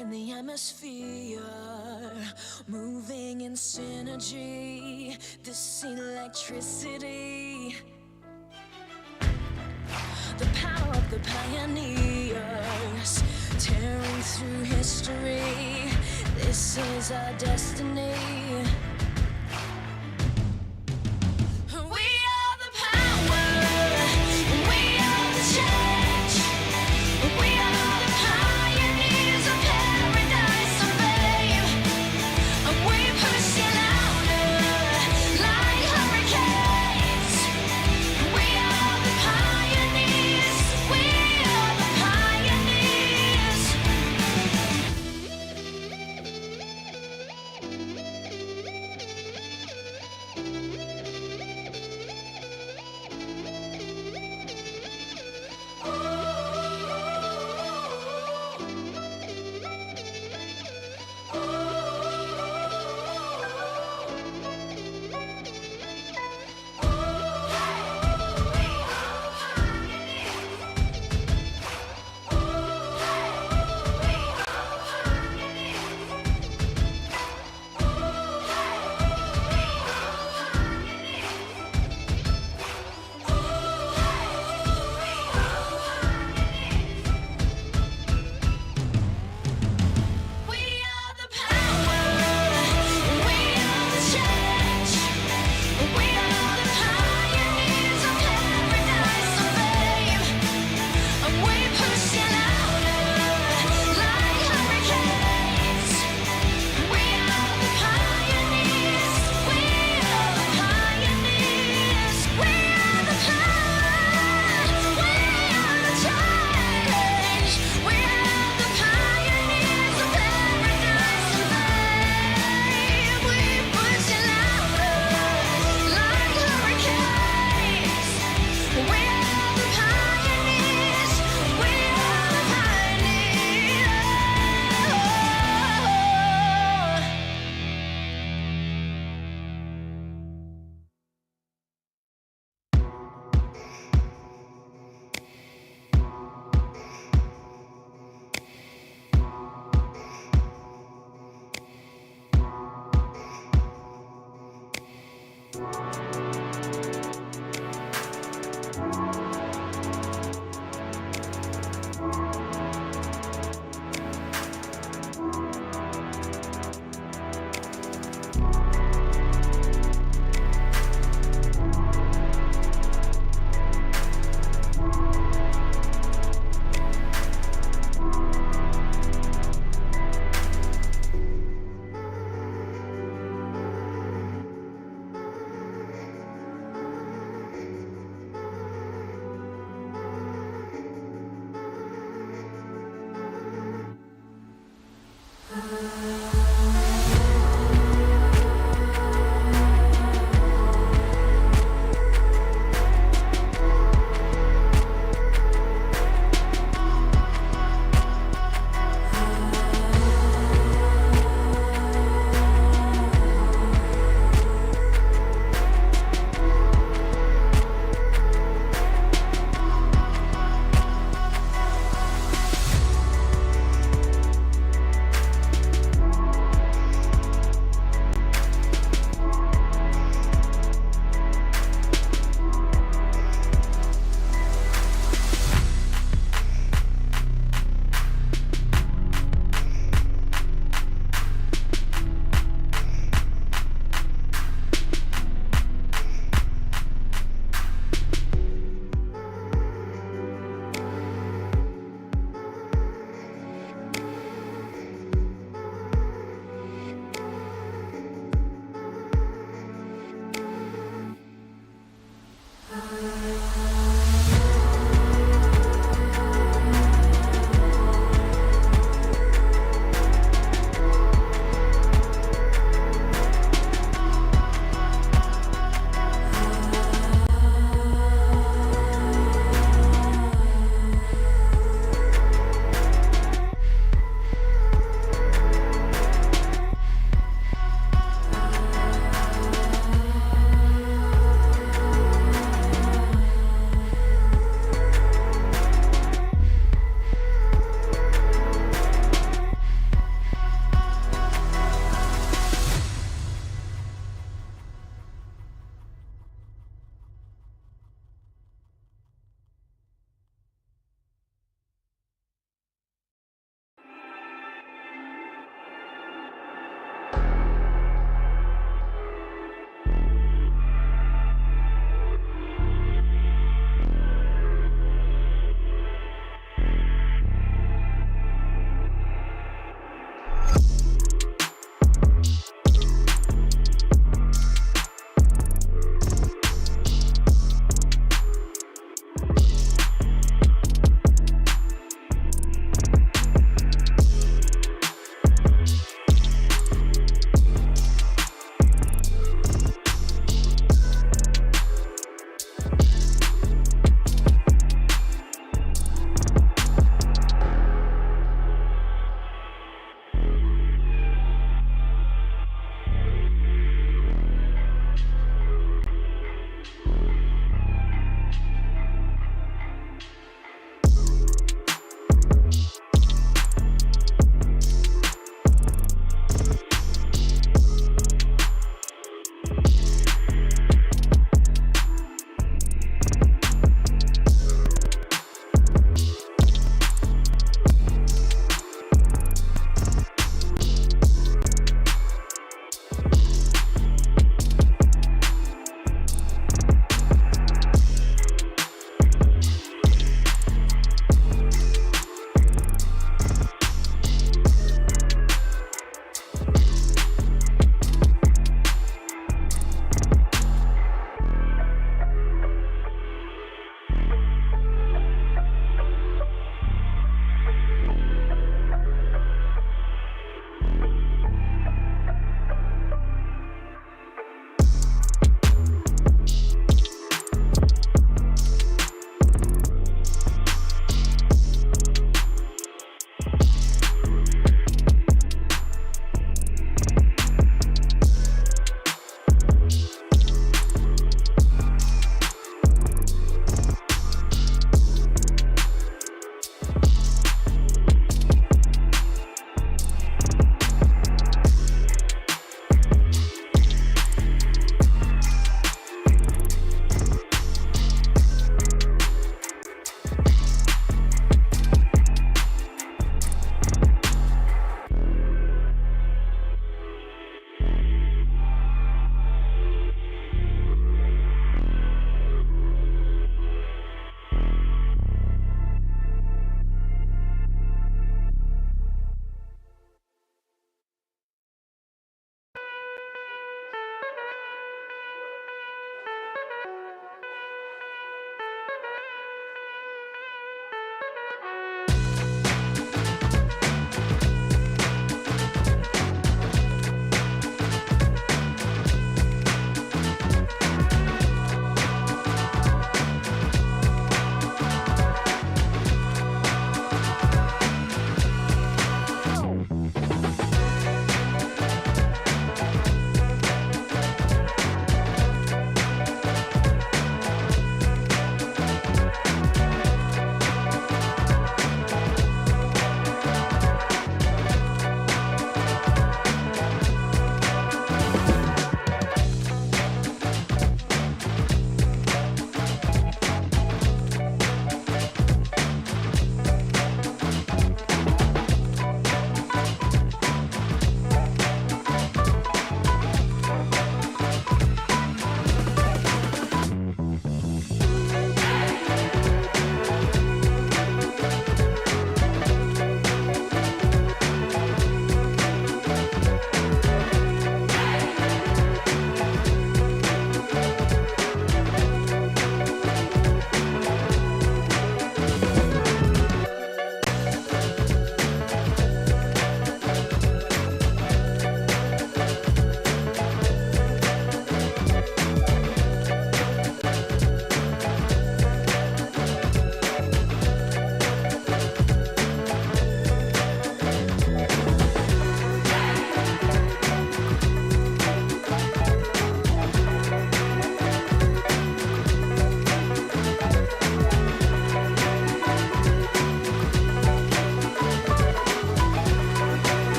in the atmosphere, moving in synergy, this electricity, the power of the pioneers, tearing through history, this is our destiny.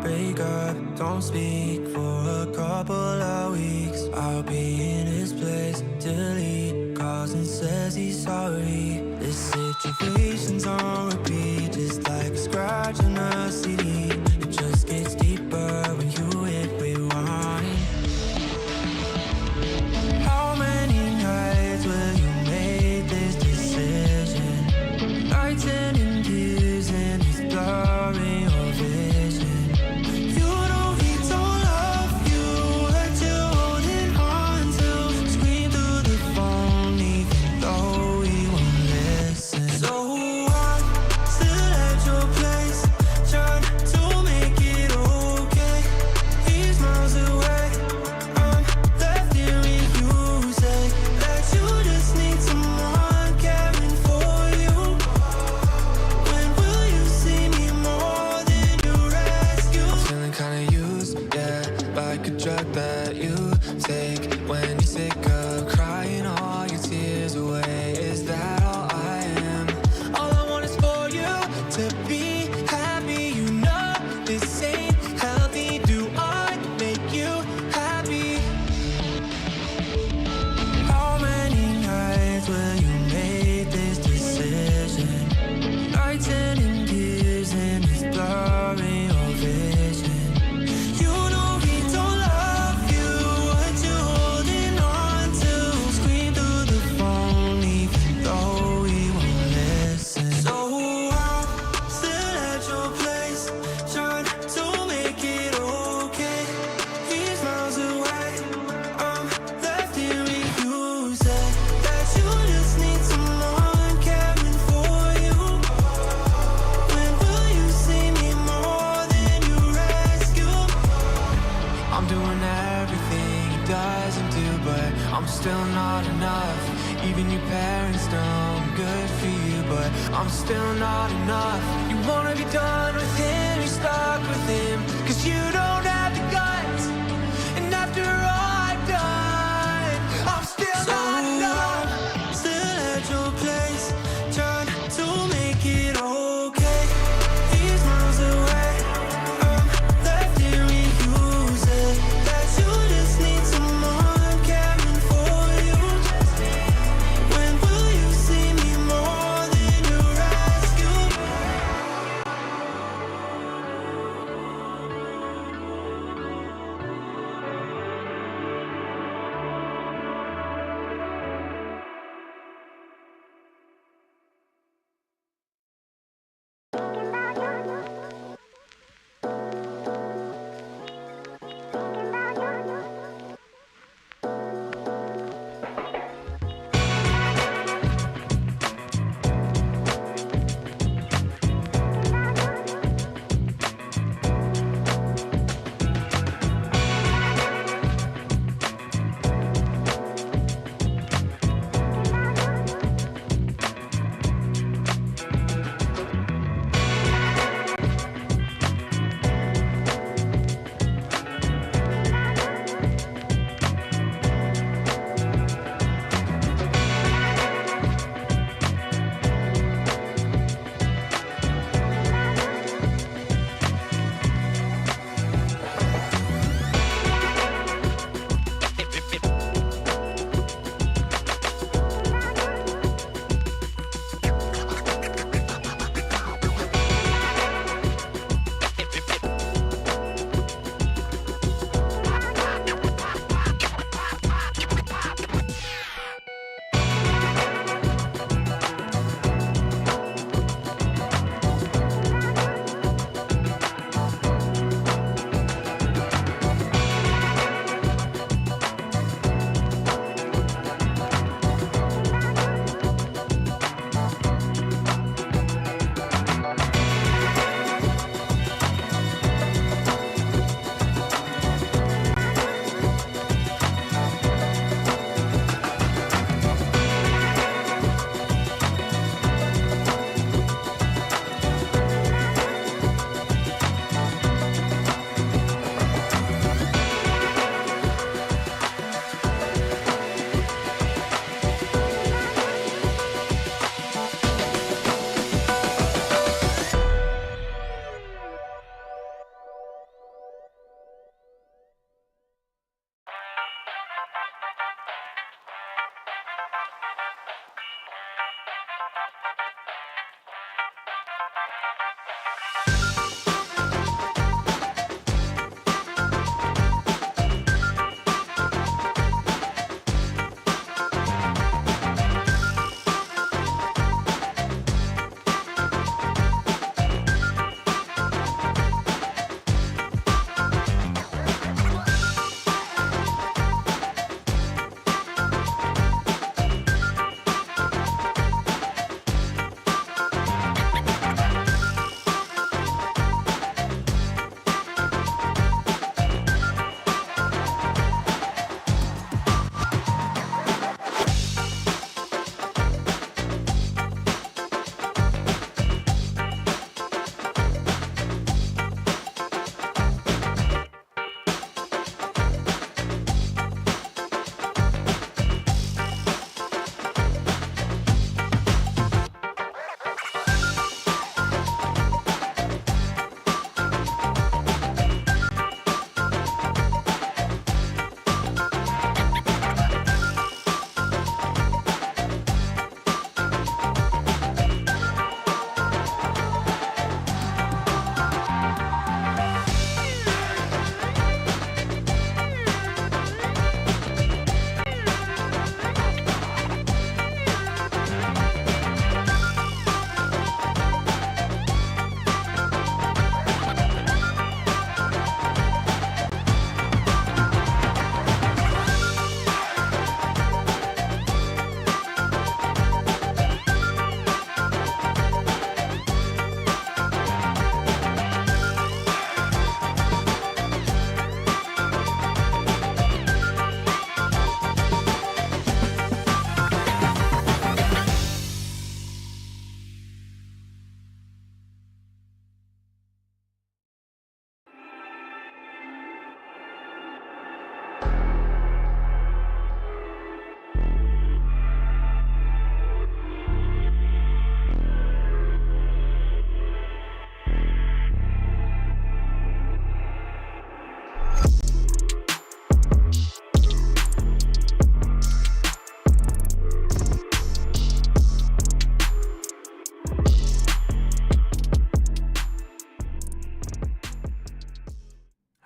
break up, don't speak for a couple of weeks. I'll be in his place till he calls and says he's sorry. This situation's on repeat, just like a scratch on a CD. It just gets deeper when you hit rewind. How many nights will you make this decision? Nights ending tears and it's blurring your vision. You know he don't love you, hurt you holding on to. Scream through the phone even though he won't listen. So I'm still at your place, trying to make it okay. He's miles away, I'm left hearing you say that you just need someone caring for you. When will you see me more than your rescue? I'm feeling kinda used, yeah, like a drug that you take when you're sick of crying all your tears away. Is that all I am? All I want is for you to be happy. You know this ain't healthy. Do I make you happy? How many nights will you make this decision? Nights ending tears and it's blurring your vision. You know he don't love you, what you holding on to. Scream through the phone even though he won't listen. So I'm still still not enough. Even your parents know I'm good for you, but I'm still not enough. You wanna be done with him, you're stuck with him, 'cause you don't have the guts. And after all I've done, I'm still not enough. Still at your place, trying to make it okay. He's miles away, I'm left here reusing that you just need someone caring for you. When will you see me more than your rescue?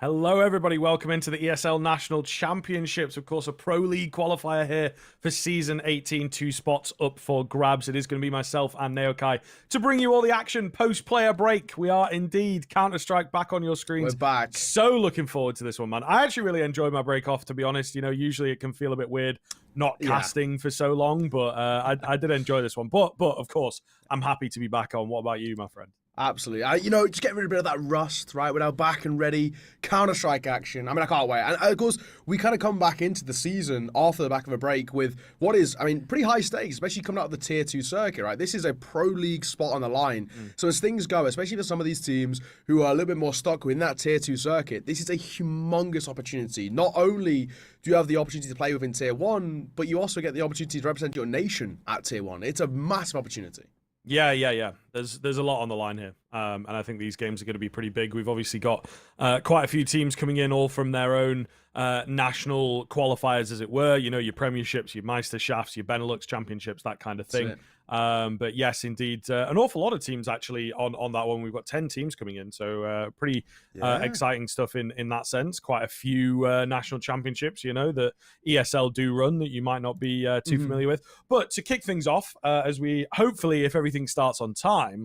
Hello, everybody. Welcome into the ESL National Championships. Of course, a Pro League qualifier here for Season 18. 2 spots up for grabs. It is going to be myself and Naokai to bring you all the action post-player break. We are indeed Counter-Strike back on your screens. We're back. So looking forward to this one, man. I actually really enjoyed my break off, to be honest. You know, usually it can feel a bit weird not casting for so long, but I did enjoy this one. But of course, I'm happy to be back on. What about you, my friend? Absolutely. Just getting rid of a bit of that rust, right? We're now back and ready. Counter-Strike action. I mean, I can't wait. And of course, we kind of come back into the season off the back of a break with what is, pretty high stakes, especially coming out of the Tier 2 circuit, right? This is a Pro League spot on the line. So as things go, especially for some of these teams who are a little bit more stuck within that Tier 2 circuit, this is a humongous opportunity. Not only do you have the opportunity to play within Tier 1, but you also get the opportunity to represent your nation at Tier 1. It's a massive opportunity. Yeah. There's a lot on the line here, and I think these games are going to be pretty big. We've obviously got quite a few teams coming in, all from their own national qualifiers, as it were. You know, your Premierships, your Meisterschafts, your Benelux Championships, that kind of thing. But yes, indeed, an awful lot of teams actually on that one. We've got 10 teams coming in, so pretty exciting stuff in that sense. Quite a few national championships, you know, that ESL do run that you might not be too familiar with. But to kick things off, as we hopefully, if everything starts on time,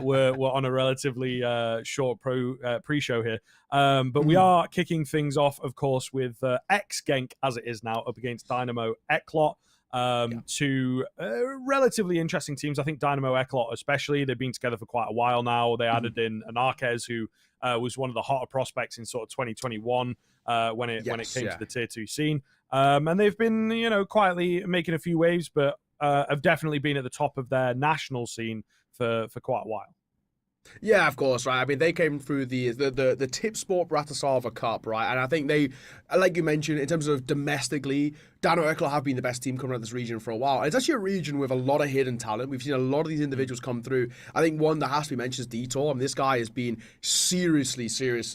we're on a relatively short pre-show here. But we are kicking things off, of course, with ex-Genk, as it is now, up against Dynamo Eclot. Two relatively interesting teams. I think Dynamo Eclot especially, they've been together for quite a while now. They added in Anarquez, who was one of the hotter prospects in sort of 2021 when it came to the Tier 2 scene. And they've been, you know, quietly making a few waves, but have definitely been at the top of their national scene for quite a while. Yeah, of course, right. I mean, they came through the Tip Sport Bratislava Cup, right? And I think they, like you mentioned, in terms of domestically, Dynamo Eclot have been the best team coming out of this region for a while. And it's actually a region with a lot of hidden talent. We've seen a lot of these individuals come through. I think one that has to be mentioned is Detour. I mean, this guy has been seriously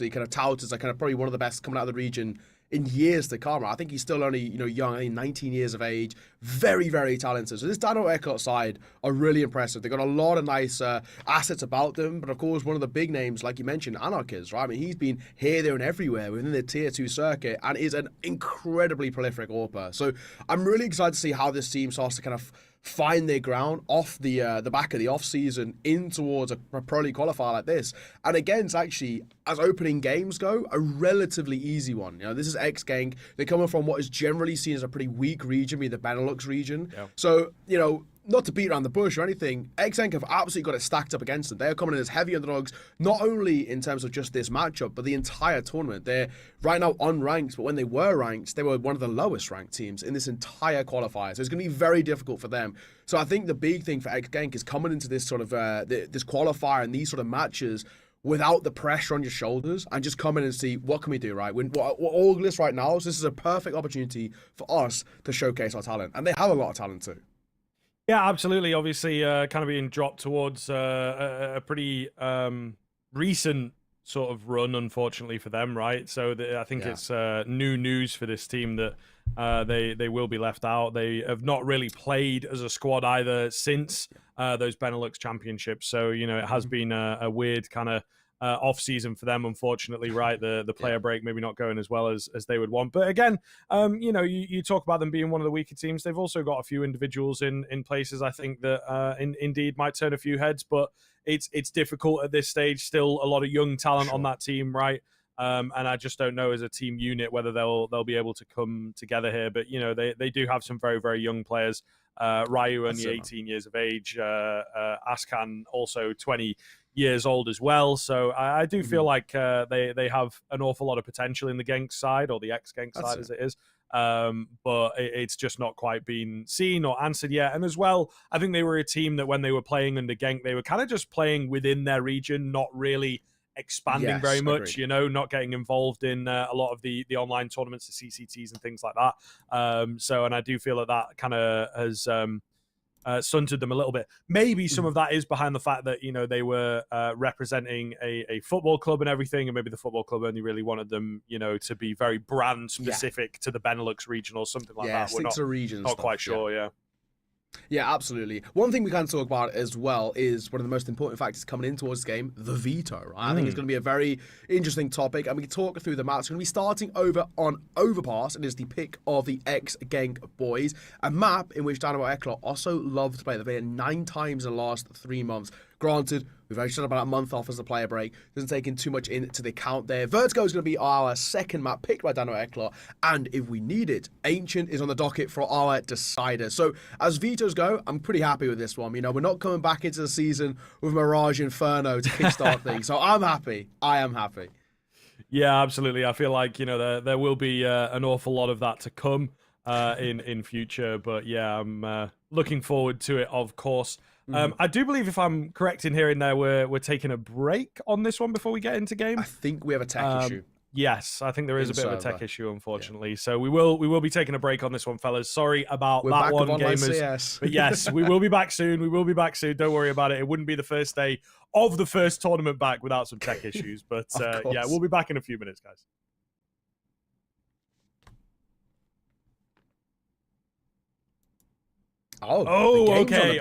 kind of touted as like kind of probably one of the best coming out of the region in years to come. I think he's still only, young, I think 19 years of age, very, very talented. So this Dynamo Eclot side are really impressive. They've got a lot of nice assets about them, but of course, one of the big names, like you mentioned, Anarquez, right? I mean, he's been here, there, and everywhere within the Tier 2 circuit and is an incredibly prolific AWPer. So I'm really excited to see how this team starts to kind of find their ground off the back of the off season in towards a Pro League qualifier like this. And again, it's actually, as opening games go, a relatively easy one. You know, this is ex-Genk. They're coming from what is generally seen as a pretty weak region, being the Benelux region. Yeah. So, not to beat around the bush or anything, ex-Genk have absolutely got it stacked up against them. They're coming in as heavy underdogs, not only in terms of just this matchup, but the entire tournament. They're right now unranked, but when they were ranked, they were one of the lowest ranked teams in this entire qualifier. So it's going to be very difficult for them. So I think the big thing for ex-Genk is coming into this sort of this qualifier and these sort of matches without the pressure on your shoulders and just come in and see what can we do, right? We're all this right now, so this is a perfect opportunity for us to showcase our talent. And they have a lot of talent too. Yeah, absolutely. Obviously, kind of being dropped towards a pretty recent sort of run, unfortunately for them, right? So I think it's new news for this team that they will be left out. They have not really played as a squad either since those Benelux championships. So, it has been a weird kind of off season for them, unfortunately, right? The player break maybe not going as well as they would want. But again, you talk about them being one of the weaker teams. They've also got a few individuals in places, I think, that indeed might turn a few heads, but it's difficult at this stage. Still a lot of young talent on that team, right? And I just don't know as a team unit whether they'll be able to come together here. But they do have some very, very young players. Ryu only 18 years of age. Askan also 20 years old as well. So I do feel like they have an awful lot of potential in the Genk side, or the ex-Genk side as it is. But it's just not quite been seen or answered yet. And as well, I think they were a team that when they were playing under Genk, they were kind of just playing within their region, not really expanding very much, not getting involved in a lot of the online tournaments, the CCTs and things like that. And I do feel that kind of has stunted them a little bit. Maybe some of that is behind the fact that, they were representing a football club and everything, and maybe the football club only really wanted them, to be very brand specific to the Benelux region or something like that. We're not quite sure, Yeah, absolutely. One thing we can talk about as well is one of the most important factors coming in towards the game, the veto. Right? I think it's going to be a very interesting topic, and we can talk through the match. It's going to be starting over on Overpass, and it's the pick of the ex-Genk boys, a map in which Dynamo Eclot also love to play. They've played it 9 times in the last 3 months. Granted, we've only had about a month off as a player break. Doesn't take in too much into the account there. Vertigo is going to be our second map picked by Dynamo Eclot. And if we need it, Ancient is on the docket for our decider. So as vetoes go, I'm pretty happy with this one. You know, we're not coming back into the season with Mirage Inferno to kickstart things. So I'm happy. I am happy. Yeah, absolutely. I feel like, you know, there will be an awful lot of that to come in future. But yeah, I'm looking forward to it, of course. I do believe, if I'm correct in hearing there, we're taking a break on this one before we get into game. I think we have a tech issue. Yes, I think there is a bit of a tech issue, unfortunately. Yeah. So we will be taking a break on this one, fellas. Sorry about that one, gamers. CS. But yes, we will be back soon. We will be back soon. Don't worry about it. It wouldn't be the first day of the first tournament back without some tech issues. But yeah, we'll be back in a few minutes, guys. Okay.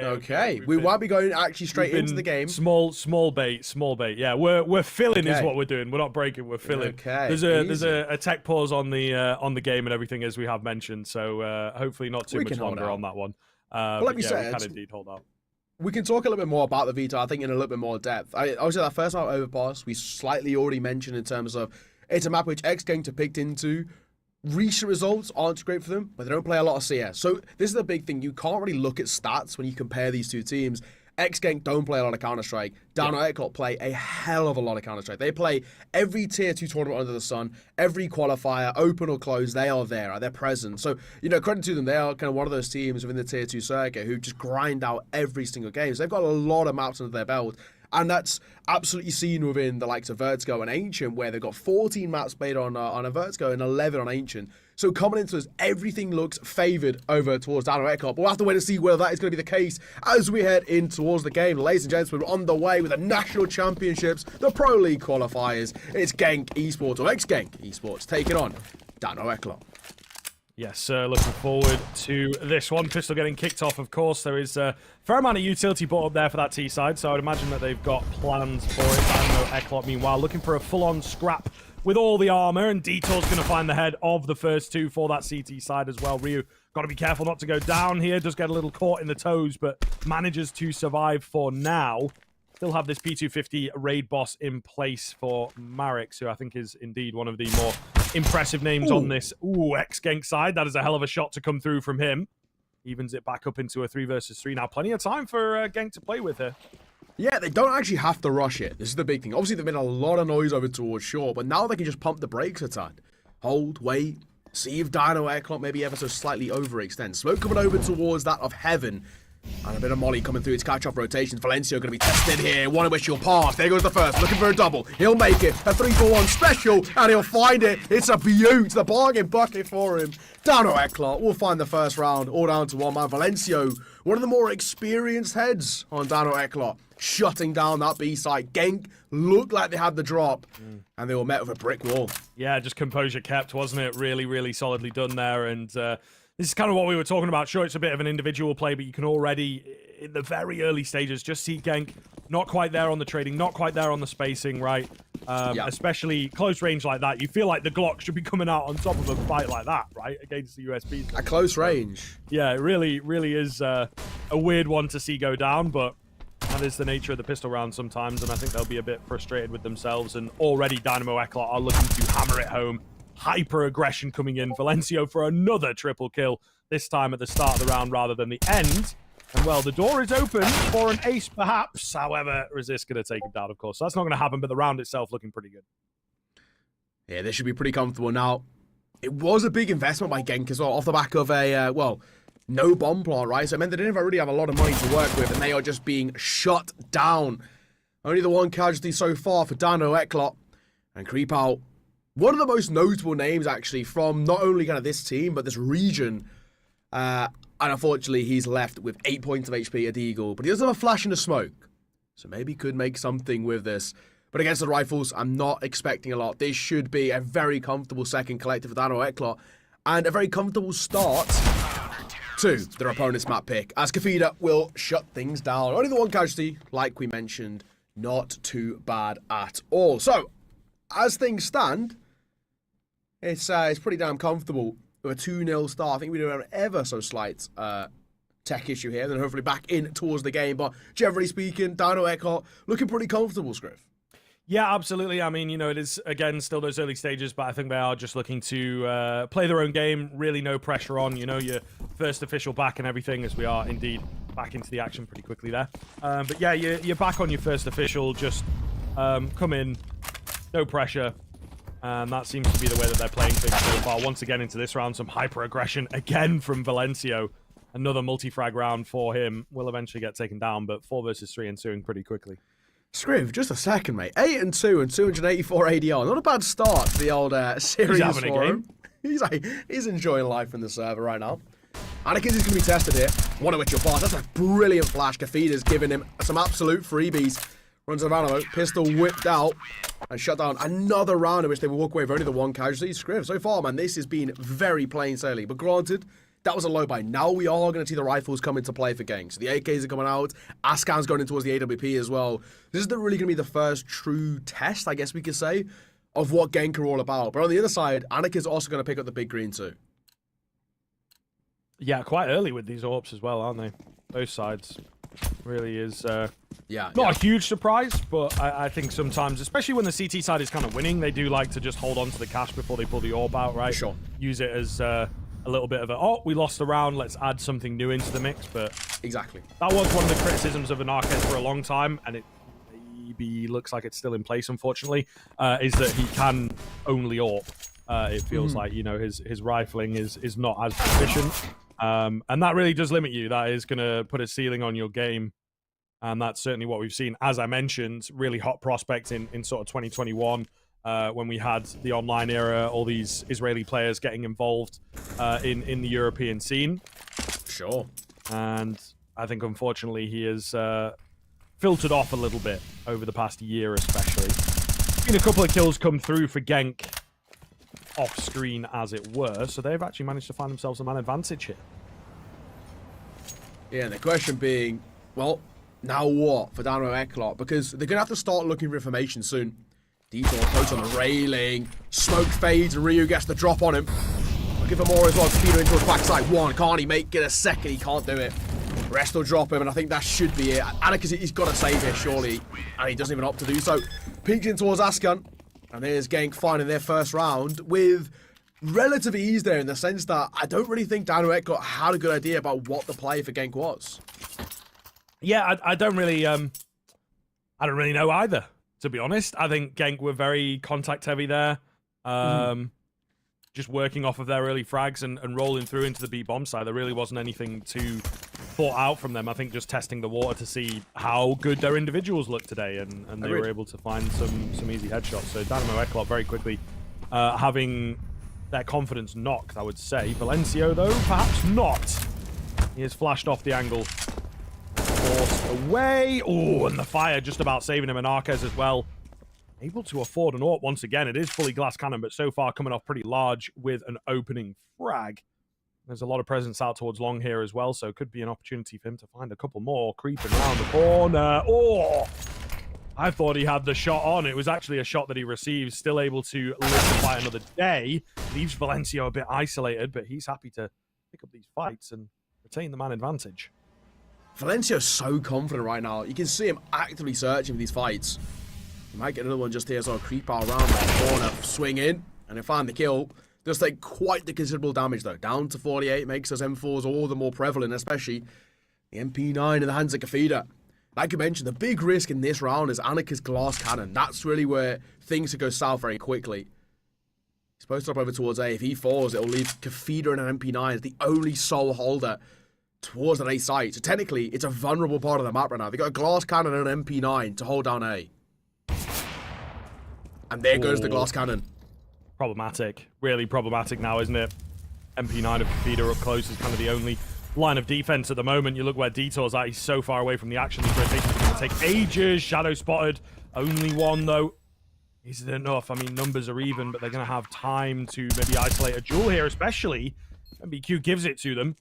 Okay. We won't be going actually straight into the game. Small bait. Yeah, we're filling is what we're doing. We're not breaking. We're filling. Okay. There's a tech pause on the game and everything, as we have mentioned. So hopefully not too much longer on that one. But like we said, we can indeed hold out. We can talk a little bit more about the veto, I think, in a little bit more depth. Obviously, that first map Overpass, we slightly already mentioned in terms of it's a map which ex-Genk are picked into. Recent results aren't great for them, but they don't play a lot of CS. So this is the big thing. You can't really look at stats when you compare these two teams. Ex-Genk don't play a lot of Counter-Strike. Dynamo Eclot play a hell of a lot of Counter-Strike. They play every Tier 2 tournament under the sun, every qualifier, open or closed, they are there. They're present. So, you know, credit to them. They are kind of one of those teams within the Tier 2 circuit who just grind out every single game. So they've got a lot of maps under their belt. And that's absolutely seen within the likes of Vertigo and Ancient, where they've got 14 maps played on a Vertigo and 11 on Ancient. So coming into this, everything looks favoured over towards Dynamo Eclot. But we'll have to wait and see whether that is going to be the case as we head in towards the game. Ladies and gentlemen, we're on the way with the National Championships, the Pro League qualifiers. It's Genk Esports, or ex-Genk Esports, taking on Dynamo Eclot. Yes, looking forward to this one. Pistol getting kicked off, of course. There is a fair amount of utility brought up there for that T side, so I would imagine that they've got plans for it. Dynamo Eclot, meanwhile, looking for a full-on scrap with all the armor, and Detour's going to find the head of the first two for that CT side as well. Ryu, got to be careful not to go down here. Does get a little caught in the toes, but manages to survive for now. Still have this P250 raid boss in place for Marix, who I think is indeed one of the more impressive names on this ex-Genk side. That is a hell of a shot to come through from him. Evens it back up into a 3 versus 3 now. Plenty of time for Genk to play with here. Yeah, they don't actually have to rush it. This is the big thing. Obviously, there's been a lot of noise over towards short, but now they can just pump the brakes a ton. Hold, wait, see if Dynamo Eclot maybe ever so slightly overextends. Smoke coming over towards that of Heaven. And a bit of Molly coming through its catch-off rotation. Valencia going to be tested here. One of which he'll pass. There goes the first. Looking for a double. He'll make it. A 3-4-1 special. And he'll find it. It's a beaut. The bargain bucket for him. Dynamo Eclot will find the first round. All down to one man. Valencia, one of the more experienced heads on Dynamo Eclot, shutting down that B side. Genk looked like they had the drop. And they were met with a brick wall. Yeah, just composure kept, wasn't it? Really, really solidly done there. And this is kind of what we were talking about. Sure, it's a bit of an individual play, but you can already, in the very early stages, just see Genk not quite there on the trading, not quite there on the spacing, right? Especially close range like that. You feel like the Glock should be coming out on top of a fight like that, right? Against the USBs. At close range. Yeah, it really, really is a weird one to see go down, but that is the nature of the pistol round sometimes, and I think they'll be a bit frustrated with themselves, and already Dynamo Eclot are looking to hammer it home. Hyper aggression coming in. Valencio for another triple kill, this time at the start of the round rather than the end. And well, the door is open for an ace perhaps. However, Resist going to take it down, of course. So that's not going to happen, but the round itself looking pretty good. Yeah, this should be pretty comfortable. Now, it was a big investment by Genk as well, off the back of a, no bomb plant, right? So it meant they didn't really have a lot of money to work with, and they are just being shut down. Only the one casualty so far for Dynamo Eclot. And creep out. One of the most notable names, actually, from not only kind of this team, but this region. And unfortunately, he's left with 8 points of HP at Eagle. But he does have a flash in the smoke. So maybe he could make something with this. But against the Rifles, I'm not expecting a lot. This should be a very comfortable second collective for Dynamo Eclot. And a very comfortable start to their opponent's map pick, as Kafida will shut things down. Only the one casualty, like we mentioned, not too bad at all. So, as things stand, it's pretty damn comfortable with a 2-0 start. I think we do have an ever so slight tech issue here, then hopefully back in towards the game. But generally speaking, Dino Eclot looking pretty comfortable, Scriv. Yeah, absolutely. I mean, it is, again, still those early stages, but I think they are just looking to play their own game, really no pressure on, your first official back and everything, as we are indeed back into the action pretty quickly there. But yeah, you're back on your first official, just come in, no pressure, and that seems to be the way that they're playing things so far. Once again into this round, some hyper-aggression again from Valencio. Another multi-frag round for him. Will eventually get taken down, but 4 versus 3 ensuing pretty quickly. Scriv, just a second, mate. 8-2 and 284 ADR. Not a bad start to the old series. He's having a game. He's enjoying life in the server right now. Anakin is going to be tested here. One of which you'll pass. That's a brilliant flash. Kafida's giving him some absolute freebies. Runs out of ammo. Pistol whipped out and shut down. Another round in which they will walk away with only the one casualty. Scriv, so far, man, this has been very plain sailing. But granted, that was a low buy. Now we are going to see the rifles come into play for Genk. So the AKs are coming out. Ascan's going in towards the AWP as well. This isn't really going to be the first true test, I guess we could say, of what Genk are all about. But on the other side, Anakin's also going to pick up the big green too. Yeah, quite early with these AWPs as well, aren't they? Both sides. Really is not a huge surprise, but I think sometimes, especially when the CT side is kind of winning, they do like to just hold on to the cash before they pull the AWP out, right? Sure. Use it as a little bit of we lost the round, let's add something new into the mix. But exactly, that was one of the criticisms of Anarchez for a long time, and it maybe looks like it's still in place, unfortunately, is that he can only AWP. It feels like, his rifling is not as proficient. And that really does limit you. That is going to put a ceiling on your game. And that's certainly what we've seen. As I mentioned, really hot prospect in sort of 2021, when we had the online era, all these Israeli players getting involved in the European scene. Sure. And I think, unfortunately, he has filtered off a little bit over the past year, especially. Seen a couple of kills come through for Genk off screen, as it were, so they've actually managed to find themselves a man advantage here. Yeah, and the question being, well, now what for Dynamo Eclot? Because they're going to have to start looking for information soon. Detour floats on the railing, smoke fades, and Ryu gets the drop on him. Looking for more as well. Speeder into a backside one. Can't he get a second? He can't do it. Rest will drop him, and I think that should be it. Anakin, he's got to save it, surely, and he doesn't even opt to do so. Peeks in towards Ascan. And there's Genk finding their first round with relative ease there, in the sense that I don't really think Dynamo Eclot had a good idea about what the play for Genk was. Yeah, I don't really know either, to be honest. I think Genk were very contact heavy there. Just working off of their early frags and rolling through into the B-bomb side. There really wasn't anything too thought out from them. I think just testing the water to see how good their individuals looked today, and they were able to find some easy headshots. So Dynamo Eclot very quickly having their confidence knocked, I would say. Valencio, though, perhaps not. He has flashed off the angle. Forced away. Oh, and the fire just about saving him, and Arquez as well. Able to afford an AWP once again. It is fully glass cannon, but so far coming off pretty large with an opening frag. There's a lot of presence out towards long here as well, so it could be an opportunity for him to find a couple more creeping around the corner. Oh! I thought he had the shot on. It was actually a shot that he received. Still able to live the fight another day. Leaves Valencio a bit isolated, but he's happy to pick up these fights and retain the man advantage. Valencio's so confident right now. You can see him actively searching for these fights. He might get another one just here, so I'll creep out around that corner, swing in, and then find the kill. Does take quite the considerable damage, though. Down to 48 makes those M4s all the more prevalent, especially the MP9 in the hands of Kafida. Like you mentioned, the big risk in this round is Anika's glass cannon. That's really where things could go south very quickly. He's posted up over towards A. If he falls, it'll leave Kafida and an MP9 as the only sole holder towards that A site. So technically, it's a vulnerable part of the map right now. They've got a glass cannon and an MP9 to hold down A. And there goes the glass cannon. Problematic. Really problematic now, isn't it? MP9 of Kafida up close is kind of the only line of defense at the moment. You look where Detour's at. He's so far away from the action. These rotations are going to take ages. Shadow spotted. Only one, though. Is it enough? I mean, numbers are even, but they're going to have time to maybe isolate a duel here, especially when BQ gives it to them.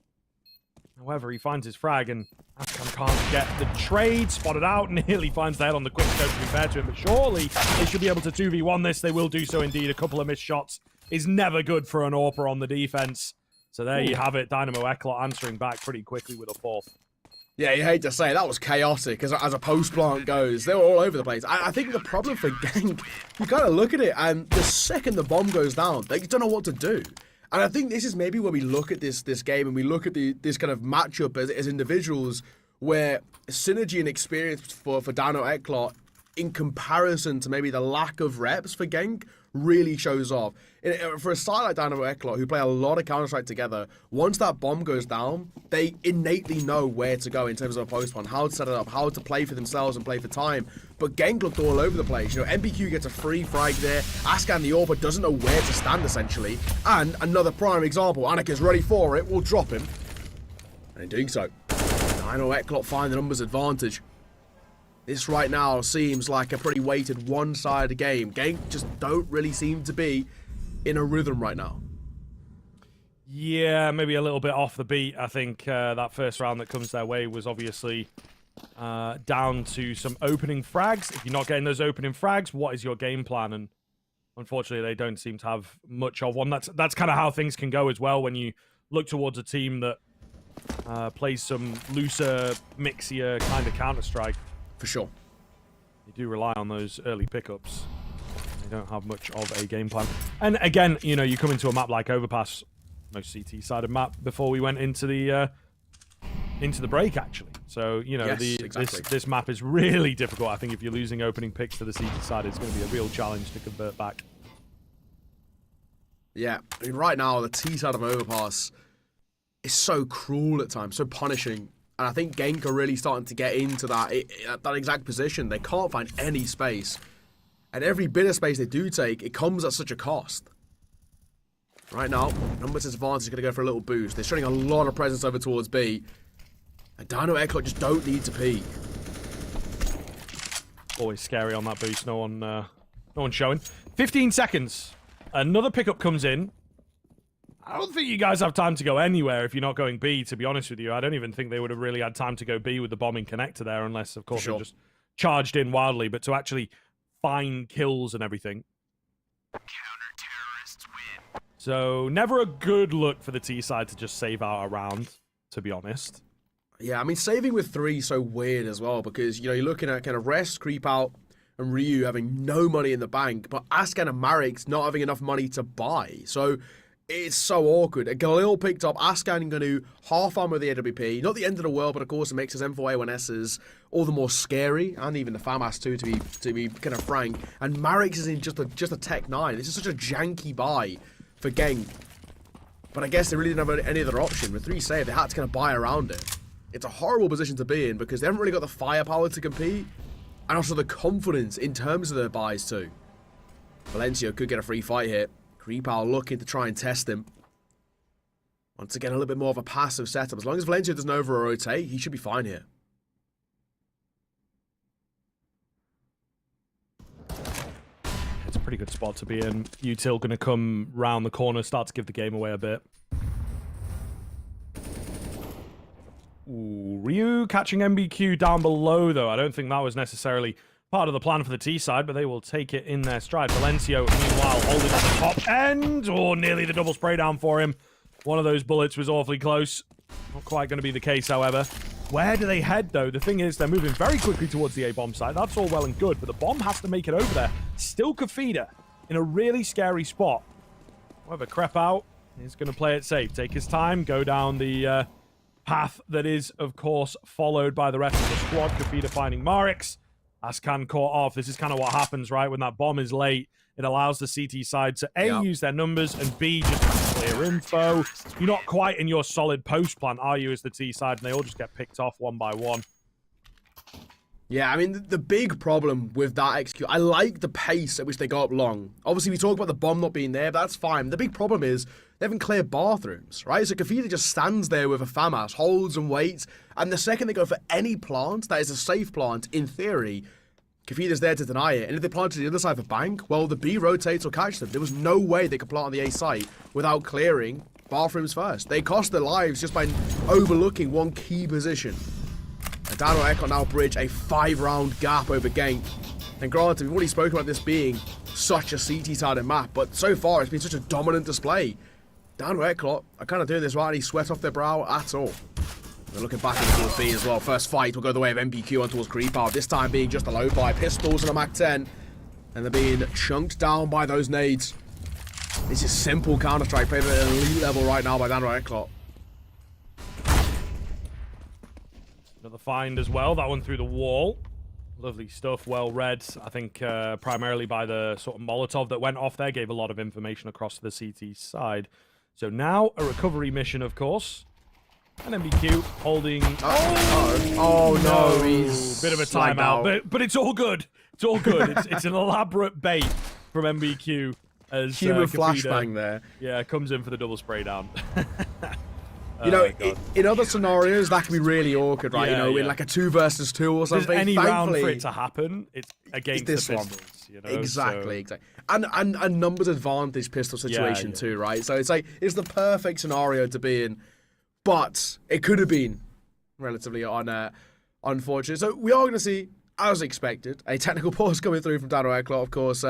However, he finds his frag, and Askan can't get the trade. Spotted out, nearly finds the head on the quick scope to be fair to him, but surely they should be able to 2v1 this. They will do so indeed. A couple of missed shots is never good for an AWPer on the defense. So there you have it. Dynamo Eclot answering back pretty quickly with a fourth. Yeah, you hate to say it, that was chaotic as a post plant goes. They were all over the place. I think the problem for Genk, you kind of look at it, and the second the bomb goes down, they don't know what to do. And I think this is maybe where we look at this game and we look at this kind of matchup as individuals, where synergy and experience for Dynamo Eclot in comparison to maybe the lack of reps for Genk really shows off. For a side like Dynamo Eclot, who play a lot of Counter-Strike together, once that bomb goes down, they innately know where to go in terms of a post one, how to set it up, how to play for themselves and play for time. But Genk looked all over the place. You know, MBQ gets a free frag there. Askan the AWPer doesn't know where to stand, essentially. And another prime example, Anika's ready for it, we'll drop him. And in doing so, Dynamo Eclot find the numbers advantage. This right now seems like a pretty weighted one-sided game. Genk just don't really seem to be in a rhythm right now. Yeah, maybe a little bit off the beat. I think that first round that comes their way was obviously down to some opening frags. If you're not getting those opening frags, what is your game plan? And unfortunately, they don't seem to have much of one. That's kind of how things can go as well when you look towards a team that plays some looser, mixier kind of Counter-Strike. For sure. You do rely on those early pickups. They don't have much of a game plan. And again, you know, you come into a map like Overpass, most CT-sided map, before we went into the break, actually. So, you know, yes, exactly. this map is really difficult. I think if you're losing opening picks to the CT side, it's going to be a real challenge to convert back. Yeah, I mean, right now, the T side of Overpass is so cruel at times, so punishing. And I think Genk are really starting to get into that exact position. They can't find any space. And every bit of space they do take, it comes at such a cost. Right now, numbers advantage is going to go for a little boost. They're showing a lot of presence over towards B. And Dynamo Eclot just don't need to peek. Always scary on that boost. No one showing. 15 seconds. Another pickup comes in. I don't think you guys have time to go anywhere if you're not going B, to be honest with you. I don't even think they would have really had time to go B with the bombing connector there, unless, of course, they just charged in wildly. But to actually find kills and everything. Counter-terrorists win. So, never a good look for the T side to just save out a round, to be honest. Yeah, I mean, saving with 3 is so weird as well, because, you know, you're looking at kind of Rest, Creep Out, and Ryu having no money in the bank, but Askan and Marix not having enough money to buy. So it's so awkward. Galil picked up Askan going to half armor the AWP. Not the end of the world, but of course it makes his M4A1Ss all the more scary, and even the FAMAS too, to be kind of frank. And Marix is in just a Tech 9. This is such a janky buy for Genk. But I guess they really didn't have any other option. With 3 save, they had to kind of buy around it. It's a horrible position to be in because they haven't really got the firepower to compete, and also the confidence in terms of their buys too. Valencia could get a free fight here. Creepow looking to try and test him. Once again, a little bit more of a passive setup. As long as Valencia doesn't over-rotate, he should be fine here. It's a pretty good spot to be in. Util going to come round the corner, start to give the game away a bit. Ooh, Ryu catching MBQ down below, though. I don't think that was necessarily part of the plan for the T side, but they will take it in their stride. Valencio, meanwhile, holding at the top end. Oh, nearly the double spray down for him. One of those bullets was awfully close. Not quite going to be the case, however. Where do they head, though? The thing is, they're moving very quickly towards the A-bomb site. That's all well and good, but the bomb has to make it over there. Still Kafida in a really scary spot. However, Crepout is going to play it safe. Take his time, go down the path that is, of course, followed by the rest of the squad. Kafida finding Marix. Askan caught off. This is kind of what happens, right? When that bomb is late, it allows the CT side to A, use their numbers, and B, just clear info. You're not quite in your solid post plan, are you, as the T side? And they all just get picked off one by one. Yeah, I mean, the big problem with that execute, I like the pace at which they go up long. Obviously, we talk about the bomb not being there, but that's fine. The big problem is they haven't cleared bathrooms, right? So Kafida just stands there with a FAMAS, holds and waits, and the second they go for any plant that is a safe plant, in theory, Kafida's there to deny it. And if they plant to the other side of the bank, well, the B rotates or catch them. There was no way they could plant on the A site without clearing bathrooms first. They cost their lives just by overlooking one key position. And Dynamo Eclot now bridge a 5-round gap over Genk. And granted, we've already spoken about this being such a CT-sided map, but so far it's been such a dominant display. Dynamo Eclot are kind of doing this without any sweat off their brow at all. They're looking back into towards B as well. First fight will go the way of MBQ on towards Creep Out. This time being just a low buy. Pistols and a Mac 10. And they're being chunked down by those nades. This is simple Counter-Strike played at an elite level right now by Dynamo Eclot. Another find as well. That one through the wall. Lovely stuff. Well read. I think primarily by the sort of Molotov that went off there. Gave a lot of information across to the CT side. So now a recovery mission, of course. And MBQ holding... Oh no, he's... Bit of a timeout, but it's all good. It's all good. It's an elaborate bait from MBQ as human Kafida, flashbang there. Yeah, comes in for the double spray down. You know, in other scenarios, that can be really awkward, right? Yeah, in like a 2 versus 2 or something. There's any Thankfully, round for it to happen, it's against this the one. Pistols. You know? Exactly. And numbers advantage pistol situation too, right? So it's like, it's the perfect scenario to be in. But it could have been relatively unfortunate. So we are going to see, as expected, a technical pause coming through from Dynamo Eclot. Of course,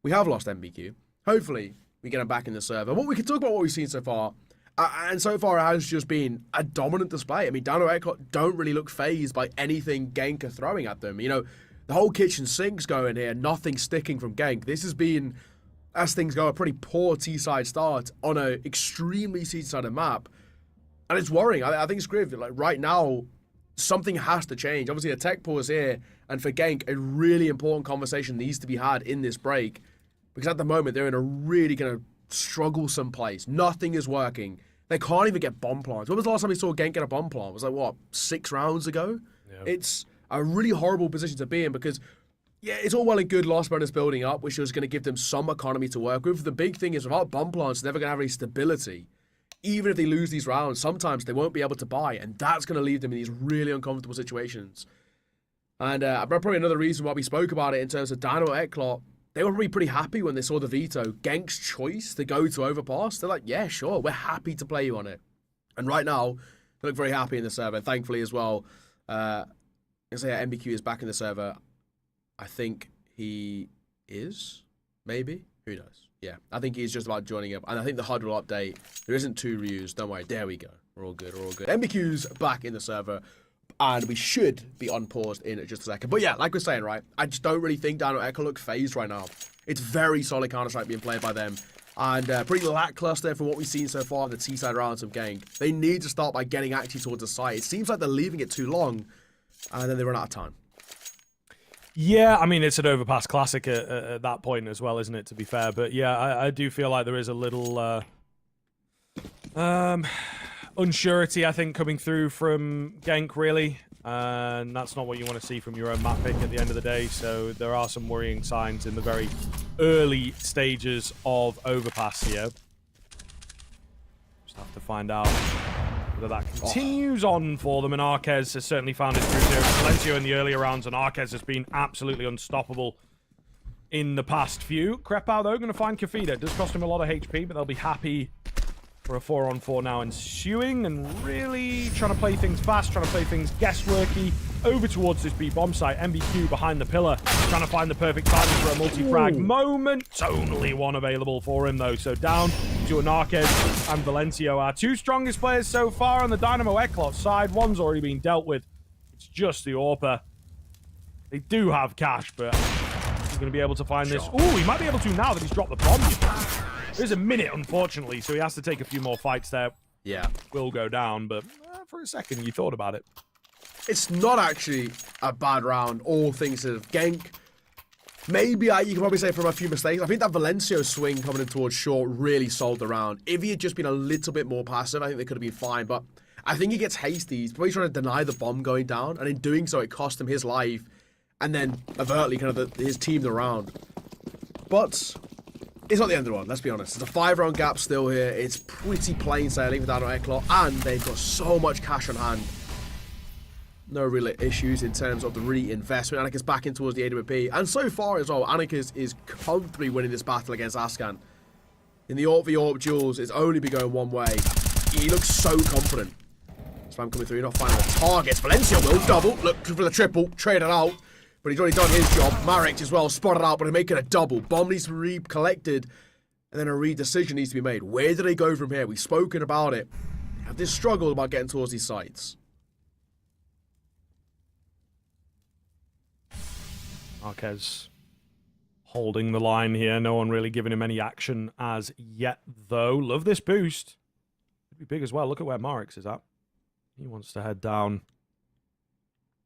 we have lost MBQ. Hopefully, we get him back in the server. What we can talk about what we've seen so far. And so far, it has just been a dominant display. I mean, Dynamo Eclot don't really look phased by anything Genk are throwing at them. You know, the whole kitchen sink's going here. Nothing sticking from Genk. This has been, as things go, a pretty poor T-side start on an extremely C-sided map. And it's worrying. I think it's great. Like right now, something has to change. Obviously, a tech pause here, and for Genk, a really important conversation needs to be had in this break, because at the moment they're in a really kind of strugglesome place. Nothing is working. They can't even get bomb plants. When was the last time we saw Genk get a bomb plant? It was like what, 6 rounds ago? Yeah. It's a really horrible position to be in because. Yeah, it's all well and good Lost Bonus building up, which was going to give them some economy to work with. The big thing is without bomb plants, they're never going to have any stability. Even if they lose these rounds, sometimes they won't be able to buy, and that's going to leave them in these really uncomfortable situations. And probably another reason why we spoke about it in terms of Dynamo Eclot, they were probably pretty happy when they saw the veto. Genk's choice to go to Overpass, they're like, yeah, sure, we're happy to play you on it. And right now, they look very happy in the server. And thankfully as well, MBQ is back in the server. I think he is, maybe? Who knows? Yeah, I think he's just about joining up. And I think the HUD will update. There isn't 2 reviews. Don't worry. There we go. We're all good. We're all good. MBQ's back in the server. And we should be unpaused in just a second. But yeah, like we're saying, right? I just don't really think Dynamo Eclot look phased right now. It's very solid Counter-Strike being played by them. And pretty lackluster from what we've seen so far in the T-side rounds of Genk. They need to start by getting actually towards the site. It seems like they're leaving it too long. And then they run out of time. Yeah, I mean, it's an Overpass classic at that point as well, isn't it, to be fair? But yeah, I do feel like there is a little unsurety, I think, coming through from Genk, really. And that's not what you want to see from your own map pick at the end of the day. So there are some worrying signs in the very early stages of Overpass here. Just have to find out whether that continues on for them, and Arquez has certainly found his route here. Valencio in the earlier rounds, and Arquez has been absolutely unstoppable in the past few. Krepau, though, going to find Kafida. It does cost him a lot of HP, but they'll be happy for a 4-on-4 now ensuing, and really trying to play things fast, trying to play things guessworky. Over towards this B bomb site. MBQ behind the pillar, trying to find the perfect timing for a multi-frag moment. Only one available for him, though. So down to Arquez and Valencio, our 2 strongest players so far on the Dynamo Eclot side. One's already been dealt with. It's just the AWPer. They do have cash, but he's going to be able to find this. Oh, he might be able to now that he's dropped the bomb. There's a minute, unfortunately, so he has to take a few more fights there. Yeah. Will go down, but for a second, you thought about it. It's not actually a bad round, all things of Genk. Maybe you can probably say from a few mistakes. I think that Valencio swing coming in towards short really sold the round. If he had just been a little bit more passive, I think they could have been fine. But I think he gets hasty. He's probably trying to deny the bomb going down. And in doing so, it cost him his life. And then overtly kind of his team the round. But it's not the end of the world, let's be honest. It's a 5-round gap still here. It's pretty plain sailing for Dynamo Eclot. And they've got so much cash on hand. No real issues in terms of the reinvestment. Anika's back in towards the AWP. And so far as well, Annika is comfortably winning this battle against Ascan. In the Orp v Orp duels, it's only been going one way. He looks so confident. Spam coming through, not finding the targets. Valencia will double, look for the triple, trade it out. But he's already done his job. Marek as well, spotted out, but he's making a double. Bomb needs to be re-collected, and then a re-decision needs to be made. Where do they go from here? We've spoken about it. Have this struggled about getting towards these sites. Marquez holding the line here. No one really giving him any action as yet, though. Love this boost. Could be big as well. Look at where Marix is at. He wants to head down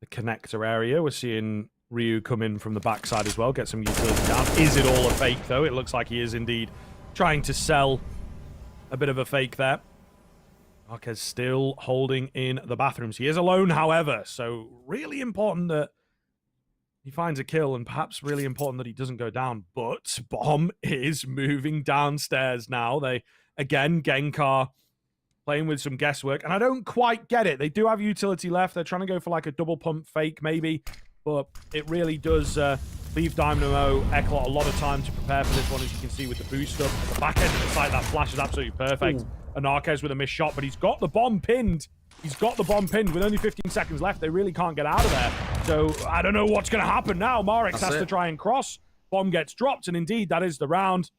the connector area. We're seeing Ryu come in from the backside as well. Get some utility down. Is it all a fake, though? It looks like he is indeed trying to sell a bit of a fake there. Marquez still holding in the bathrooms. He is alone, however, so really important that he finds a kill, and perhaps really important that he doesn't go down. But Bomb is moving downstairs now. They, again, Genk are playing with some guesswork, and I don't quite get it. They do have utility left. They're trying to go for like a double pump fake, maybe, but it really does leave Dynamo Eclot a lot of time to prepare for this one, as you can see with the boost up. At the back end of the site, that flash is absolutely perfect. Anarquez with a missed shot, but he's got the bomb pinned. He's got the bomb pinned with only 15 seconds left. They really can't get out of there. So I don't know what's going to happen now. Marix has to try and cross. Bomb gets dropped, and indeed, that is the round.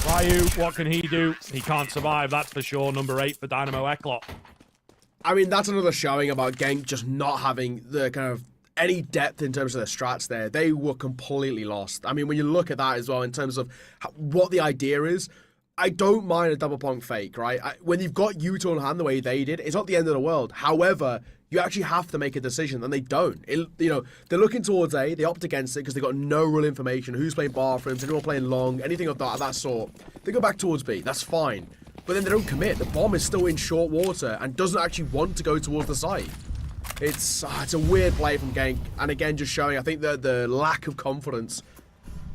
Ryu, what can he do? He can't survive, that's for sure. Number 8 for Dynamo Eclot. I mean, that's another showing about Genk just not having the kind of any depth in terms of their strats there. They were completely lost. I mean, when you look at that as well in terms of what the idea is, I don't mind a double punk fake, right? When you've got Yuto on hand the way they did, it's not the end of the world. However, you actually have to make a decision, and they don't. They're looking towards A, they opt against it because they've got no real information. Who's playing bathrooms, anyone playing long, anything of that sort. They go back towards B, that's fine. But then they don't commit. The bomb is still in short water and doesn't actually want to go towards the site. It's a weird play from Genk, and again, just showing, I think, the lack of confidence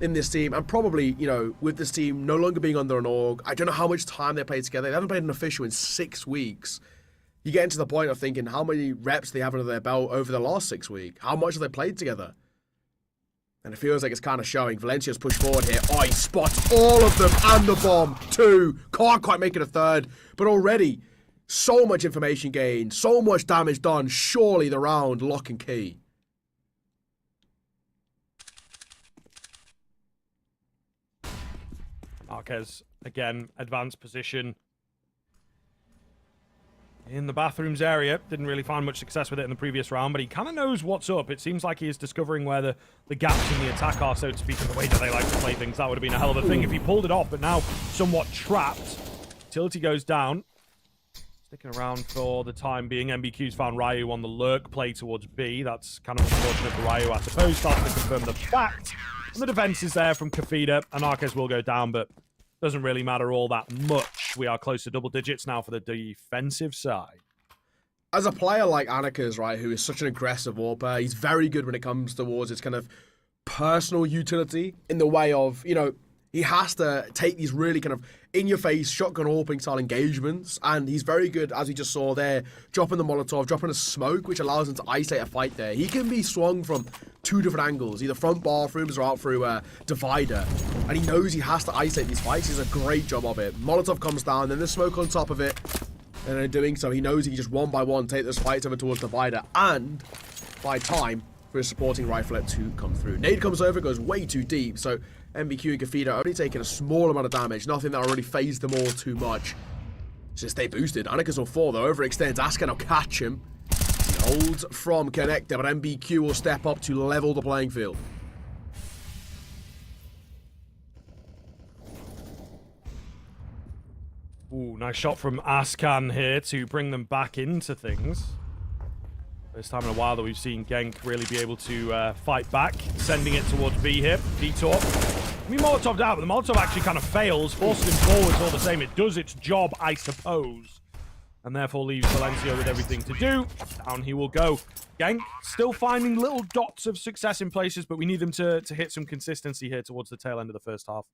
in this team, and probably, with this team no longer being under an org. I don't know how much time they played together. They haven't played an official in 6 weeks. You get into the point of thinking how many reps they have under their belt over the last 6 weeks. How much have they played together? And it feels like it's kind of showing. Valencia's pushed forward here. Oh, he spots all of them and the bomb. 2. Can't quite make it a third. But already, so much information gained. So much damage done. Surely the round lock and key. Marquez, again, advanced position in the bathrooms area. Didn't really find much success with it in the previous round, but he kind of knows what's up. It seems like he is discovering where the gaps in the attack are, so to speak, and the way that they like to play things. That would have been a hell of a thing if he pulled it off, but now somewhat trapped. Utility goes down. Sticking around for the time being. MBQ's found Ryu on the lurk play towards B. That's kind of unfortunate for Ryu, I suppose. Starting to confirm the fact. And the defense is there from Kafida. Anarquez will go down, but doesn't really matter all that much. We are close to double digits now for the defensive side. As a player like Anarquez, right, who is such an aggressive AWPer, he's very good when it comes towards his kind of personal utility in the way of, he has to take these really kind of in-your-face shotgun AWPing style engagements, and he's very good, as we just saw there, dropping the Molotov, dropping a smoke, which allows him to isolate a fight there. He can be swung from 2 different angles, either front bathrooms or out through a divider, and he knows he has to isolate these fights. He does a great job of it. Molotov comes down, then the smoke on top of it, and in doing so, he knows he can just one by one take those fights over towards divider, and by time for his supporting riflet to come through. Nade comes over, goes way too deep, so MBQ and Gafida only taking a small amount of damage, nothing that already phased them all too much. Just stay boosted. Anarquez on 4 though, overextends. Askan will catch him. He holds from connector, but MBQ will step up to level the playing field. Ooh, nice shot from Askan here to bring them back into things. First time in a while that we've seen Genk really be able to fight back. Sending it towards B here. Detour. I mean, Molotov'd out, but the Molotov actually kind of fails. Forces him forwards all the same. It does its job, I suppose. And therefore leaves Valencia with everything to do. Down he will go. Genk still finding little dots of success in places, but we need them to hit some consistency here towards the tail end of the first half.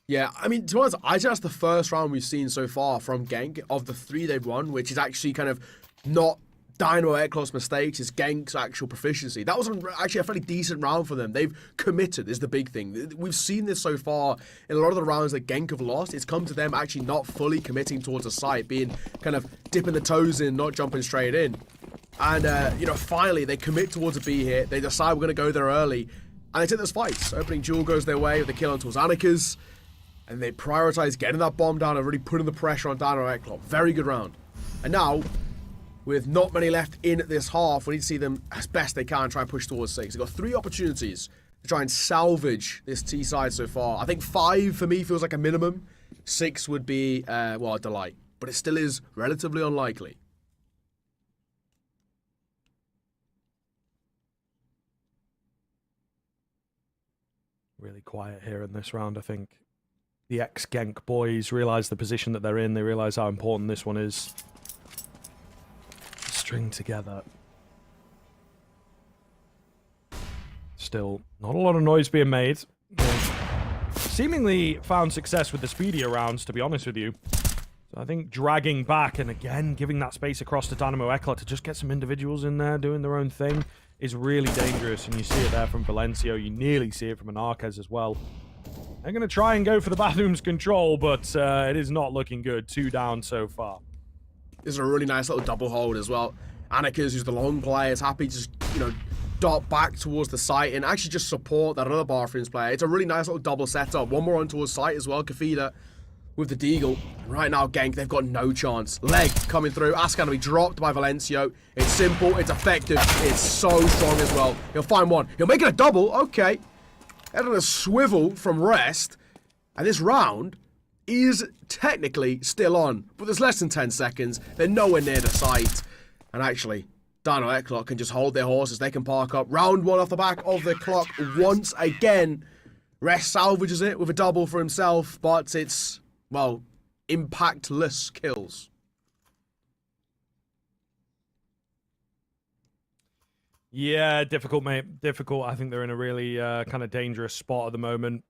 Yeah, I mean, to be honest, I think that's the first round we've seen so far from Genk of the 3 they've won, which is actually kind of not Dynamo Eclot's mistakes, it's Genk's actual proficiency. That was actually a fairly decent round for them. They've committed is the big thing. We've seen this so far in a lot of the rounds that Genk have lost. It's come to them actually not fully committing towards a site, being kind of dipping the toes in, not jumping straight in. And, you know, finally they commit towards a B here. They decide we're going to go there early. And they take those fights. Opening duel goes their way with the kill on towards Anika's. And they prioritize getting that bomb down and really putting the pressure on Dynamo Eclot. Very good round. And now, with not many left in this half, we need to see them as best they can try and push towards 6. They've got 3 opportunities to try and salvage this T side so far. I think 5 for me feels like a minimum. 6 would be, well, a delight. But it still is relatively unlikely. Really quiet here in this round, I think. The ex-Genk boys realise the position that they're in. They realise how important this one is. String together. Still, not a lot of noise being made. Seemingly found success with the speedier rounds, to be honest with you. So I think dragging back and again giving that space across to Dynamo Eclot to just get some individuals in there doing their own thing is really dangerous. And you see it there from Valencio. You nearly see it from Anarquez as well. They're going to try and go for the bathroom's control, but it is not looking good. 2 down so far. This is a really nice little double hold as well. Anika's, who's the long player, is happy to just, you know, dart back towards the site and actually just support that other bathrooms player. It's a really nice little double setup. One more on towards site as well. Kafida with the deagle. Right now, Genk, they've got no chance. Leg coming through. Ascan will be dropped by Valencio. It's simple. It's effective. It's so strong as well. He'll find one. He'll make it a double. Okay. Head on a swivel from rest. And this round is technically still on, but there's less than 10 seconds. They're nowhere near the site. And actually, Dynamo Eclot can just hold their horses. They can park up. Round 1 off the back of the clock once again. Rest salvages it with a double for himself, but it's, well, impactless kills. Yeah, difficult, mate. Difficult. I think they're in a really kind of dangerous spot at the moment.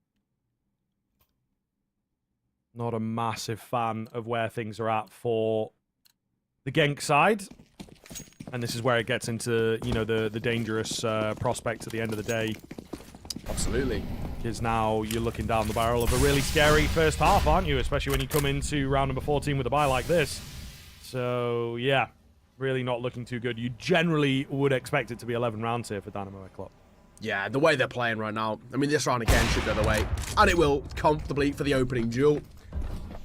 Not a massive fan of where things are at for the Genk side. And this is where it gets into, you know, the dangerous prospects at the end of the day. Absolutely. Because now you're looking down the barrel of a really scary first half, aren't you? Especially when you come into round number 14 with a bye like this. So, yeah. Really not looking too good. You generally would expect it to be 11 rounds here for Dynamo Eclot. Yeah, the way they're playing right now. I mean, this round again should go the way. And it will comfortably for the opening duel.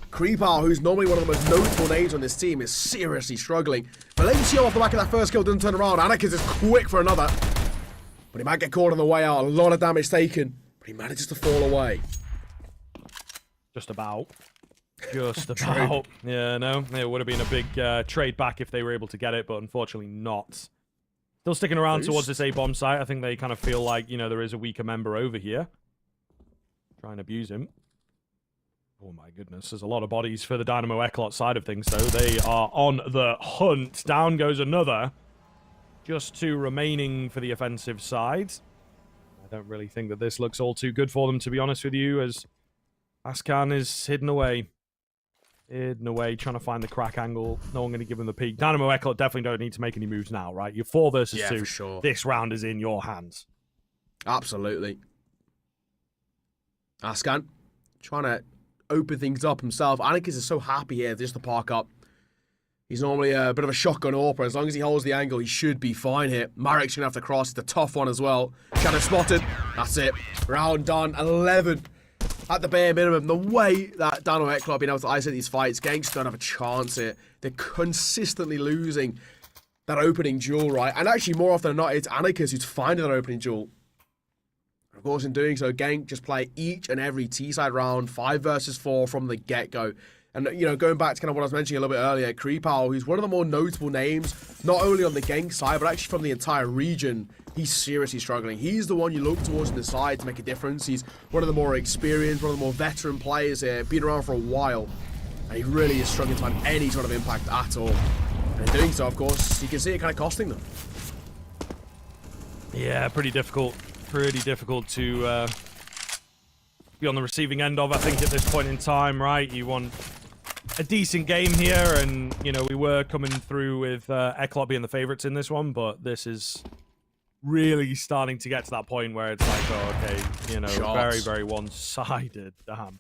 Creepal, who's normally one of the most notable names on this team, is seriously struggling. Valencio off the back of that first kill doesn't turn around. Anarquez is quick for another. But he might get caught on the way out. A lot of damage taken. But he manages to fall away. Just about. Just about. Yeah, no. It would have been a big trade back if they were able to get it, but unfortunately not. Still sticking around towards this A-bomb site. I think they kind of feel like, you know, there is a weaker member over here. Try and abuse him. Oh my goodness, there's a lot of bodies for the Dynamo Eclot side of things, though. They are on the hunt. Down goes another. Just 2 remaining for the offensive side. I don't really think that this looks all too good for them, to be honest with you, as Ascan is hidden away. Hidden away, trying to find the crack angle. No one going to give him the peek. Dynamo Eclot definitely don't need to make any moves now, right? You're 4 versus 2. For sure. This round is in your hands. Absolutely. Ascan trying to open things up himself. Anarquez is so happy here just to park up. He's normally a bit of a shotgun AWP. As long as he holds the angle, he should be fine here. Marek's going to have to cross. It's a tough one as well. Shadow spotted. That's it. Round done. 11 at the bare minimum. The way that Dynamo Eclot have been able to isolate these fights, Genks don't have a chance here. They're consistently losing that opening duel, right? And actually, more often than not, it's Anarquez who's finding that opening duel. Of course, in doing so, Genk just play each and every T-side round, 5 versus 4 from the get-go. And, you know, going back to kind of what I was mentioning a little bit earlier, Creepal, who's one of the more notable names, not only on the Genk side, but actually from the entire region, he's seriously struggling. He's the one you look towards on the side to make a difference. He's one of the more experienced, one of the more veteran players here, been around for a while. And he really is struggling to find any sort of impact at all. And in doing so, of course, you can see it kind of costing them. Yeah, pretty difficult. Pretty difficult to be on the receiving end of, I think, at this point in time, right? You want a decent game here, and you know we were coming through with Eclot being the favorites in this one, but this is really starting to get to that point where it's like, oh, okay, you know, very, very one-sided. Damn.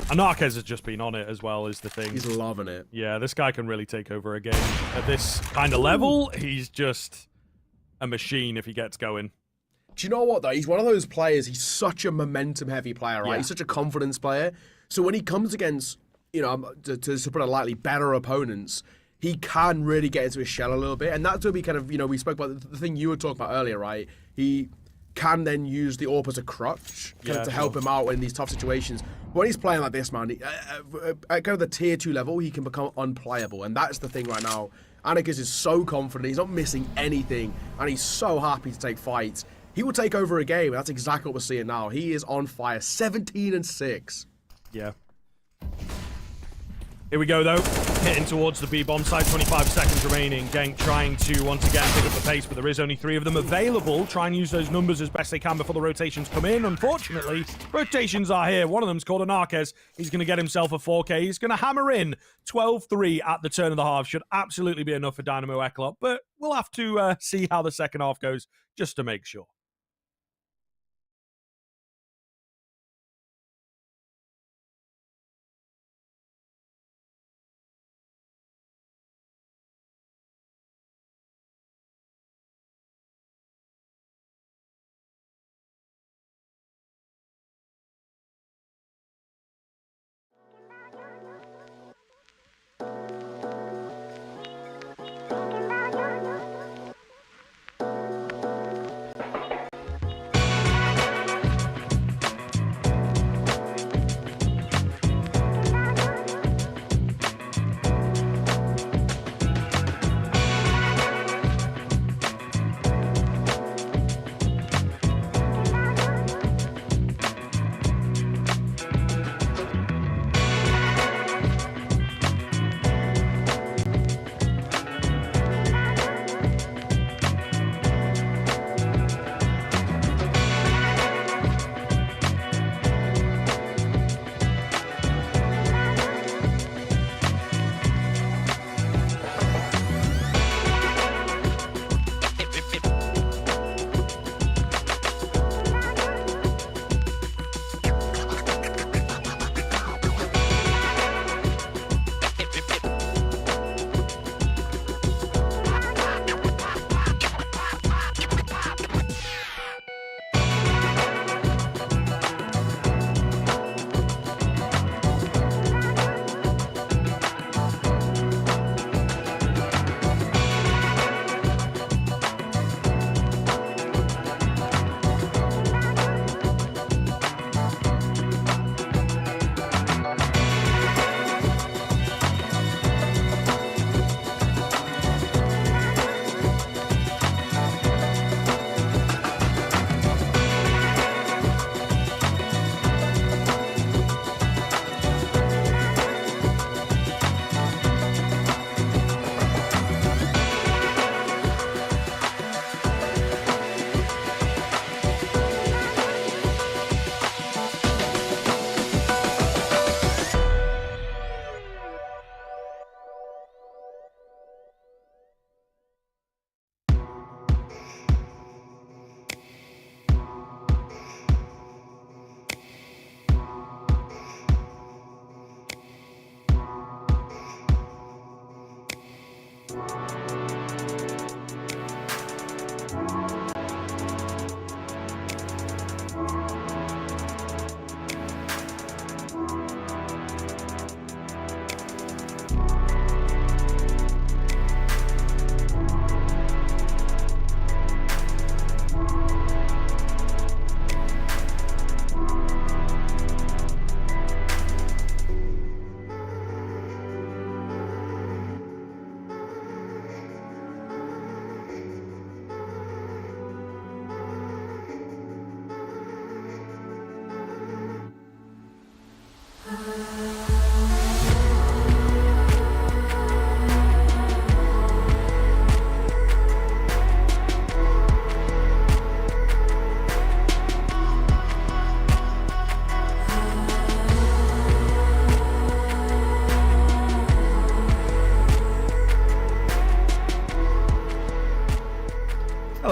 Anarquez has just been on it as well, is the thing. He's loving it. Yeah, this guy can really take over a game at this kind of level. He's just a machine if he gets going. Do you know what, though? He's one of those players, he's such a momentum-heavy player, right? Yeah. He's such a confidence player. So when he comes against, you know, to put it lightly, better opponents, he can really get into his shell a little bit. And that's where we kind of, you know, we spoke about the thing you were talking about earlier, right? He can then use the AWP as a crutch to help him out in these tough situations. When he's playing like this, man, at kind of the tier 2 level, he can become unplayable. And that's the thing right now. Anarquez is so confident. He's not missing anything. And he's so happy to take fights. He will take over a game. That's exactly what we're seeing now. He is on fire. 17-6. Yeah. Here we go, though. Hitting towards the B-bomb side. 25 seconds remaining. Genk trying to, once again, pick up the pace, but there is only 3 of them available. Try and use those numbers as best they can before the rotations come in. Unfortunately, rotations are here. One of them's called Anarquez. He's going to get himself a 4K. He's going to hammer in 12-3 at the turn of the half. Should absolutely be enough for Dynamo Eclot, but we'll have to see how the second half goes just to make sure.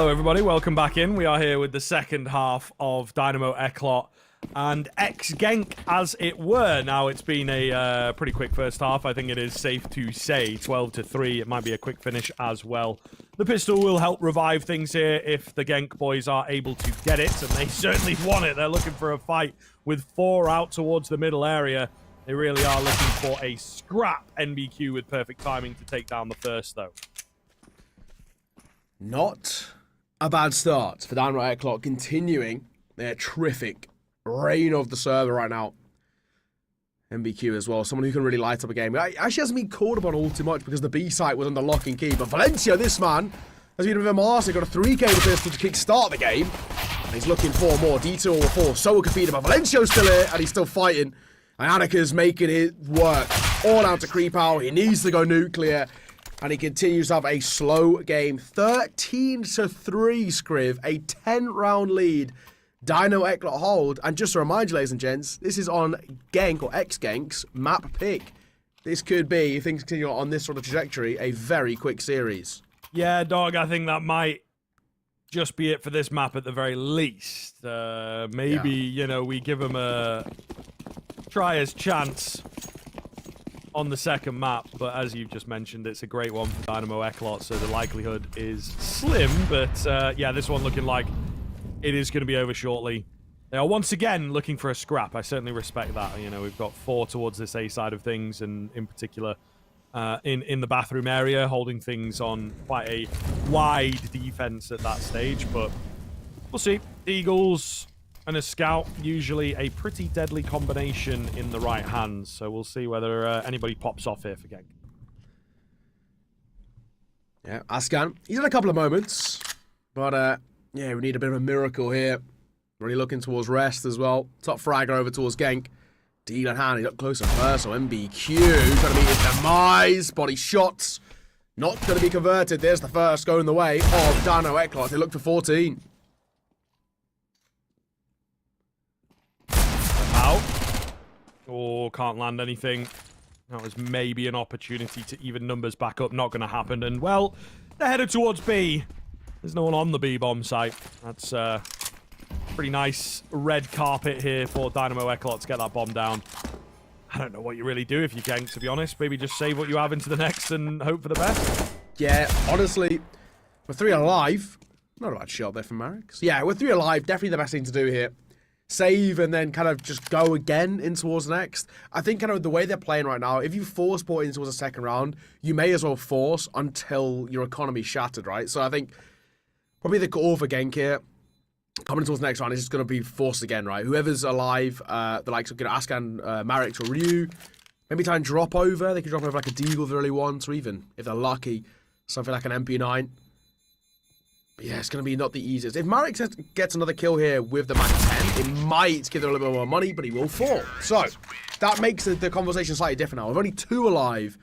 Hello, everybody. Welcome back in. We are here with the second half of Dynamo Eclot and ex-Genk, as it were. Now, it's been a pretty quick first half. I think it is safe to say 12-3. It might be a quick finish as well. The pistol will help revive things here if the Genk boys are able to get it, and they certainly want it. They're looking for a fight with 4 out towards the middle area. They really are looking for a scrap NBQ with perfect timing to take down the first, though. Not a bad start for Dynamo Eclot, continuing their terrific reign of the server right now. MBQ as well, someone who can really light up a game. Actually hasn't been called upon all too much because the B site was under lock and key. But Valencia, this man, has been with Marcy, got a 3k pistol to kickstart the game. And he's looking for more detour for Soul Kafida, but Valencia's still here and he's still fighting. And Annika's making it work. All out to creep out. He needs to go nuclear. And he continues to have a slow game. 13-3, Scriv. A 10-round lead. Dynamo Eclot hold. And just to remind you, ladies and gents, this is on Genk or ex-Genk's map pick. This could be, if things continue on this sort of trajectory, a very quick series. Yeah, dog, I think that might just be it for this map at the very least. Maybe, you know, we give him a tryer's chance on the second map, but as you've just mentioned, it's a great one for Dynamo Eclot, so the likelihood is slim, but yeah, this one looking like it is going to be over shortly. They are once again looking for a scrap. I certainly respect that. You know, we've got 4 towards this A side of things, and in particular in the bathroom area, holding things on quite a wide defense at that stage, but we'll see. Eagles and a scout, usually a pretty deadly combination in the right hands. So we'll see whether anybody pops off here for Genk. Yeah, Ascan, he's had a couple of moments, but yeah, we need a bit of a miracle here. Really looking towards rest as well. Top fragger over towards Genk. Deal in hand, he's up closer first, so MBQ going to be his demise. Body shots, not going to be converted. There's the first going the way of Dynamo Eclot. They look for 14. Out. Oh, can't land anything. That was maybe an opportunity to even numbers back up. Not going to happen. And, well, they're headed towards B. There's no one on the B-bomb site. That's pretty nice red carpet here for Dynamo Eclot to get that bomb down. I don't know what you really do if you Genk, to be honest. Maybe just save what you have into the next and hope for the best. Yeah, honestly, we're 3 alive. Not a bad shot there from Marek. So yeah, we're 3 alive. Definitely the best thing to do here. Save and then kind of just go again in towards the next. I think kind of the way they're playing right now, if you force port in towards the second round, you may as well force until your economy's shattered, right? So I think probably the call for Genk here, coming towards the next round, is just going to be forced again, right? Whoever's alive, the likes of Ascan, Marek, or Ryu, maybe try and drop over. They can drop over like a Deagle if they really want, or even, if they're lucky, something like an MP9. But yeah, it's going to be not the easiest. If Marek gets another kill here with the Mac 10, it might give them a little bit more money, but he will fall. So, that makes the conversation slightly different now. With only 2 alive,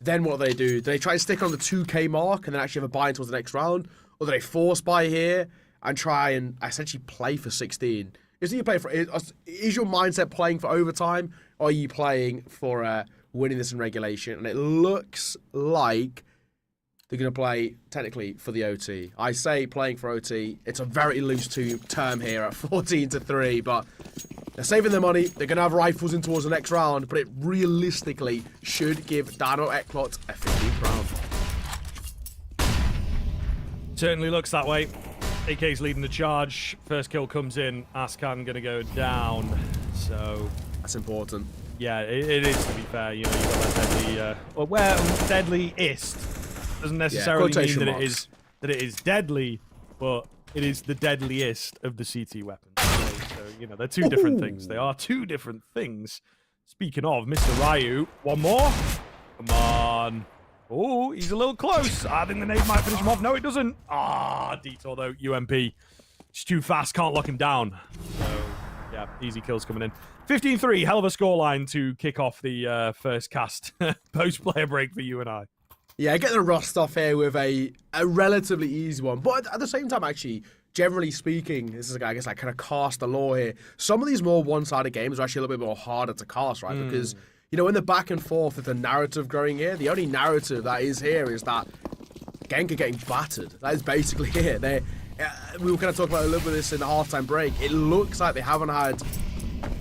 then what do? Do they try and stick on the 2k mark and then actually have a buy towards the next round? Or do they force buy here and try and essentially play for 16? Is your mindset playing for overtime, or are you playing for winning this in regulation? And it looks like they're going to play, technically, for the OT. I say playing for OT. It's a very loose term here at 14-3, but they're saving their money. They're going to have rifles in towards the next round, but it realistically should give Dynamo Eclot a 15th round. Certainly looks that way. AK's leading the charge. First kill comes in. Ascan going to go down. So That's important. Yeah, it is, to be fair. You know, you've got that deadly... deadliest doesn't necessarily mean that it is deadly, but it is the deadliest of the CT weapons. Okay? So, you know, they're 2 different things. They are 2 different things. Speaking of, Mr. Ryu, one more. Come on. Oh, he's a little close. I think the nade might finish him off. No, it doesn't. Detour, though. UMP. It's too fast. Can't lock him down. So, yeah, easy kills coming in. 15-3. Hell of a scoreline to kick off the first cast post-player break for you and I. Yeah, get the rust off here with a relatively easy one. But at the same time, actually, generally speaking, this is, I guess, like kind of cast the law here. Some of these more one-sided games are actually a little bit more harder to cast, right? Because, you know, in the back and forth of the narrative growing here, the only narrative that is here is that Genk are getting battered. That is basically it. We were kind of talking about a little bit of this in the halftime break. It looks like they haven't had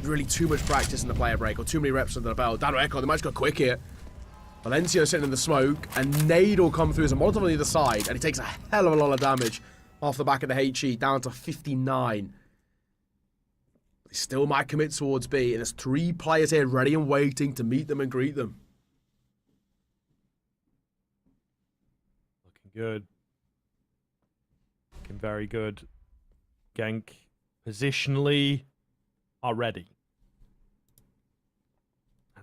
really too much practice in the player break or too many reps under the belt. Dynamo Eclot, they might just go quick here. Valencia sitting in the smoke, and Nade will come through as a Molotov on the other side, and he takes a hell of a lot of damage off the back of the HE, down to 59. They still might commit towards B, and there's 3 players here ready and waiting to meet them and greet them. Looking good. Looking very good. Genk, positionally, are ready.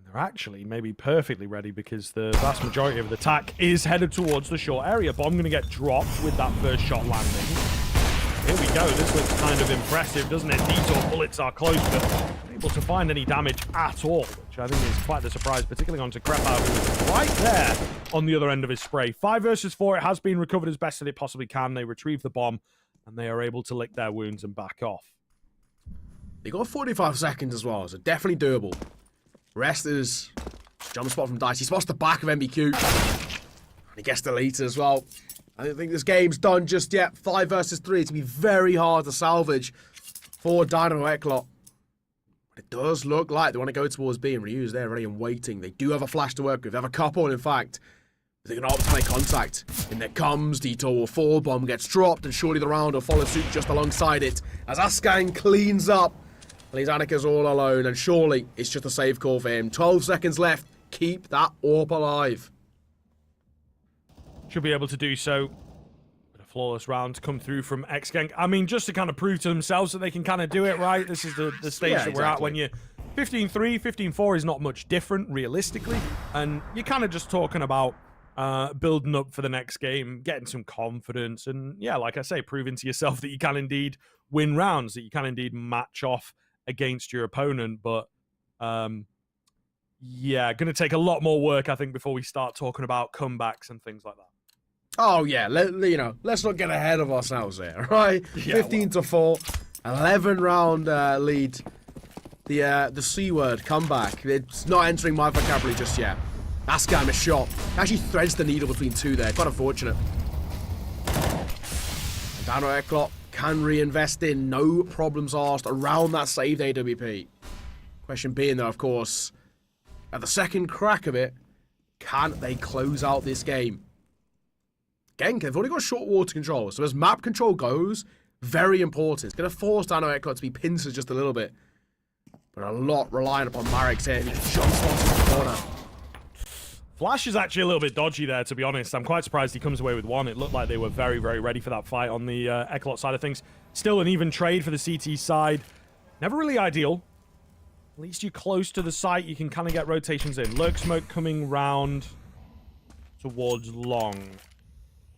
They're actually maybe perfectly ready because the vast majority of the attack is headed towards the short area. Bomb going to get dropped with that first shot landing. Here we go. This looks kind of impressive, doesn't it? Detour bullets are close, but not able to find any damage at all, which I think is quite the surprise, particularly onto Krepa, who is right there on the other end of his spray. 5 versus 4. It has been recovered as best as it possibly can. They retrieve the bomb, and they are able to lick their wounds and back off. They got 45 seconds as well, so definitely doable. Rest is jump spot from Dice. He spots the back of MBQ. And he gets deleted as well. I don't think this game's done just yet. 5 versus 3. It's going to be very hard to salvage for Dynamo Eclot. But it does look like they want to go towards B, and Ryu's there ready and waiting. They do have a flash to work with. They have a couple, in fact. They're going to opt to make contact. In there comes Detour will fall. Bomb gets dropped, and surely the round will follow suit just alongside it. As Ascan cleans up. Leaves Annika's all alone, and surely it's just a save call for him. 12 seconds left. Keep that AWP alive. Should be able to do so. But a flawless round to come through from Genk. I mean, just to kind of prove to themselves that they can kind of do it, right? This is the stage that we're at when you're 15-3, 15-4 is not much different, realistically. And you're kind of just talking about building up for the next game, getting some confidence, and yeah, like I say, proving to yourself that you can indeed win rounds, that you can indeed match off against your opponent. But yeah, going to take a lot more work, I think, before we start talking about comebacks and things like that. Oh yeah, let's not get ahead of ourselves here, right? Yeah, 15-4, 11 round lead. The C word comeback. It's not entering my vocabulary just yet. Ascan a shot. Actually threads the needle between 2 there. Quite unfortunate. Dynamo Eclot can reinvest in, no problems asked, around that saved AWP. Question being, though, of course, at the second crack of it, can they close out this game? Genk, they've only got short water control, so as map control goes, very important. It's going to force Dynamo Eclot to be pincers just a little bit. But a lot relying upon Marek's here. He jumps onto the corner. Flash is actually a little bit dodgy there, to be honest. I'm quite surprised he comes away with 1. It looked like they were very, very ready for that fight on the Eclot side of things. Still an even trade for the CT side. Never really ideal. At least you're close to the site. You can kind of get rotations in. Lurk smoke coming round towards long.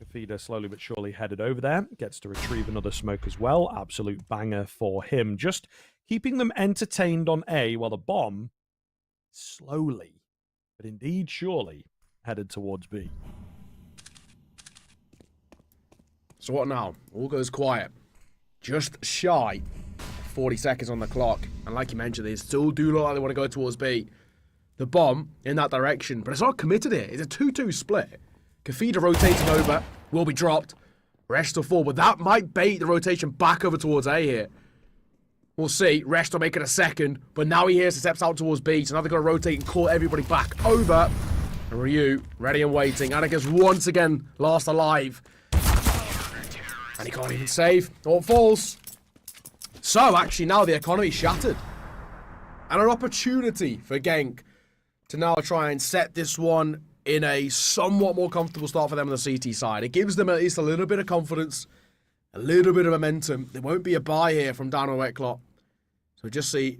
Kafida slowly but surely headed over there. Gets to retrieve another smoke as well. Absolute banger for him. Just keeping them entertained on A while the bomb slowly, but indeed surely, headed towards B. So what now? All goes quiet. Just shy 40 seconds on the clock. And like you mentioned, they still do look like they want to go towards B. The bomb in that direction, but it's not committed here. It's a 2-2 split. Kafida rotating over, will be dropped. Rest will fall, but that might bait the rotation back over towards A here. We'll see. Rest will make it a second, but now he hears the steps out towards B, so now they've got to rotate and call everybody back over. And Ryu, ready and waiting. Annika's once again last alive. And he can't even save. Or falls. So, actually, now the economy's shattered. And an opportunity for Genk to now try and set this one in a somewhat more comfortable start for them on the CT side. It gives them at least a little bit of confidence, a little bit of momentum. There won't be a buy here from Dynamo Eclot. So just see,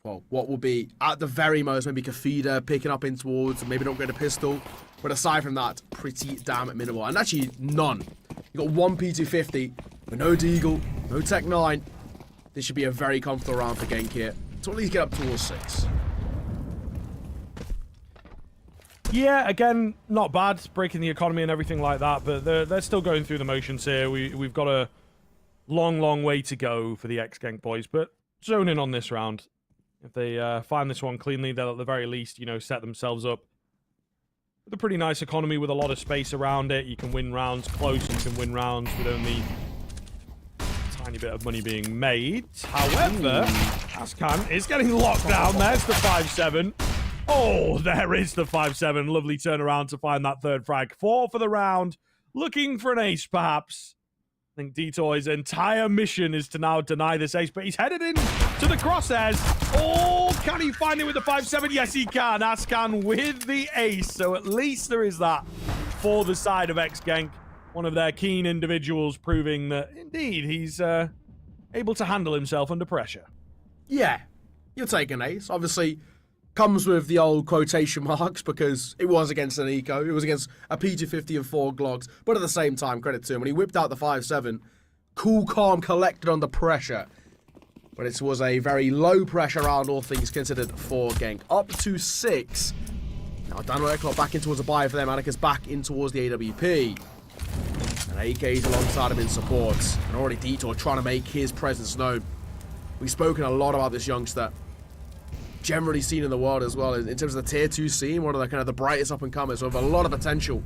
well, what will be, at the very most, maybe Kafida picking up in towards, and maybe not get a pistol. But aside from that, pretty damn minimal. And actually, none. You got 1 P250, but no Deagle, no Tech 9. This should be a very comfortable round for Genk here. To at least get up towards 6. Yeah, again, not bad, breaking the economy and everything like that, but they're still going through the motions here. We've got a long, long way to go for the Genk boys, but zone in on this round. If they find this one cleanly, they'll at the very least, you know, set themselves up with a pretty nice economy with a lot of space around it. You can win rounds close. You can win rounds with only a tiny bit of money being made. However, Ascan is getting locked down. There's the 5-7. Oh, there is the 5-7. Lovely turnaround to find that third frag. 4 for the round. Looking for an ace, perhaps. I think Detour's entire mission is to now deny this ace, but he's headed in to the crosshairs. Oh, can he find it with the 5-7? Yes, he can. Ascan with the ace. So at least there is that for the side of Genk. One of their keen individuals proving that, indeed, he's able to handle himself under pressure. Yeah, you'll take an ace. Obviously, comes with the old quotation marks because it was against an Eco. It was against a P250 and 4 Glocks. But at the same time, credit to him, when he whipped out the 5-7, cool, calm, collected under pressure. But it was a very low pressure round, all things considered, for Genk. Up to 6. Now, Dynamo Eclot back in towards a buy for them. Annika's back in towards the AWP. And AK's alongside him in support. And already Detour trying to make his presence known. We've spoken a lot about this youngster. Generally seen in the world as well, in terms of the tier 2 scene, one of the kind of the brightest up-and-comers with a lot of potential.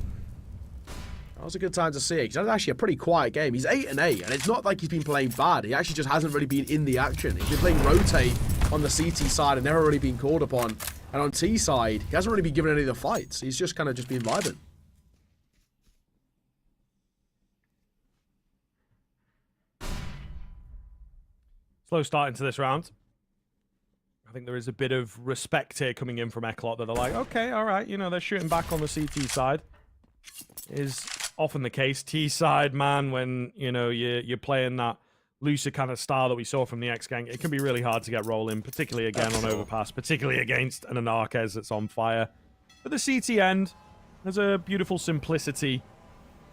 That was a good time to see it, because that was actually a pretty quiet game. He's 8-8, and it's not like he's been playing bad. He actually just hasn't really been in the action. He's been playing rotate on the CT side and never really been called upon. And on T side, he hasn't really been given any of the fights. He's just kind of just been vibing. Slow start into this round. I think there is a bit of respect here coming in from Eclot that they're like, okay, all right, you know, they're shooting back on the CT side. Is often the case. T side, man, when, you know, you're playing that looser kind of style that we saw from the Genk, it can be really hard to get rolling, particularly again on overpass, particularly against an Anarchez that's on fire. But the CT end, there's a beautiful simplicity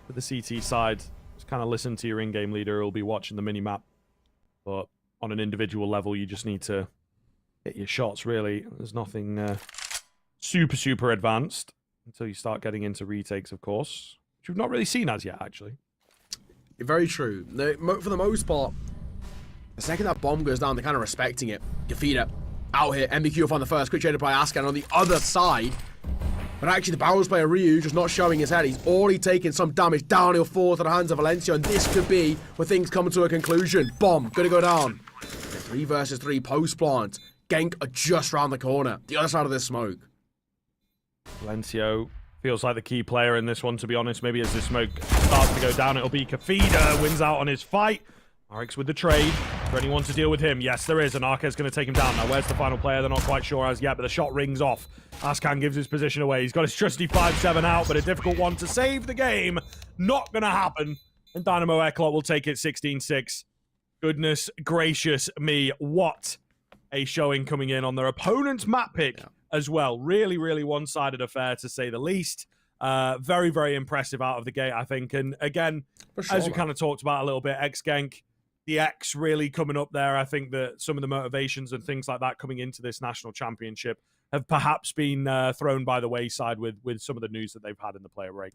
for the CT side. Just kind of listen to your in-game leader who'll be watching the mini-map. But on an individual level, you just need to hit your shots, really. There's nothing super advanced until you start getting into retakes, of course, which we've not really seen as yet, actually. Very true. For the most part, the second that bomb goes down, they're kind of respecting it. Defeater out here. MBQ on the first. Quick traded by Ascan on the other side. But actually, the Barrels player Ryu just not showing his head. He's already taken some damage. Downhill fall to the hands of Valencia, and this could be where things come to a conclusion. Bomb, gonna go down. 3 versus 3 post plant. Genk are just round the corner. The other side of this smoke. Valencio feels like the key player in this one, to be honest. Maybe as the smoke starts to go down, it'll be Kafida. Wins out on his fight. Arix with the trade. Is there anyone to deal with him? Yes, there is. And Arca's going to take him down. Now, where's the final player? They're not quite sure as yet, but the shot rings off. Ascan gives his position away. He's got his trusty 5-7 out, but a difficult one to save the game. Not going to happen. And Dynamo Eclot will take it 16-6. Goodness gracious me. What a showing coming in on their opponent's map pick as well. Really one-sided affair, to say the least. Very impressive out of the gate, I think. And again, as we kind of talked about a little bit, Genk, the X really coming up there. I think that some of the motivations and things like that coming into this national championship have perhaps been thrown by the wayside with some of the news that they've had in the player break.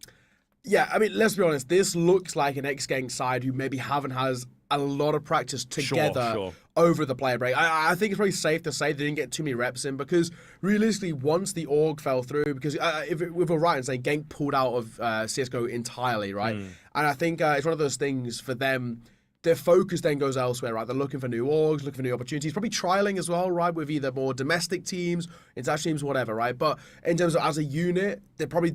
Yeah, I mean, let's be honest. This looks like an Genk side who maybe haven't had a lot of practice together over the player break. I think it's probably safe to say they didn't get too many reps in, because realistically, once the org fell through, because if we're right in saying Genk pulled out of CSGO entirely, right? And I think it's one of those things for them. Their focus then goes elsewhere, right? They're looking for new orgs, looking for new opportunities, probably trialing as well, right? With either more domestic teams, international teams, whatever, right? But in terms of as a unit, they probably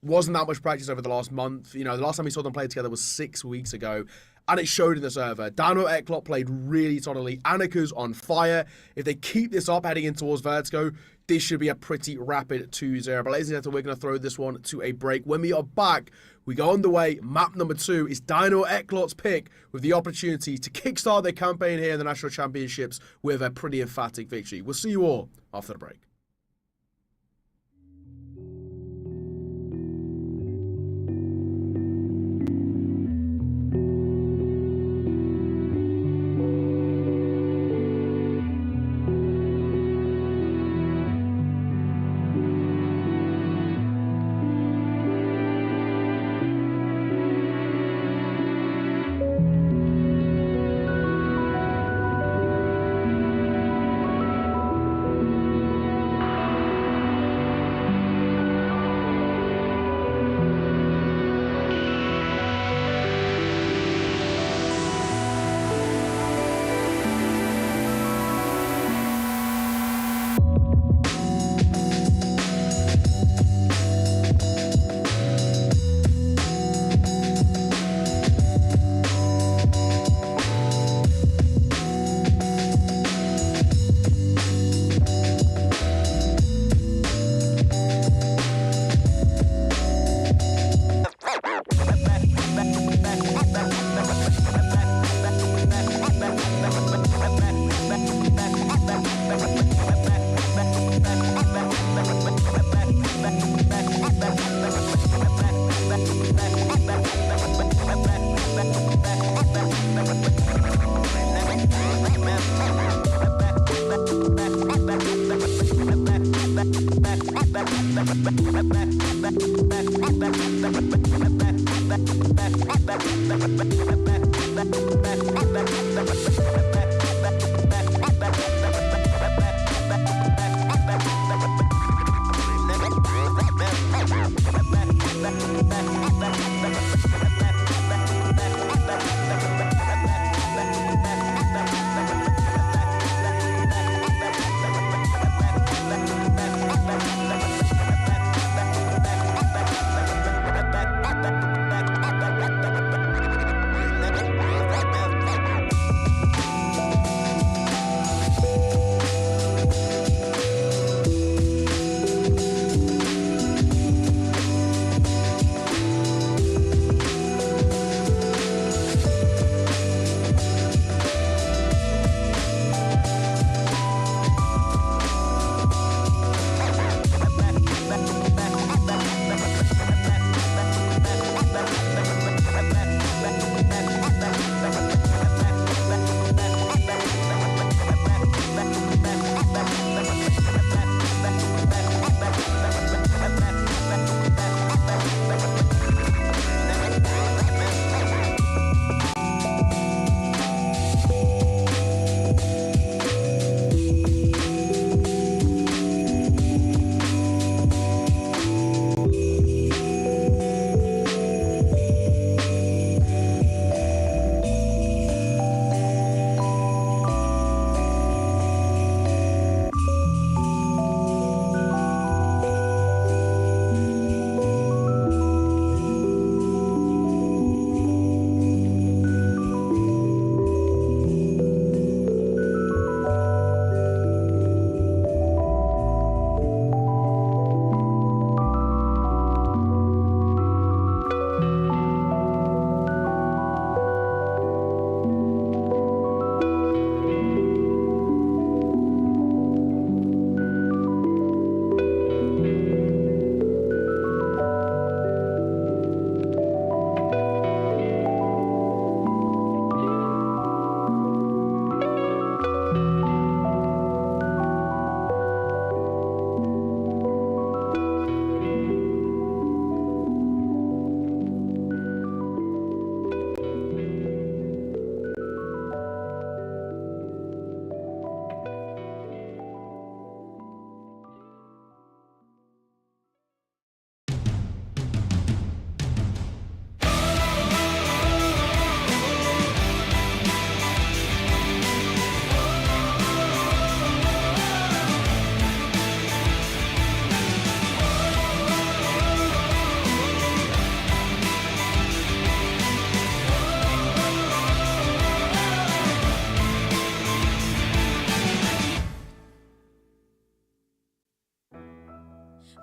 wasn't that much practice over the last month. You know, the last time we saw them play together was 6 weeks ago, and it showed in the server. Dynamo Eclot played really solidly. Annika's on fire. If they keep this up heading in towards Vertigo, this should be a pretty rapid 2-0. But ladies and gentlemen, we're going to throw this one to a break. When we are back, we go on the way. Map number 2 is Dynamo Eclot's pick, with the opportunity to kickstart their campaign here in the National Championships with a pretty emphatic victory. We'll see you all after the break.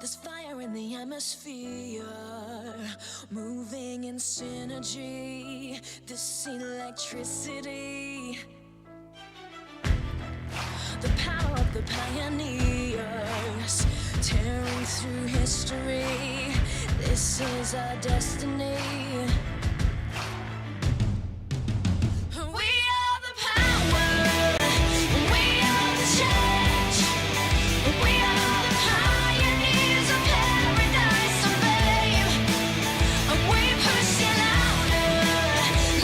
There's fire in the atmosphere, moving in synergy. This electricity, the power of the pioneers, tearing through history. This is our destiny. We are the power, we are the change, we are the pioneers of paradise of fame, and we push it louder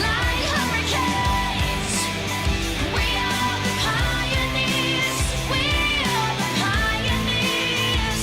like hurricanes. We are the pioneers, we are the pioneers.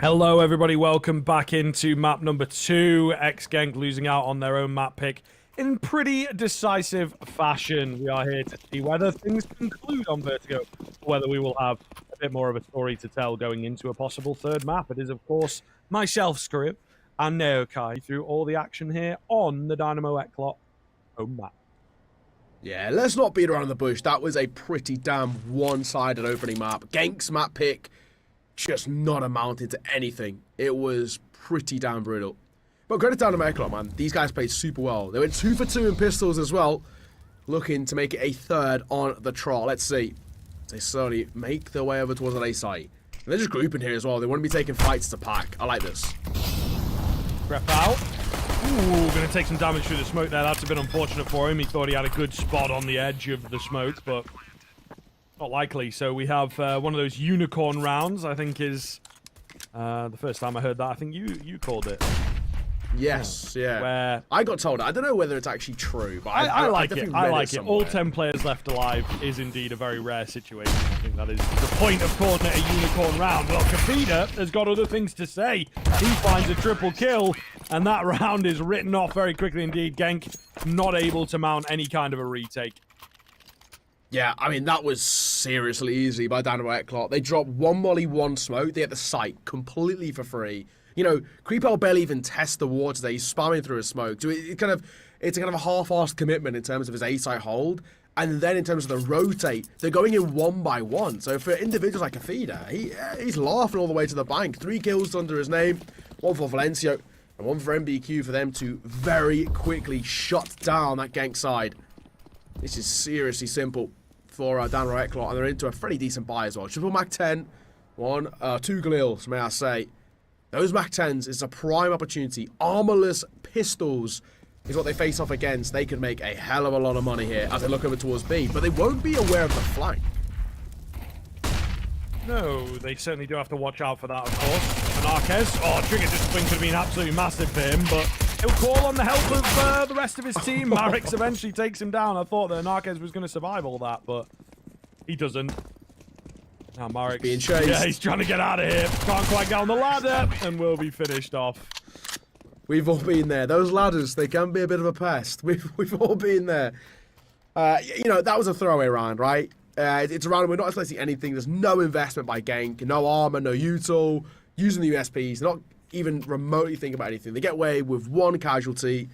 Hello, everybody. Welcome back into map number 2. Genk losing out on their own map pick in pretty decisive fashion. We are here to see whether things conclude on Vertigo, or whether we will have a bit more of a story to tell going into a possible third map. It is, of course, myself, Scrib, and Neokai through all the action here on the Dynamo Eclot home map. Yeah, let's not beat around the bush. That was a pretty damn one-sided opening map. Genk's map pick just not amounted to anything. It was pretty damn brutal. But credit down to Eclot, man. These guys played super well. They went 2 for 2 in pistols as well, looking to make it a third on the trot. Let's see. They slowly make their way over towards an A site. And they're just grouping here as well. They want to be taking fights to pack. I like this. Rep out. Ooh, going to take some damage through the smoke there. That's a bit unfortunate for him. He thought he had a good spot on the edge of the smoke, but not likely. So we have one of those unicorn rounds, I think is the first time I heard that. I think you called it. Yes, yeah. Where I got told. I don't know whether it's actually true, but I like it. I like it. All somewhere. 10 players left alive is indeed a very rare situation. I think that is the point of calling it a unicorn round. Well, Kafida has got other things to say. He finds a triple kill, and that round is written off very quickly indeed. Genk not able to mount any kind of a retake. Yeah, I mean, that was seriously easy by Dynamo Eclot. They dropped 1 molly, 1 smoke. They get the site completely for free. You know, Creepel barely even tests the water there. He's spamming through his smoke. So it's a kind of a half-assed commitment in terms of his A-site hold. And then in terms of the rotate, they're going in 1 by 1. So for individuals like Kafida, he's laughing all the way to the bank. 3 kills under his name, 1 for Valencia, and 1 for MBQ for them to very quickly shut down that Genk side. This is seriously simple for Dynamo Eclot, and they're into a pretty decent buy as well. Triple Mac 10, 2 Galils, may I say. Those Mac 10s is a prime opportunity. Armorless pistols is what they face off against. They could make a hell of a lot of money here as they look over towards B, but they won't be aware of the flank. No, they certainly do have to watch out for that, of course. And Arquez, trigger discipline could have been absolutely massive for him, but he'll call on the help of the rest of his team. Marix eventually takes him down. I thought that Arquez was going to survive all that, but he doesn't. Now Marix being chased. Yeah, he's trying to get out of here. Can't quite get on the ladder, and will be finished off. We've all been there. Those ladders, they can be a bit of a pest. We've all been there. You know, that was a throwaway round, right? It's a round we're not expecting anything. There's no investment by Genk, no armor, no util, using the USPs, not even remotely thinking about anything. They get away with 1 casualty,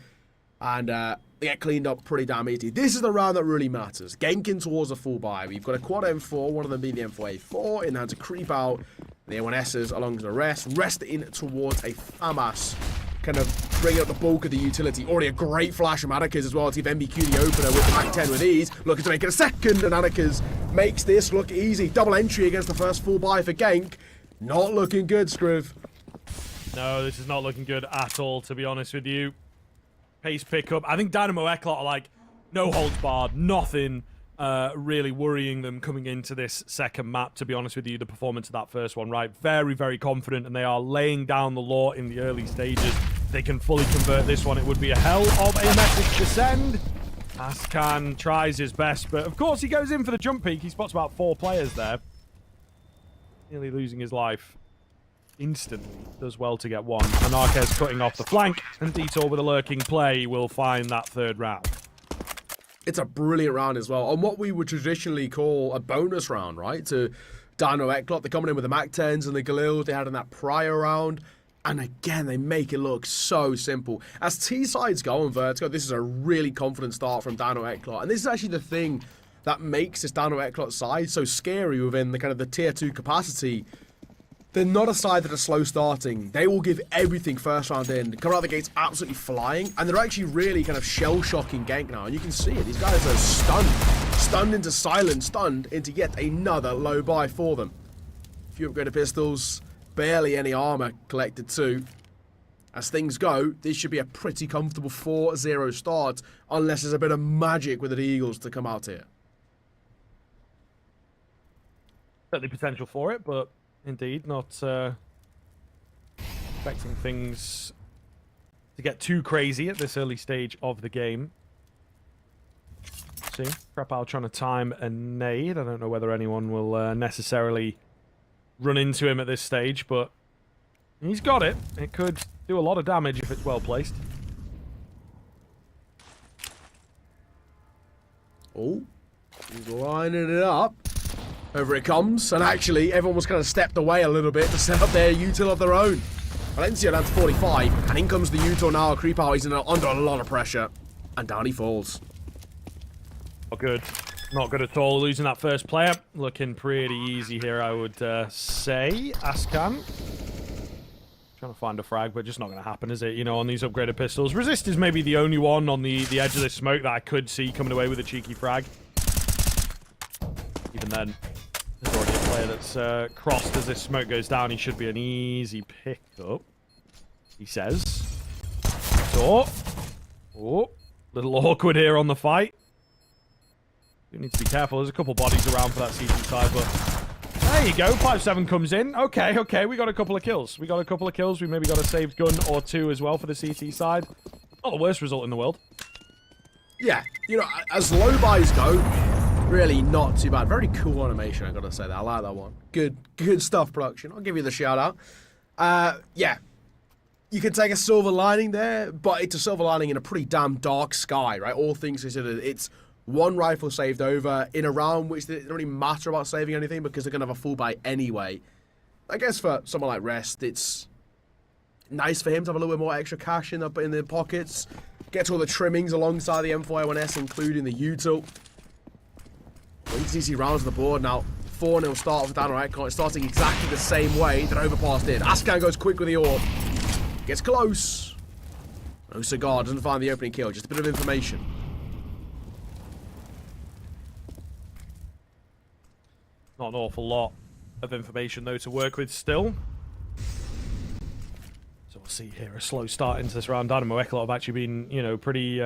and they get cleaned up pretty damn easy. This is the round that really matters. Genk in towards a full buy. We've got a quad M4, one of them being the M4A4, in hand to creep out the A1Ss along with the rest in towards a FAMAS, kind of bringing up the bulk of the utility. Already a great flash from Anarchis as well to give MBQ the opener with the Mac 10 with ease, looking to make it a second, and Anarchis makes this look easy. Double entry against the first full buy for Genk. Not looking good, Scriv. No, this is not looking good at all, to be honest with you. Pace pickup. I think Dynamo Eclot are like no holds barred, nothing really worrying them coming into this second map, to be honest with you. The performance of that first one, right? Very, very confident, and they are laying down the law in the early stages. If they can fully convert this one, it would be a hell of a message to send. Ascan tries his best, but of course he goes in for the jump peak. He spots about 4 players there. Nearly losing his life. Instantly does well to get 1. And Arquez cutting off the flank, and Detour with a lurking play will find that third round. It's a brilliant round as well, on what we would traditionally call a bonus round, right? To Dynamo Eclot, they're coming in with the Mac 10s and the Galils they had in that prior round. And again, they make it look so simple. As T-sides go on Vertigo, this is a really confident start from Dynamo Eclot. And this is actually the thing that makes this Dynamo Eclot side so scary within the kind of the tier 2 capacity. They're not a side that are slow starting. They will give everything first round in. Come out the gates absolutely flying. And they're actually really kind of shell-shocking Genk now. And you can see it. These guys are stunned. Stunned into silence. Stunned into yet another low buy for them. A few upgraded pistols. Barely any armor collected too. As things go, this should be a pretty comfortable 4-0 start. Unless there's a bit of magic with the Eagles to come out here. Certainly potential for it, but indeed not expecting things to get too crazy at this early stage of the game. See, Krapal trying to time a nade. I don't know whether anyone will necessarily run into him at this stage, but He's got it. It could do a lot of damage if it's well placed. Oh, he's lining it up. Over it comes, and actually everyone was kind of stepped away a little bit to set up their util of their own. Valencia down to 45, and in comes the util now. Creep out, he's under a lot of pressure, and down he falls. Not good. Not good at all. Losing that first player. Looking pretty easy here, I would say. Ascan. Trying to find a frag, but just not going to happen, is it? You know, on these upgraded pistols. Resist is maybe the only one on the edge of this smoke that I could see coming away with a cheeky frag. Even then, there's already a player that's crossed as this smoke goes down. He should be an easy pickup, he says. So, oh, little awkward here on the fight. We need to be careful. There's a couple bodies around for that CT side, but there you go. 5-7 comes in. Okay. We got a couple of kills. We maybe got a saved gun or two as well for the CT side. Not the worst result in the world. Yeah, you know, as low buys go, really not too bad. Very cool animation, I gotta say that. I like that one. Good stuff, production. I'll give you the shout out. Yeah, you can take a silver lining there, but it's a silver lining in a pretty damn dark sky, right? All things considered, it's one rifle saved over in a round which it doesn't really matter about saving anything because they're going to have a full buy anyway. I guess for someone like Rest, it's nice for him to have a little bit more extra cash in the pockets. Get all the trimmings alongside the M4A1S, including the util. Well, you can see rounds on the board now. 4-0 start for Dynamo Eclot. It's starting exactly the same way that Overpass did. Ascan goes quick with the orb. Gets close. No cigar, doesn't find the opening kill. Just a bit of information. Not an awful lot of information, though, to work with still. So we'll see here a slow start into this round. Dynamo Eclot have actually been, you know, pretty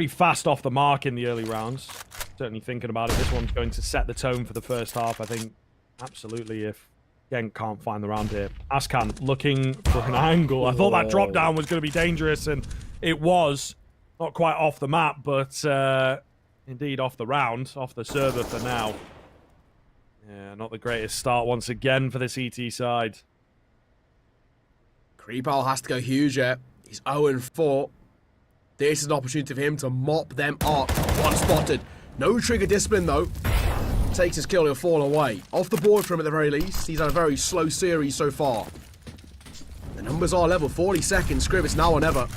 fast off the mark in the early rounds. Certainly thinking about it, this one's going to set the tone for the first half, I think. Absolutely, if Genk can't find the round here. Ascan looking for an angle. I thought that drop down was going to be dangerous, and it was. Not quite off the map, but indeed off the round, off the server for now. Yeah, not the greatest start once again for the CT side. Creepowl has to go huge here. He's 0-4. This is an opportunity for him to mop them up. One spotted. No trigger discipline, though. Takes his kill, he'll fall away. Off the board for him at the very least. He's had a very slow series so far. The numbers are level. 40 seconds. Scrib, it's now or never.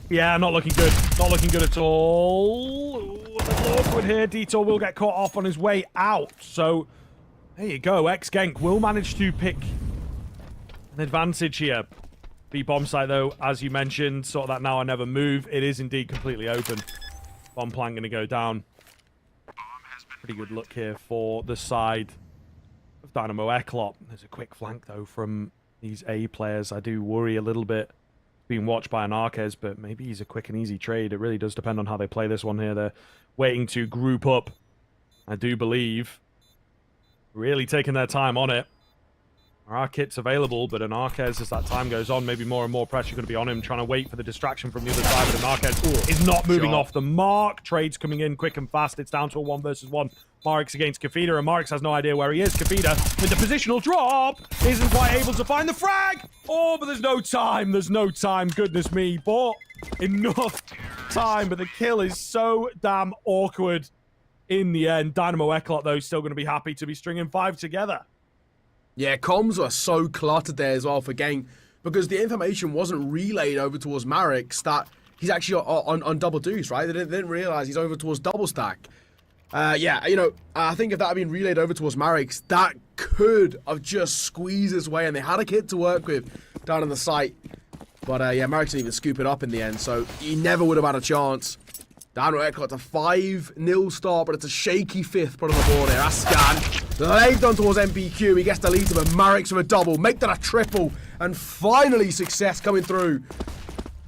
Yeah, not looking good. Not looking good at all. Ooh, a little awkward here. Detour will get caught off on his way out. So, there you go. Genk will manage to pick an advantage here. B-bomb site, though, as you mentioned, sort of that now or never move. It is indeed completely open. Bomb plant going to go down. Pretty good look here for the side of Dynamo Eclot. There's a quick flank, though, from these A players. I do worry a little bit. Being watched by an Arquez, but maybe he's a quick and easy trade. It really does depend on how they play this one here. They're waiting to group up, I do believe. Really taking their time on it. Our kit's available, but an Arquez, as that time goes on, maybe more and more pressure going to be on him, trying to wait for the distraction from the other side, but an Arquez is not moving off the mark. Trades coming in quick and fast. It's down to a 1 versus 1. Marix against Kafida, and Marix has no idea where he is. Kafida, with the positional drop, isn't quite able to find the frag! Oh, but there's no time. There's no time. Goodness me. But enough time, but the kill is so damn awkward in the end. Dynamo Eclot, though, still going to be happy to be stringing 5 together. Yeah, comms were so cluttered there as well for Genk because the information wasn't relayed over towards Marix that he's actually on double deuce, right? They didn't realize he's over towards double stack. Yeah, you know, I think if that had been relayed over towards Marix, that could have just squeezed his way, and they had a kid to work with down on the site. But yeah, Marix didn't even scoop it up in the end, so he never would have had a chance. Dynamo Eclot, a 5-0 start, but it's a shaky 5th put on the board here. Ascan, leg down towards MPQ. He gets the lead, but Marix with a double. Make that a triple. And finally, success coming through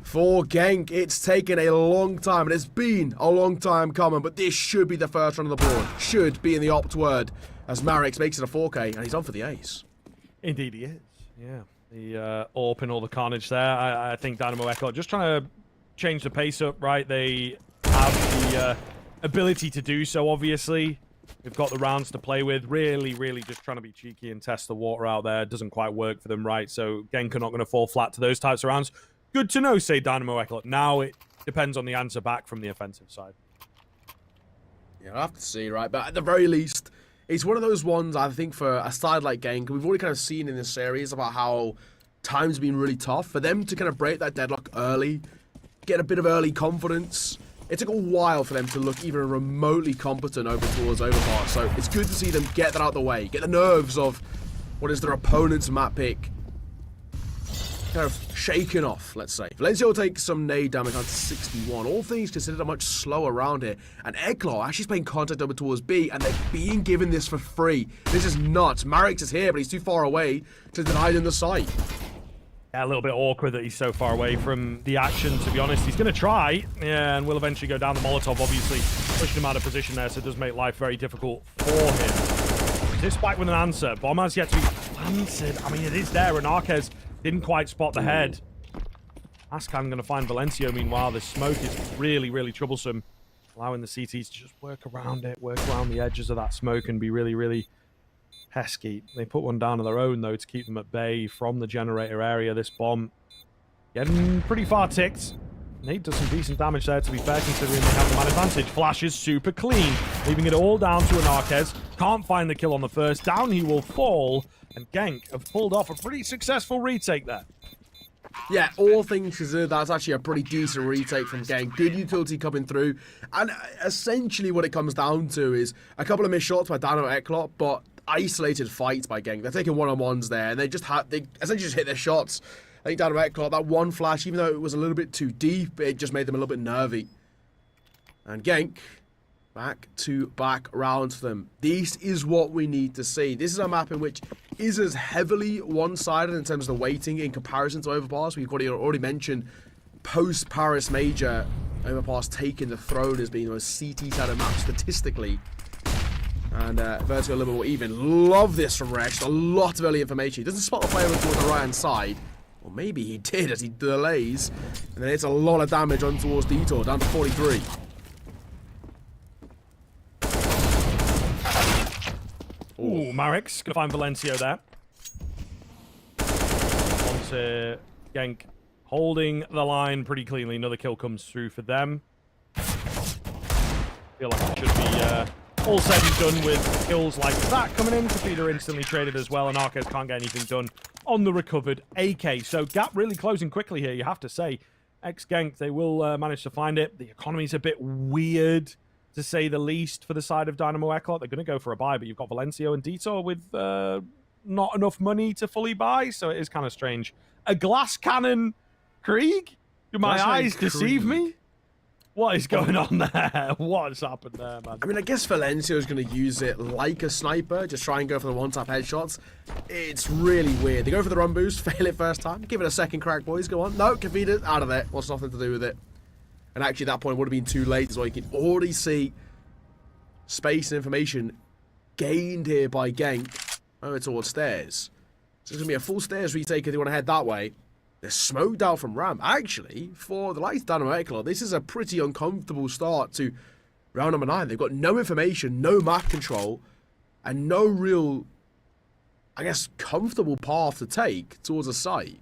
for Genk. It's taken a long time, and it's been a long time coming, but this should be the first run on the board. Should be in the opt word, as Marix makes it a 4K, and he's on for the ace. Indeed he is, yeah. The AWP and all the carnage there. I think Dynamo Eclot just trying to change the pace up, right? They have the ability to do so, obviously. We've got the rounds to play with. Really, really just trying to be cheeky and test the water out there. Doesn't quite work for them, right? So Genk are not going to fall flat to those types of rounds. Good to know, say Dynamo Eclot. Now it depends on the answer back from the offensive side. Yeah, I'll have to see, right? But at the very least, it's one of those ones, I think, for a side like Genk. We've already kind of seen in this series about how time's been really tough. For them to kind of break that deadlock early, get a bit of early confidence. It took a while for them to look even remotely competent over towards Overpass. So it's good to see them get that out of the way. Get the nerves of what is their opponent's map pick kind of shaken off, let's say. Valencia will take some nade damage down to 61. All things considered are much slower around here. And Eclot actually is playing contact over towards B, and they're being given this for free. This is nuts. Marix is here, but he's too far away to deny them the site. Yeah, a little bit awkward that he's so far away from the action, to be honest. He's going to try, yeah, and will eventually go down the Molotov, obviously. Pushing him out of position there, so it does make life very difficult for him. This back with an answer. Bomb has yet to be planted. I mean, it is there, and Arquez didn't quite spot the head. Ascan going to find Valencio, meanwhile. The smoke is really, really troublesome. Allowing the CTs to just work around it, work around the edges of that smoke and be really, really pesky. They put one down of their own, though, to keep them at bay from the generator area. This bomb getting pretty far ticked. Nate does some decent damage there, to be fair, considering they have the man advantage. Flash is super clean, leaving it all down to an Arquez. Can't find the kill on the first. Down he will fall, and Genk have pulled off a pretty successful retake there. Yeah, all things considered, that's actually a pretty decent retake from Genk. Good utility coming through. And essentially what it comes down to is a couple of missed shots by Dynamo Eclot, but isolated fights by Genk. They're taking one-on-ones there, and they essentially just hit their shots. I think Dynamo Eclot, that one flash, even though it was a little bit too deep, it just made them a little bit nervy. And Genk, back-to-back rounds for them. This is what we need to see. This is a map in which is as heavily one-sided in terms of the weighting in comparison to Overpass. We've already mentioned post-Paris Major, Overpass taking the throne as being the most CT-sided map statistically. And Vertigo Liberal will even love this from Rex. A lot of early information. He doesn't spot the player towards the right-hand side. Or maybe he did as he delays. And then it's a lot of damage on towards Detour, down to 43. Ooh, Marix gonna find Valencio there. Onto Genk, holding the line pretty cleanly. Another kill comes through for them. Feel like it should be all said and done with kills like that coming in. Kafida instantly traded as well, and Arquez can't get anything done on the recovered AK. So gap really closing quickly here, you have to say. Ex-Genk, they will manage to find it. The economy's a bit weird, to say the least, for the side of Dynamo Eclot. They're going to go for a buy, but you've got Valencio and Detour with not enough money to fully buy, so it is kind of strange. A glass cannon Krieg? Do my eyes deceive me? What is going on there? What's happened there, man? I mean, I guess Valencia is going to use it like a sniper, just try and go for the one-tap headshots. It's really weird. They go for the run boost, fail it first time, give it a second crack, boys, go on. No, Kavita, out of there. Wants nothing to do with it. And actually, at that point, it would have been too late as well. You can already see space and information gained here by Genk over towards stairs. So it's going to be a full stairs retake if they want to head that way. They're smoked out from ramp. Actually, for the likes of Dynamo Eclot, this is a pretty uncomfortable start to round number 9. They've got no information, no map control, and no real, I guess, comfortable path to take towards a site.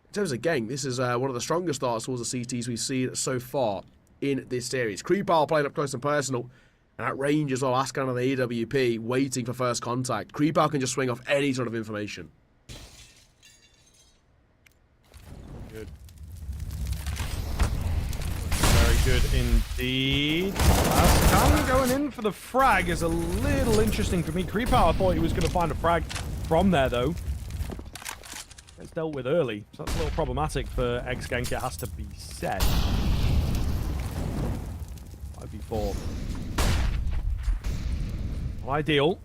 In terms of Genk, this is one of the strongest starts towards the CTs we've seen so far in this series. Creepal playing up close and personal, and at range as well, Ascan on the AWP, waiting for first contact. Creepal can just swing off any sort of information. Good. Very good indeed. Ascan going in for the frag is a little interesting for me. Creepal, I thought he was going to find a frag from there, though. It's dealt with early, so that's a little problematic for ex-Genk, it has to be said. 5v4. Well, ideal.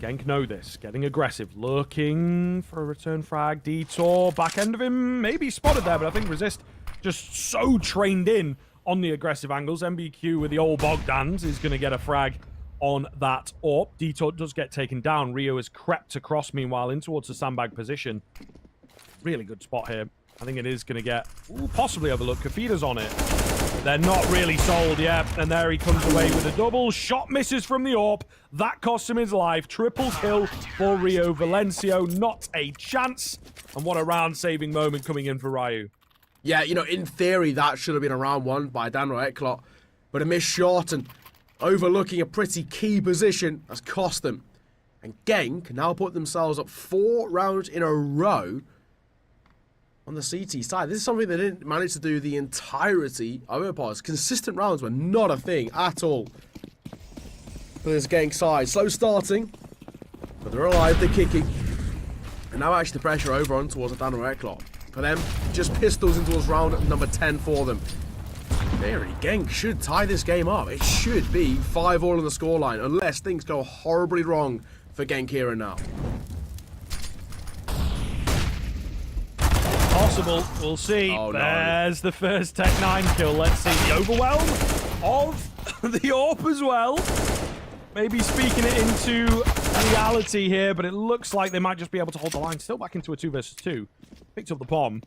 Genk know this. Getting aggressive. Looking for a return frag. Detour. Back end of him. Maybe spotted there, but I think Resist just so trained in on the aggressive angles. MBQ with the old Bogdans is going to get a frag on that AWP. Detour does get taken down. Rio has crept across, meanwhile, in towards the sandbag position. Really good spot here. I think it is going to get possibly overlooked. Kafida's on it. They're not really sold yet, and there he comes away with a double. Shot misses from the AWP. That costs him his life. Triple kill for Rio Valencio. Not a chance. And what a round-saving moment coming in for Ryu. Yeah, you know, in theory, that should have been a round one by Dynamo Eclot. But a missed shot and overlooking a pretty key position has cost them. And Genk now put themselves up 4 rounds in a row on the CT side. This is something they didn't manage to do the entirety of Overpass. Consistent rounds were not a thing at all for this Genk side. Slow starting, but they're alive, they're kicking. And now actually the pressure over on towards the Dynamo Eclot. For them, just pistols into us round number 10 for them. Theory, Genk should tie this game up. It should be 5-all on the scoreline, unless things go horribly wrong for Genk here and now. Possible, we'll see. Oh, no. There's the first Tech-9 kill. Let's see the overwhelm of the AWP as well. Maybe speaking it into reality here, but it looks like they might just be able to hold the line. Still back into a 2 versus 2. Picked up the bomb.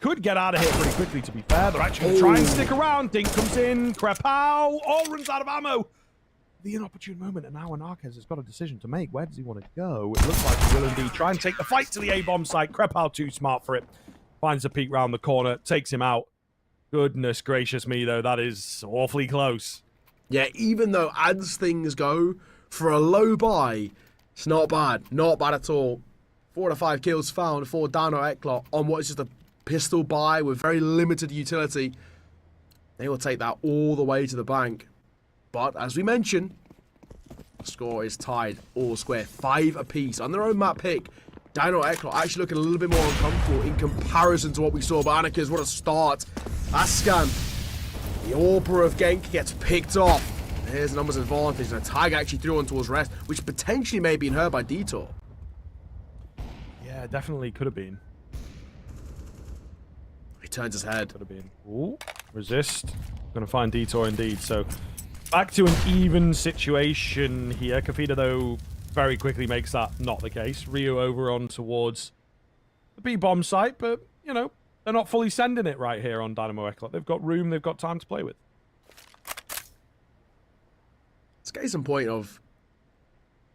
Could get out of here pretty quickly, to be fair. They're actually going to try and stick around. Dink comes in. Krepow all runs out of ammo. The inopportune moment, and now Anarquez has got a decision to make. Where does he want to go? It looks like he will indeed try and take the fight to the A-bomb site. Krepow too smart for it. Finds a peek round the corner. Takes him out. Goodness gracious me, though. That is awfully close. Yeah, even though as things go, for a low buy, it's not bad. Not bad at all. 4 to 5 kills found for Dynamo Eclot on what is just a pistol buy with very limited utility. They will take that all the way to the bank. But as we mentioned, the score is tied all square. 5 apiece on their own map pick. Dynamo Eclot actually looking a little bit more uncomfortable in comparison to what we saw. But Anakas, what a start. Ascan, the AWPer of Genk, gets picked off. Here's the numbers advantage. And a tag actually threw on towards Rest, which potentially may have been heard by Detour. Yeah, definitely could have been. He turns his head. Could have been. Ooh, resist. Going to find Detour indeed. So back to an even situation here. Kafida, though, very quickly makes that not the case. Rio over on towards the B-bomb site, but, you know, they're not fully sending it right here on Dynamo Eclot. They've got room, they've got time to play with. It's case in point of,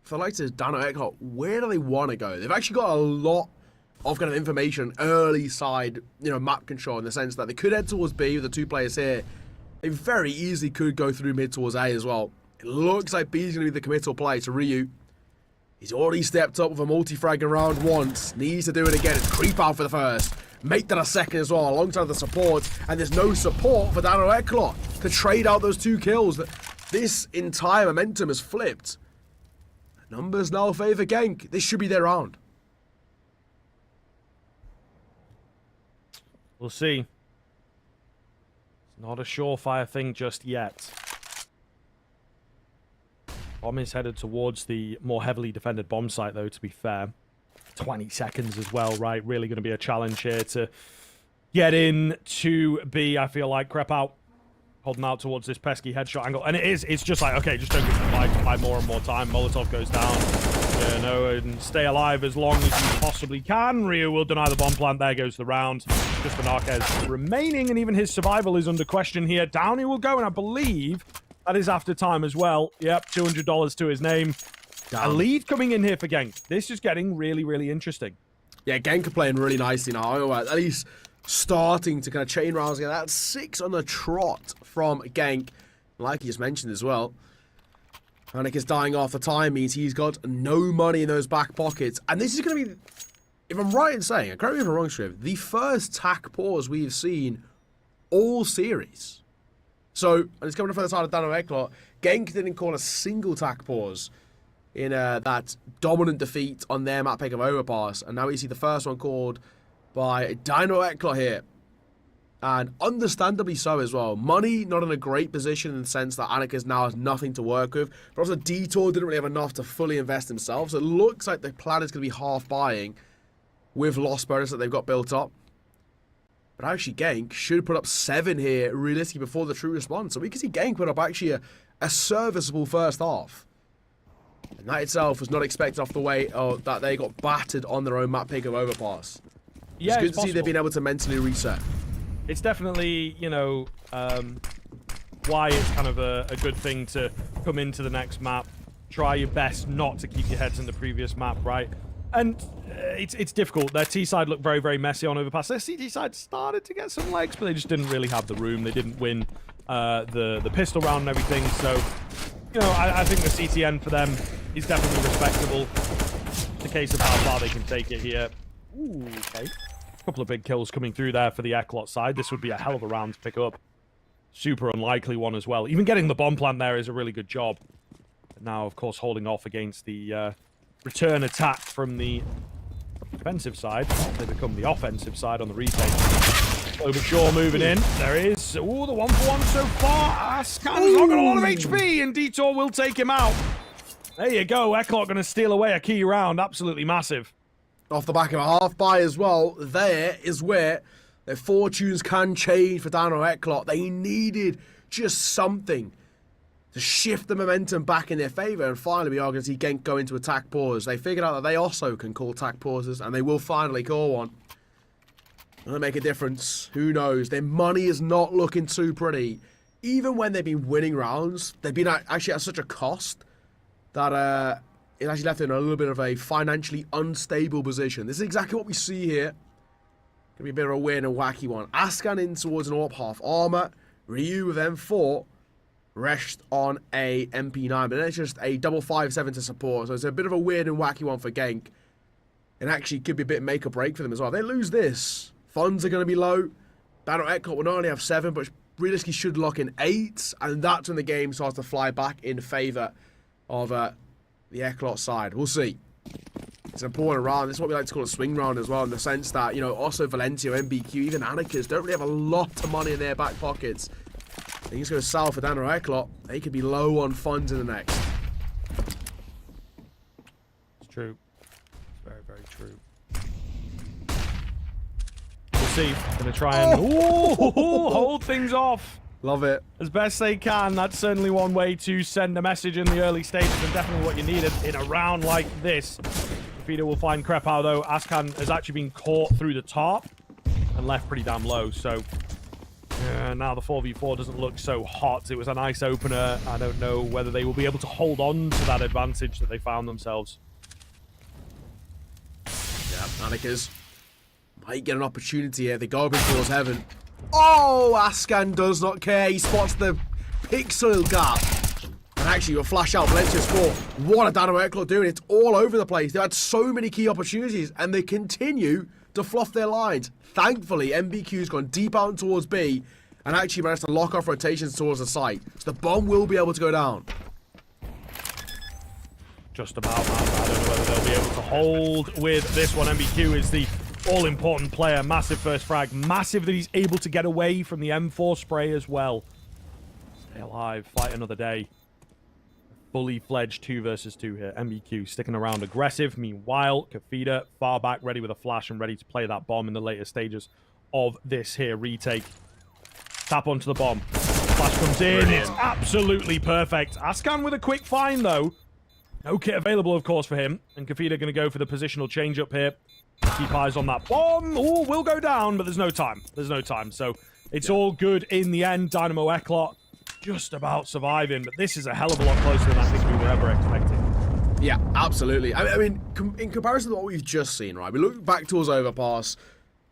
for the likes of Dynamo Eclot, where do they want to go? They've actually got a lot of kind of information, early side, you know, map control, in the sense that they could head towards B with the 2 players here. They very easily could go through mid towards A as well. It looks like B is going to be the committal play to Ryu. He's already stepped up with a multi-frag in round once. Needs to do it again. It's creep out for the first. Make that a second as well, alongside the support. And there's no support for Dynamo Eclot to trade out those 2 kills. This entire momentum has flipped. Numbers now favour Genk. This should be their round. We'll see. It's not a surefire thing just yet. Bomb is headed towards the more heavily defended bomb site, though, to be fair. 20 seconds as well, right? Really going to be a challenge here to get in to B. I feel like Krepow holding out towards this pesky headshot angle. And it is, it's just like, okay, just don't get to buy more and more time. Molotov goes down. Yeah, no, and stay alive as long as you possibly can. Rio will deny the bomb plant. There goes the round. Just for Narquez remaining, and even his survival is under question here. Down he will go, and I believe that is after time as well. Yep, $200 to his name. A lead coming in here for Genk. This is getting really, really interesting. Yeah, Genk are playing really nicely now. At least starting to kind of chain rounds again. That's 6 on the trot from Genk. Like you just mentioned as well. Anik is dying off. The time means he's got no money in those back pockets. And this is going to be, if I'm right in saying, and correct me if I'm wrong, Shriv, the first tack pause we've seen all series. So, and it's coming from the side of Dynamo Eclot. Genk didn't call a single tack pause in that dominant defeat on their map pick of Overpass. And now we see the first one called by Dynamo Eclot here. And understandably so as well. Money not in a great position in the sense that Anakas now has nothing to work with. But also Detour didn't really have enough to fully invest himself. So it looks like the plan is going to be half buying with loss bonus that they've got built up. But actually Genk should put up 7 here realistically before the true response. So we can see Genk put up actually a serviceable first half. And that itself was not expected off the way that they got battered on their own map pick of Overpass. Yeah, it's good to see they've been able to mentally reset. it's definitely, you know, why it's kind of a good thing to come into the next map. Try your best not to keep your heads in the previous map, right? And it's difficult. Their T side looked very, very messy on Overpass. Their CT side started to get some legs, but they just didn't really have the room. They didn't win the pistol round and everything. So, you know, I think the CTN for them is definitely respectable. It's a case of how far they can take it here. Ooh, okay. A couple of big kills coming through there for the Eclot side. This would be a hell of a round to pick up. Super unlikely one as well. Even getting the bomb plant there is a really good job. But now, of course, holding off against the return attack from the defensive side. They become the offensive side on the retake. Overshaw moving in. There is. Ooh, the 1-for-1 so far. Ascan's not got a lot of HP, and Detour will take him out. There you go. Eclot going to steal away a key round. Absolutely massive. Off the back of a half buy as well. There is where their fortunes can change for Dynamo Eclot. They needed just something to shift the momentum back in their favour. And finally, we are going to see Genk go into attack pause. They figured out that they also can call attack pauses, and they will finally call one. Will it make a difference? Who knows? Their money is not looking too pretty. Even when they've been winning rounds, they've been actually at such a cost that it actually left them in a little bit of a financially unstable position. This is exactly what we see here. Gonna be a bit of a weird and wacky one. Ascan in towards an AWP half armor. Ryu with M4. Resht on a MP9, but then it's just a double 5-7 to support. So it's a bit of a weird and wacky one for Genk. And actually could be a bit make or break for them as well. If they lose this, funds are going to be low. Dynamo Eclot will not only have 7, but realistically should lock in 8. And that's when the game starts to fly back in favour of the Eclot side. We'll see. It's an important round. This is what we like to call a swing round as well, in the sense that, you know, also Valencia, MBQ, even Anarchist don't really have a lot of money in their back pockets. Things go south for Dynamo Eclot. They could be low on funds in the next. It's true. It's very, very true. We'll see. Gonna try and hold things off. Love it. As best they can. That's certainly one way to send a message in the early stages, and definitely what you needed in a round like this. Feeder will find Krepau though. Ascan has actually been caught through the top and left pretty damn low, so now the 4v4 doesn't look so hot. It was a nice opener. I don't know whether they will be able to hold on to that advantage that they found themselves. Yeah, Anarchist might get an opportunity here. They go up towards heaven. Oh, Ascan does not care. He spots the pixel gap. And actually, you'll flash out Valencia's 4. What are Dynamo Eclot doing? It's all over the place. They've had so many key opportunities, and they continue to fluff their lines. Thankfully, MBQ's gone deep out towards B, and actually managed to lock off rotations towards the site. So the bomb will be able to go down. Just about, man. I don't know whether they'll be able to hold with this one. MBQ is the all-important player. Massive first frag. Massive that he's able to get away from the M4 spray as well. Stay alive. Fight another day. Fully fledged 2 versus 2 here. MBQ sticking around aggressive. Meanwhile, Kafida far back, ready with a flash and ready to play that bomb in the later stages of this here retake. Tap onto the bomb. Flash comes in. Brilliant. It's absolutely perfect. Ascan with a quick find, though. No kit available, of course, for him. And Kafida going to go for the positional change up here. Keep eyes on that bomb. Oh, will go down, but there's no time. There's no time. So it's all good in the end. Dynamo Eclot just about surviving, but this is a hell of a lot closer than I think we were ever expecting. Yeah, absolutely. I mean, in comparison to what we've just seen, right? We look back towards Overpass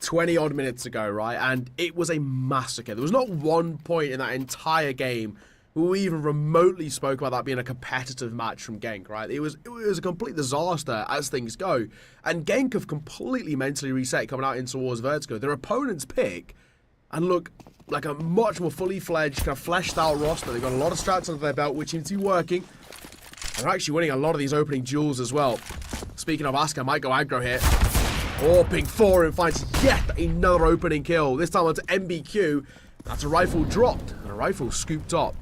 20-odd minutes ago, right? And it was a massacre. There was not one point in that entire game where we even remotely spoke about that being a competitive match from Genk, right? It was a complete disaster as things go. And Genk have completely mentally reset coming out in towards Vertigo. Their opponent's pick, and look like a much more fully fledged, kind of fleshed out roster. They've got a lot of strats under their belt, which seems to be working. They're actually winning a lot of these opening duels as well. Speaking of Ascan, might go aggro here. Oh, ping 4 and finds yet another opening kill. This time onto MBQ. That's a rifle dropped and a rifle scooped up.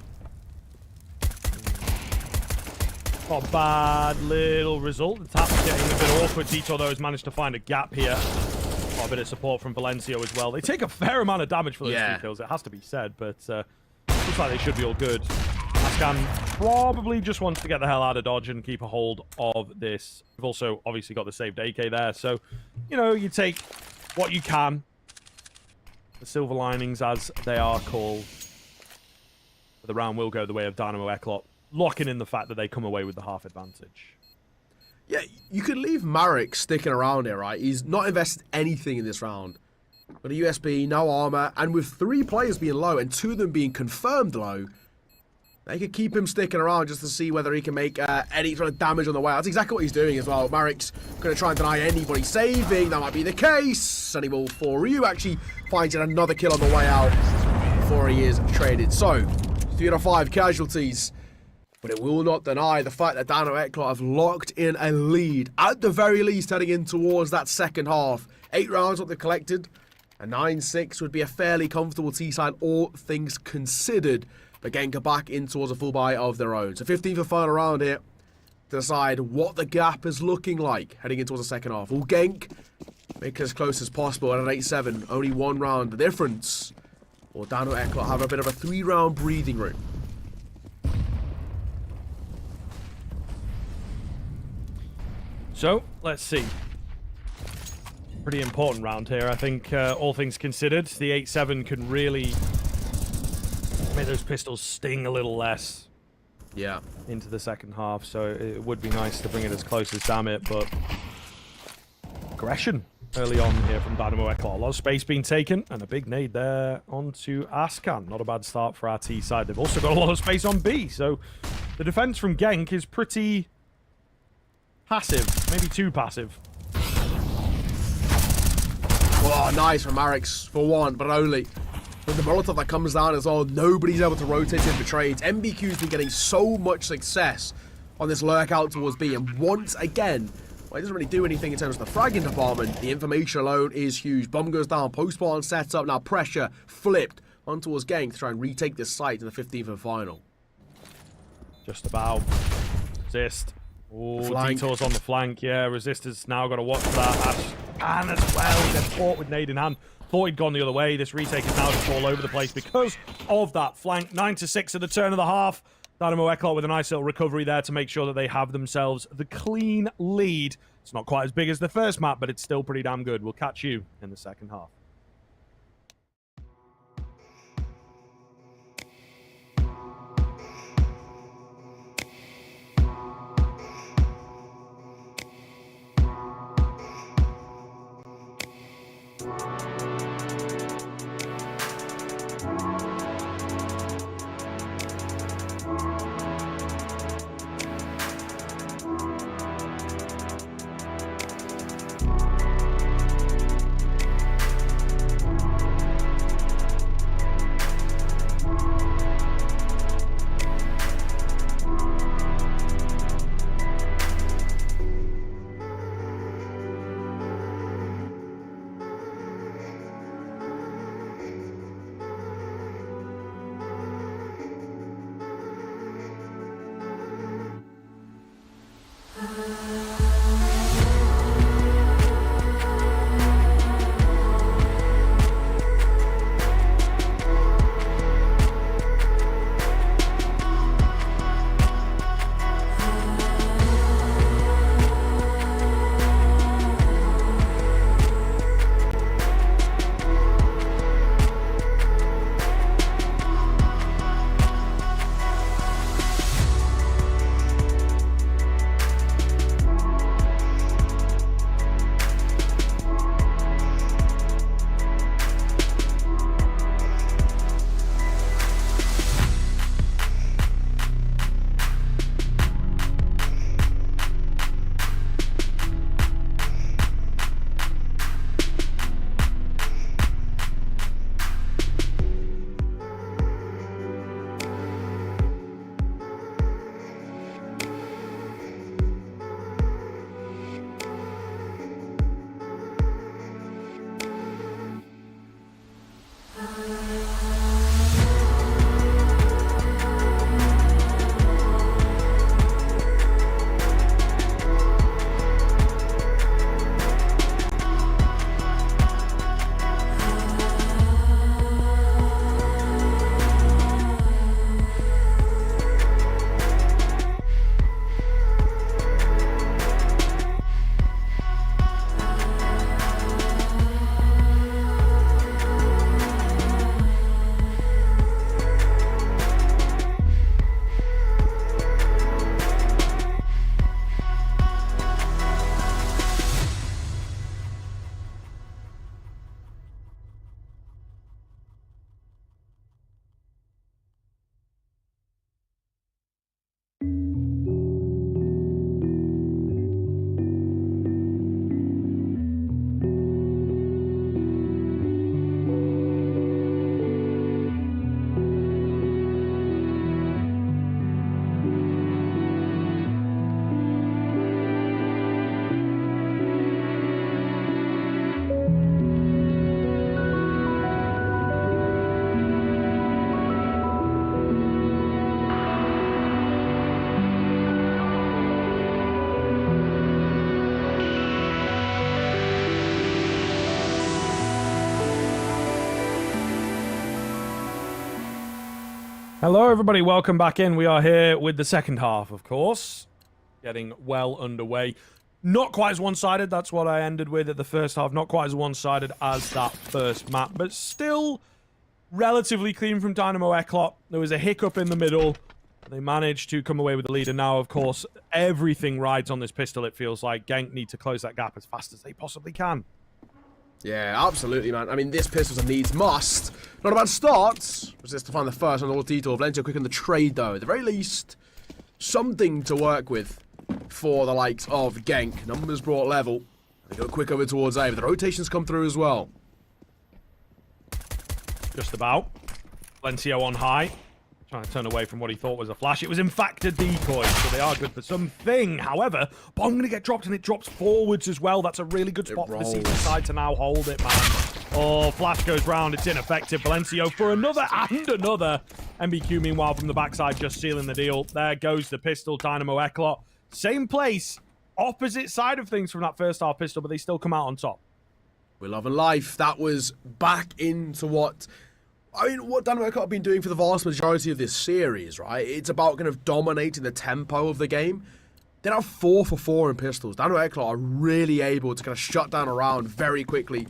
Not a bad little result. The tap's getting a bit awkward. Detour, though, has managed to find a gap here. Got a bit of support from Valencia as well. They take a fair amount of damage for those 2 kills, it has to be said, but looks like they should be all good. Ascan probably just wants to get the hell out of Dodge and keep a hold of this. We've also obviously got the saved AK there, so, you know, you take what you can. the silver linings, as they are called. The round will go the way of Dynamo Eclot, locking in the fact that they come away with the half advantage. Yeah, you could leave Marek sticking around here, right? He's not invested anything in this round. Got a USB, no armor, and with 3 players being low and 2 of them being confirmed low, they could keep him sticking around just to see whether he can make any sort of damage on the way. That's exactly what he's doing as well. Marek's going to try and deny anybody saving. That might be the case. And he will, for Ryu, actually finds another kill on the way out before he is traded. So, 3 out of 5 casualties. But it will not deny the fact that Dynamo Eclot have locked in a lead, at the very least, heading in towards that second half. 8 rounds what they've collected. A 9-6 would be a fairly comfortable T-side, all things considered. But Genk are back in towards a full buy of their own. So 15th and final round here to decide what the gap is looking like heading in towards the second half. Will Genk make it as close as possible at an 8-7, only 1 round the difference? Or Dynamo Eclot have a bit of a 3-round breathing room? So, let's see. Pretty important round here, I think, all things considered. The 8-7 can really make those pistols sting a little less. Yeah. Into the second half, so it would be nice to bring it as close as damn it, but aggression early on here from Dynamo Eclot. A lot of space being taken, and a big nade there onto Ascan. Not a bad start for our T side. They've also got a lot of space on B, so the defense from Genk is pretty passive, maybe too passive. Oh, nice from Marek's for 1, but only. With the Molotov that comes down as well, nobody's able to rotate in for trades. MBQ's been getting so much success on this lurk out towards B, and once again, well, it doesn't really do anything in terms of the fragging department. The information alone is huge. Bomb goes down, post-spawn sets up, now pressure flipped on towards Genk to try and retake this site in the 15th and final. Just about. Resist. Oh, detours on the flank. Yeah, Resistors now got to watch for that. And as well, he gets caught with nade in hand. Thought he'd gone the other way. This retake is now just all over the place because of that flank. 9-6 at the turn of the half. Dynamo Eclot with a nice little recovery there to make sure that they have themselves the clean lead. It's not quite as big as the first map, but it's still pretty damn good. We'll catch you in the second half. Hello, everybody. Welcome back in. We are here with the second half, of course. Getting well underway. Not quite as one-sided. That's what I ended with at the first half. Not quite as one-sided as that first map, but still relatively clean from Dynamo Eclot. There was a hiccup in the middle. They managed to come away with the lead, and now, of course, everything rides on this pistol, it feels like. Genk need to close that gap as fast as they possibly can. Yeah, absolutely, man. I mean, this pistol's a needs must. Not a bad start. Resist to find the first on the detour. Valencia quick in the trade, though. At the very least, something to work with for the likes of Genk. Numbers brought level. They go quick over towards A, but the rotations come through as well. Just about. Valencia on high. Trying to turn away from what he thought was a flash. It was in fact a decoy, so they are good for something. However, bomb going to get dropped, and it drops forwards as well. That's a really good spot for the Caesar side to now hold it, man. Oh, flash goes round. It's ineffective. Valencio for another and another. MBQ, meanwhile, from the backside, just sealing the deal. There goes the pistol, Dynamo Eclot. Same place, opposite side of things from that first half pistol, but they still come out on top. We're loving life. That was back into what Dynamo Eclot have been doing for the vast majority of this series, right? It's about kind of dominating the tempo of the game. They're now 4 for 4 in pistols. Dynamo Eclot are really able to kind of shut down a round very quickly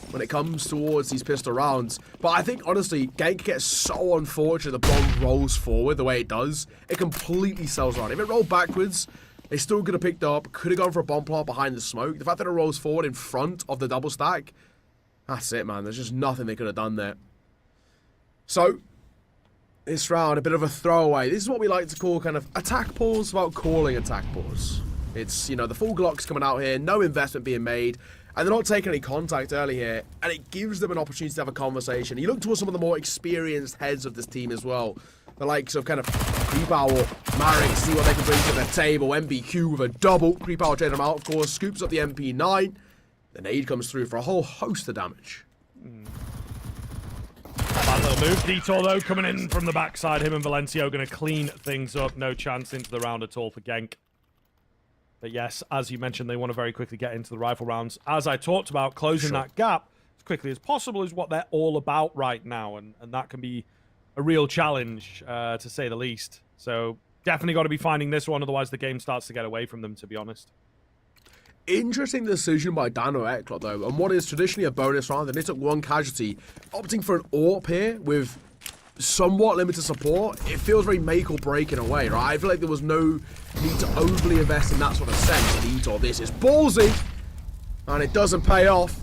when it comes towards these pistol rounds. But I think, honestly, Genk gets so unfortunate the bomb rolls forward the way it does. It completely sells around. If it rolled backwards, they still could have picked up, could have gone for a bomb plot behind the smoke. The fact that it rolls forward in front of the double stack, that's it, man. There's just nothing they could have done there. So, this round, a bit of a throwaway. This is what we like to call kind of attack pause without calling attack pause. It's, you know, the full Glocks coming out here, no investment being made, and they're not taking any contact early here, and it gives them an opportunity to have a conversation. You look towards some of the more experienced heads of this team as well. The likes of kind of Creepower, Marek, see what they can bring to the table. MBQ with a double. Creepower trading them out, of course, scoops up the MP9. The nade comes through for a whole host of damage. Bad little move. Detour, though, coming in from the backside. Him and Valencio going to clean things up. No chance into the round at all for Genk. But yes, as you mentioned, they want to very quickly get into the rifle rounds. As I talked about, closing that gap as quickly as possible is what they're all about right now. And that can be a real challenge, to say the least. So definitely got to be finding this one. Otherwise, the game starts to get away from them, to be honest. Interesting decision by Dynamo Eclot, though, and what is traditionally a bonus round, and they took one casualty, opting for an AWP here with somewhat limited support. It feels very make or break in a way, right? I feel like there was no need to overly invest in that sort of sense. Detour, this is ballsy, and it doesn't pay off.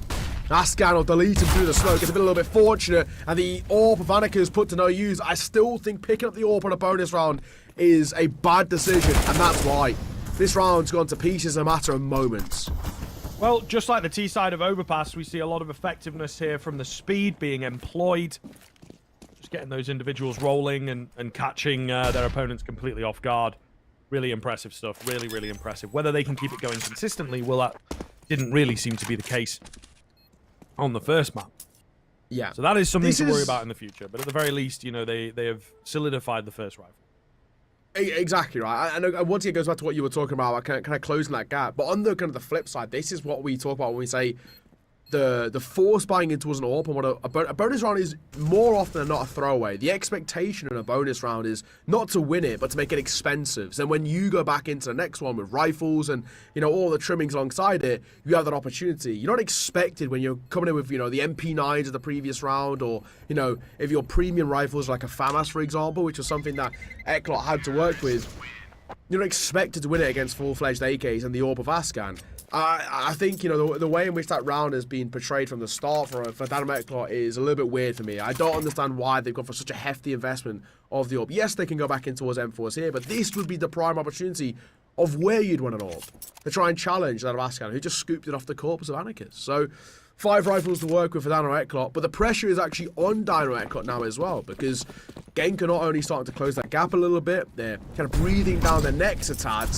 Ascan will delete him through the smoke. It's been a little bit fortunate, and the AWP of Annika is put to no use. I still think picking up the AWP on a bonus round is a bad decision, and that's why. This round's gone to pieces in a matter of moments. Well, just like the T side of Overpass, we see a lot of effectiveness here from the speed being employed. Just getting those individuals rolling and catching their opponents completely off guard. Really impressive stuff. Really, really impressive. Whether they can keep it going consistently, well, that didn't really seem to be the case on the first map. Yeah. So that is something to worry about in the future. But at the very least, you know, they have solidified the first rifle. Exactly right, and once again it goes back to what you were talking about kind of closing that gap. But on the kind of the flip side, this is what we talk about when we say the force buying into an AWP, and what a bonus round is more often than not a throwaway. The expectation in a bonus round is not to win it, but to make it expensive. So when you go back into the next one with rifles and, you know, all the trimmings alongside it, you have that opportunity. You're not expected when you're coming in with, you know, the MP9s of the previous round, or, you know, if your premium rifles like a FAMAS, for example, which was something that Eclot had to work with, you're not expected to win it against full-fledged AKs and the AWP of Ascan. I think, you know, the way in which that round has been portrayed from the start for Dynamo Eclot is a little bit weird for me. I don't understand why they've gone for such a hefty investment of the AWP. Yes, they can go back in towards M4s here, but this would be the prime opportunity of where you'd want an AWP to try and challenge that of Ascan, who just scooped it off the corpus of Anarchist. So 5 rifles to work with for Dynamo Eclot, but the pressure is actually on Dynamo Eclot now as well, because Genk are not only starting to close that gap a little bit, they're kind of breathing down their necks a tad.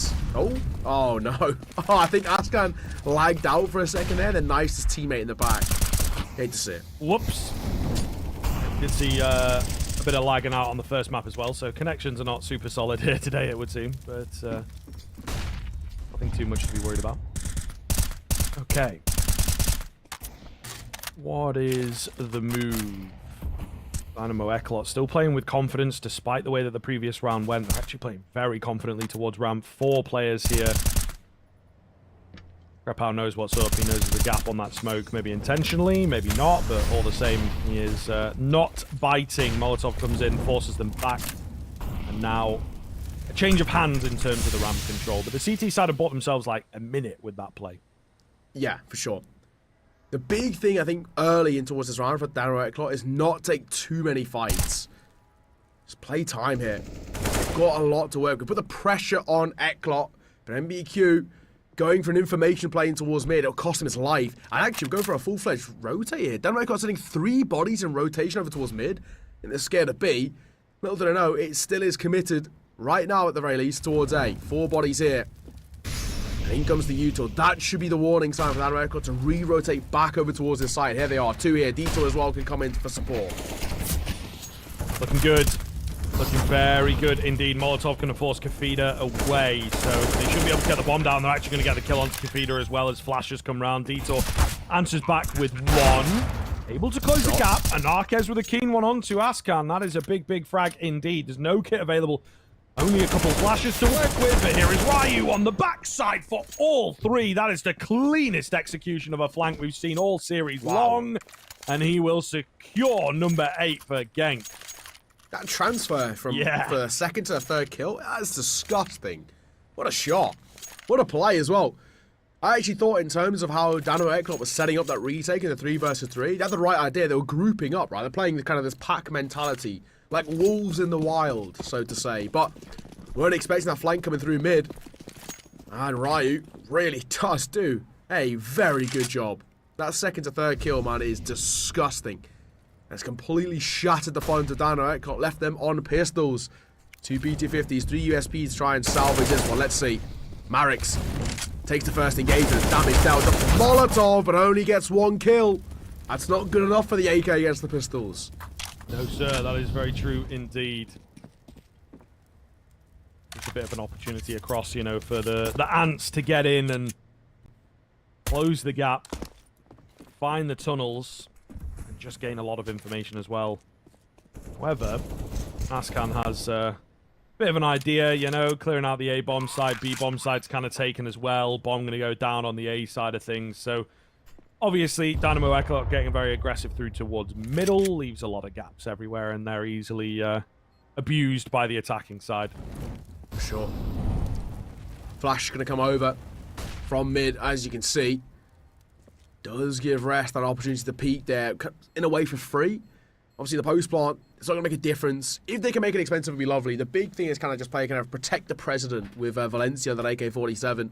Oh no. Oh, I think Ascan lagged out for a second there, then knifed his teammate in the back. Hate to see it. Whoops. Did see a bit of lagging out on the first map as well, so connections are not super solid here today, it would seem, but nothing too much to be worried about. Okay. What is the move? Dynamo Eclot still playing with confidence despite the way that the previous round went. They're actually playing very confidently towards ramp. 4 players here. Krepow knows what's up. He knows there's a gap on that smoke, maybe intentionally, maybe not, but all the same, he is not biting. Molotov comes in, forces them back, and now a change of hands in terms of the ramp control. But the CT side have bought themselves like a minute with that play. Yeah, for sure. The big thing, I think, early in towards this round for Dynamo Eclot is not take too many fights. Just play time here. They've got a lot to work with. Put the pressure on Eclot, but MBQ going for an information play in towards mid, it'll cost him his life. And actually, go for a full-fledged rotate here. Dynamo Eclot sending 3 bodies in rotation over towards mid, and they're scared of B. Little do they know, it still is committed right now at the very least towards A. 4 bodies here. And in comes the util. That should be the warning sign for Dynamo Eclot to re-rotate back over towards this side. Here they are, 2 here. Detour as well can come in for support. Looking good. Looking very good indeed. Molotov going to force Kafida away, so they should be able to get the bomb down. They're actually going to get the kill onto Kafida as well as flashes come round. Detour answers back with 1. Able to close the gap. And Arquez with a keen one onto Ascan. That is a big, big frag indeed. There's no kit available. Only a couple flashes to work with, but here is Ryu on the backside for all 3. That is the cleanest execution of a flank we've seen all series long. And he will secure number 8 for Genk. That transfer from the second to the third kill, that's disgusting. What a shot. What a play as well. I actually thought in terms of how Dynamo Eclot was setting up that retake in the 3 versus 3, they had the right idea. They were grouping up, right? They're playing the kind of this pack mentality. Like wolves in the wild, so to say. But we weren't expecting that flank coming through mid. And Ryu really does do a very good job. That second to third kill, man, is disgusting. It's completely shattered the front of Dynamo Eclot, left them on pistols. 2 PT-50s, 3 USPs to try and salvage this one. Let's see. Marix takes the first engagement. Damage dealt up to Molotov, but only gets 1 kill. That's not good enough for the AK against the pistols. No, sir, that is very true indeed. It's a bit of an opportunity across, you know, for the ants to get in and close the gap, find the tunnels, and just gain a lot of information as well. However, Ascan has a bit of an idea, you know, clearing out the A bomb side. B bomb side's kind of taken as well. Bomb going to go down on the A side of things, so obviously, Dynamo Eclot getting very aggressive through towards middle, leaves a lot of gaps everywhere, and they're easily abused by the attacking side. For sure. Flash going to come over from mid, as you can see. Does give Rest that opportunity to peek there, in a way for free. Obviously, the post plant, it's not going to make a difference. If they can make it expensive, it'd be lovely. The big thing is kind of just play, kind of protect the president with Valencia, that AK-47.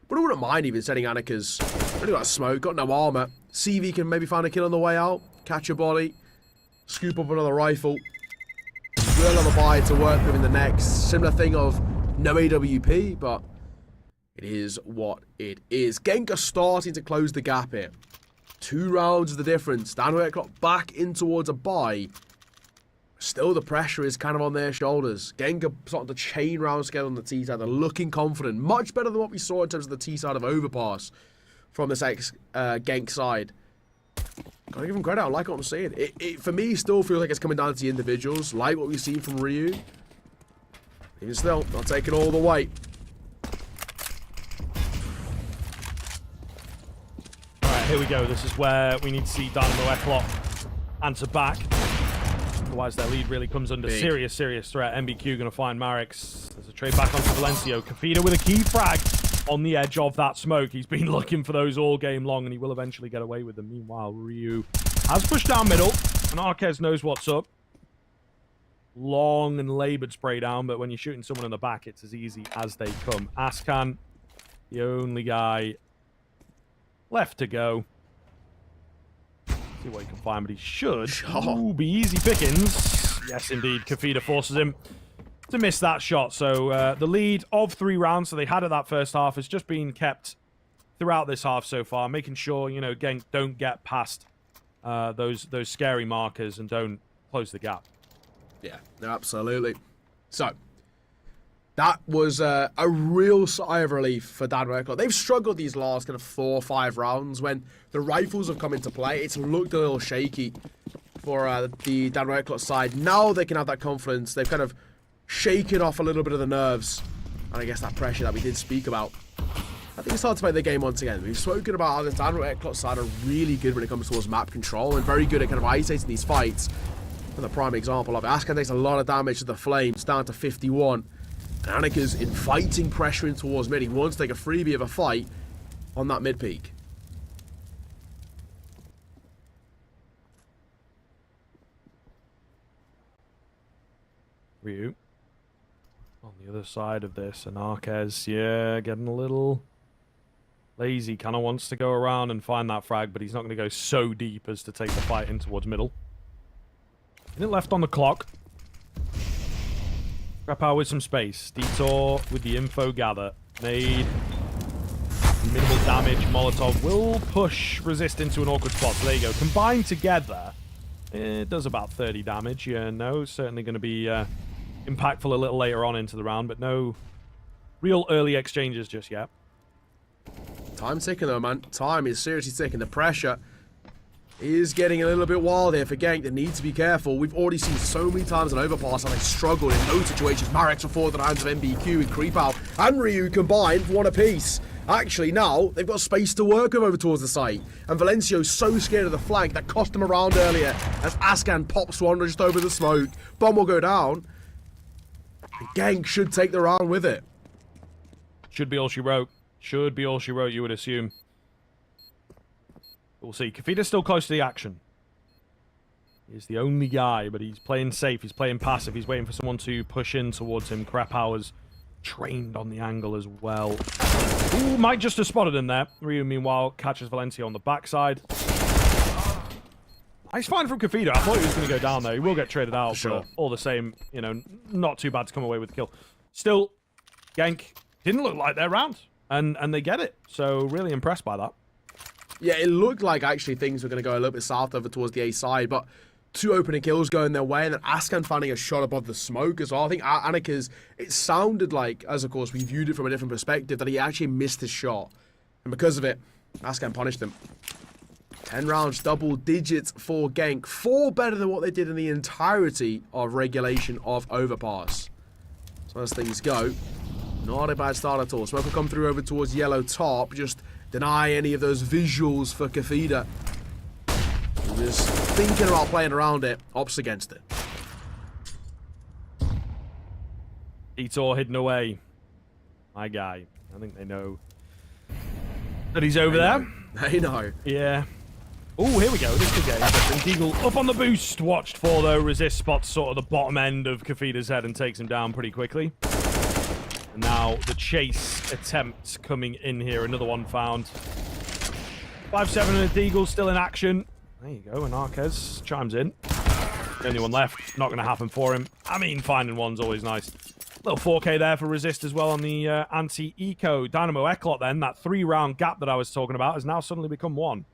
But I wouldn't mind even setting Annika's. Only got a smoke, got no armor. CV can maybe find a kill on the way out, catch a body, scoop up another rifle. Will have a buy to work with in the next. Similar thing of no AWP, but it is what it is. Genk are starting to close the gap here. 2 rounds is the difference. Dynamo Eclot back in towards a buy. Still, the pressure is kind of on their shoulders. Genk are starting to chain rounds together on the T side. They're looking confident. Much better than what we saw in terms of the T side of Overpass from this Genk side. Gotta give them credit. I like what I'm seeing. It for me, still feels like it's coming down to the individuals, like what we've seen from Ryu. Even still, not taking all the weight. Alright, here we go. This is where we need to see Dynamo Eclot answer back. Otherwise, their lead really comes under serious threat. MBQ going to find Marix. There's a trade back onto Valencio. Kafida with a key frag on the edge of that smoke. He's been looking for those all game long, and he will eventually get away with them. Meanwhile, Ryu has pushed down middle, and Arquez knows what's up. Long and laboured spray down, but when you're shooting someone in the back, it's as easy as they come. Ascan, the only guy left to go. See what he can find, but he should be easy pickings. Yes, indeed. Kafida forces him to miss that shot. So the lead of 3 rounds, so they had at that first half, has just been kept throughout this half so far, making sure, you know, Genk don't get past those scary markers and don't close the gap. Yeah, absolutely. So, that was a real sigh of relief for Dynamo Eclot. They've struggled these last kind of 4 or 5 rounds when the rifles have come into play. It's looked a little shaky for the Dynamo Eclot side. Now they can have that confidence. They've kind of shaken off a little bit of the nerves. And I guess that pressure that we did speak about. I think it's hard to play the game once again. We've spoken about how the Dynamo Eclot side are really good when it comes towards map control and very good at kind of isolating these fights. And the prime example of it, Ascan takes a lot of damage to the Flames, down to 51. And Annika's inviting pressure in towards mid. He wants to take a freebie of a fight on that mid peak. Ryu. On the other side of this, and Arquez, yeah, getting a little lazy. Kind of wants to go around and find that frag, but he's not going to go so deep as to take the fight in towards middle. Minute left on the clock. Krapau with some space. Detour with the info gather. Made minimal damage. Molotov will push Resist into an awkward spot. So there you go. Combined together, it does about 30 damage. Yeah, no, certainly going to be impactful a little later on into the round, but no real early exchanges just yet. Time's ticking though, man. Time is seriously ticking. The pressure is getting a little bit wild here for Genk. They need to be careful. We've already seen so many times an overpass how they struggled in those situations. Marek's before the hands of MBQ with Creep Out and Ryu combined for one apiece. Actually, now they've got space to work with over towards the site. And Valencio's so scared of the flank that cost him around earlier as Ascan pops one just over the smoke. Bomb will go down. Genk should take the round with it. Should be all she wrote. Should be all she wrote, you would assume. We'll see. Kafida's still close to the action. He's the only guy, but he's playing safe. He's playing passive. He's waiting for someone to push in towards him. Krapauer's trained on the angle as well. Ooh, might just have spotted him there. Ryu, meanwhile, catches Valencia on the backside. Nice find from Kafida. I thought he was going to go down there. He will get traded out, Sure. but all the same, you know, not too bad to come away with the kill. Still, Genk didn't look like their round, and they get it. So really impressed by that. Yeah, it looked like actually things were going to go a little bit south over towards the A side, but two opening kills going their way, and then Ascan finding a shot above the smoke as well. I think Annika's, it sounded like, as of course we viewed it from a different perspective, that he actually missed his shot. And because of it, Ascan punished him. 10 rounds, double digits for Genk. 4 better than what they did in the entirety of regulation of Overpass. So as things go, not a bad start at all. Smoke will come through over towards yellow top. Just deny any of those visuals for Kafida. Just thinking about playing around it. Opts against it. Etor hidden away. My guy. I think they know that he's over there. They know. Yeah. Oh, here we go. This could get interesting. Deagle up on the boost. Watched for, though. Resist spots sort of the bottom end of Kafida's head and takes him down pretty quickly. And now the chase attempt coming in here. Another one found. 5-7 and Deagle still in action. There you go. And Arquez chimes in. The only one left. Not going to happen for him. I mean, finding one's always nice. Little 4K there for Resist as well on the anti-eco. Dynamo Eclot then, that 3-round gap that I was talking about, has now suddenly become 1.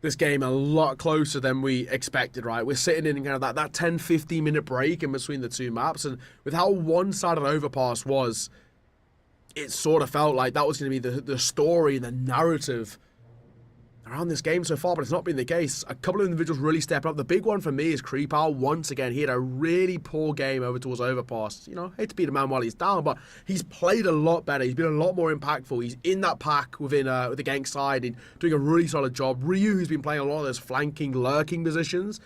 This game a lot closer than we expected, right? We're sitting in kind of that 10-15 minute break in between the two maps, and with how one-sided Overpass was, it sort of felt like that was going to be the story and the narrative around this game so far, but it's not been the case. A couple of individuals really stepped up. The big one for me is Creepal. Once again, he had a really poor game over towards Overpass. You know, hate to beat a man while he's down, but he's played a lot better. He's been a lot more impactful. He's in that pack within with the Genk side and doing a really solid job. Ryu, who's been playing a lot of those flanking, lurking positions,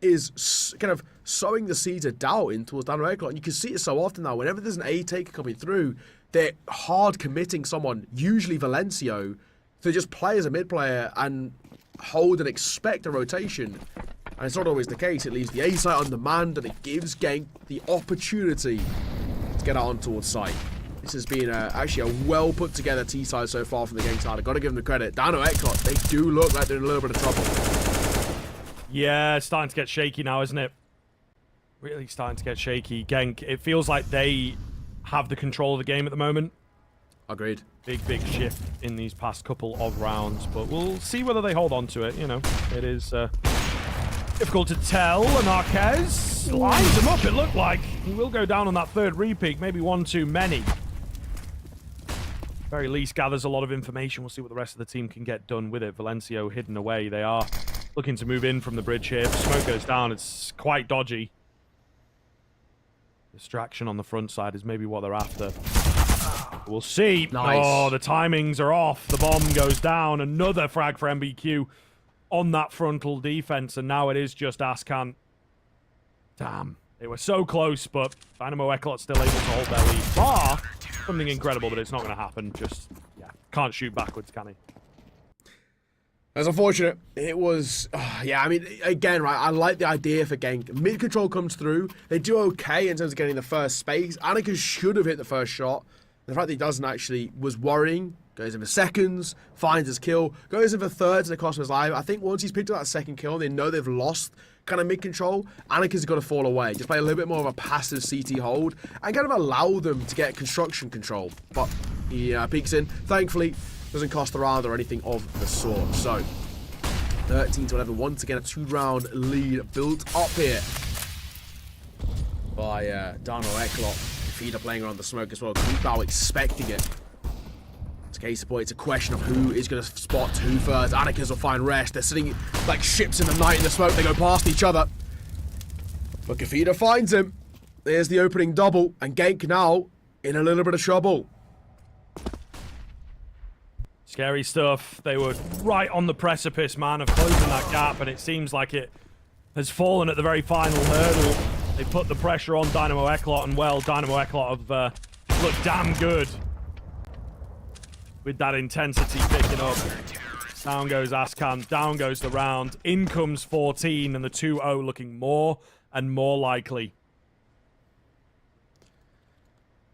is kind of sowing the seeds of doubt in towards Dynamo Eclot. And you can see it so often now. Whenever there's an A taker coming through, they're hard committing someone, usually Valencio, to just play as a mid player and hold and expect a rotation. And it's not always the case. It leaves the A site on demand and it gives Genk the opportunity to get out on towards site. This has been actually a well put together T side so far from the Genk side. I've got to give them the credit. Dynamo Eclot, they do look like they're in a little bit of trouble. Yeah, it's starting to get shaky now, isn't it? Really starting to get shaky. Genk, it feels like they have the control of the game at the moment. Agreed. Big shift in these past couple of rounds, but we'll see whether they hold on to it. You know, it is difficult to tell. And Arquez lines him up, it looked like. He will go down on that third repeat, maybe one too many. Very least gathers a lot of information. We'll see what the rest of the team can get done with it. Valencio hidden away. They are looking to move in from the bridge here. If smoke goes down, it's quite dodgy. Distraction on the front side is maybe what they're after. We'll see. Nice. Oh, the timings are off. The bomb goes down. Another frag for MBQ on that frontal defense, and now it is just Ascan. Damn. They were so close, but Dynamo Eclot still able to hold their lead. Bar, something incredible, but it's not going to happen. Just, yeah, can't shoot backwards, can he? That's unfortunate. It was, yeah, I mean, again, right, I like the idea for Genk. Mid-control comes through. They do okay in terms of getting the first space. Anakin should have hit the first shot. The fact that he doesn't actually was worrying. Goes in for seconds, finds his kill, goes in for thirds, and it costs him his life. I think once he's picked up that second kill, they know they've lost kind of mid-control. Anakin's got to fall away. Just play a little bit more of a passive CT hold and kind of allow them to get construction control. But he peeks in. Thankfully, doesn't cost the round or anything of the sort. So, 13-11. Once again, a 2-round lead built up here by Dynamo Eclot. Feeder playing around the smoke as well. Bow expecting it. It's a case of, boy, it's a question of who is going to spot who first. Anakin's will find rest. They're sitting like ships in the night in the smoke. They go past each other. But Kafida finds him. There's the opening double. And Genk now in a little bit of trouble. Scary stuff. They were right on the precipice, man, of closing that gap, and it seems like it has fallen at the very final hurdle. They put the pressure on Dynamo Eclot, and well, Dynamo Eclot have looked damn good with that intensity picking up. Down goes Ascan, down goes the round. In comes 14, and the 2-0 looking more and more likely.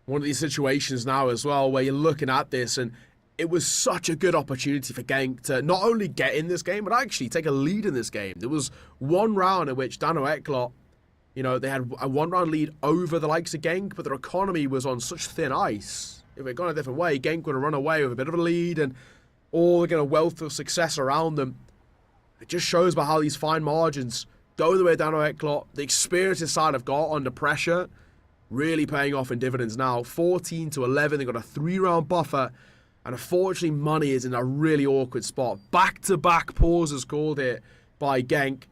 One of these situations now as well where you're looking at this, and it was such a good opportunity for Genk to not only get in this game, but actually take a lead in this game. There was one round in which Dynamo Eclot, you know, they had a 1-round lead over the likes of Genk, but their economy was on such thin ice. If it had gone a different way, Genk would have run away with a bit of a lead and all the kind of wealth of success around them. It just shows by how these fine margins go the way of Dynamo Eclot. The experience this side have got under pressure, really paying off in dividends now. 14-11, they've got a 3-round buffer, and unfortunately, money is in a really awkward spot. Back-to-back pauses called it by Genk,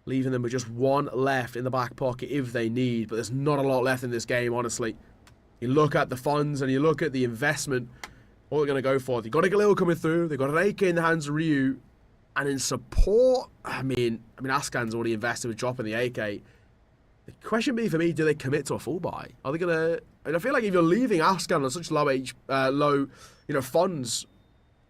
leaving them with just one left in the back pocket if they need. But there's not a lot left in this game, honestly. You look at the funds and you look at the investment, what they're going to go for. They've got a Galil coming through. They've got an AK in the hands of Ryu. And in support, I mean, Ascan's already invested with dropping the AK. The question being for me, do they commit to a full buy? Are they going to... And I feel like if you're leaving Ascan on such low funds,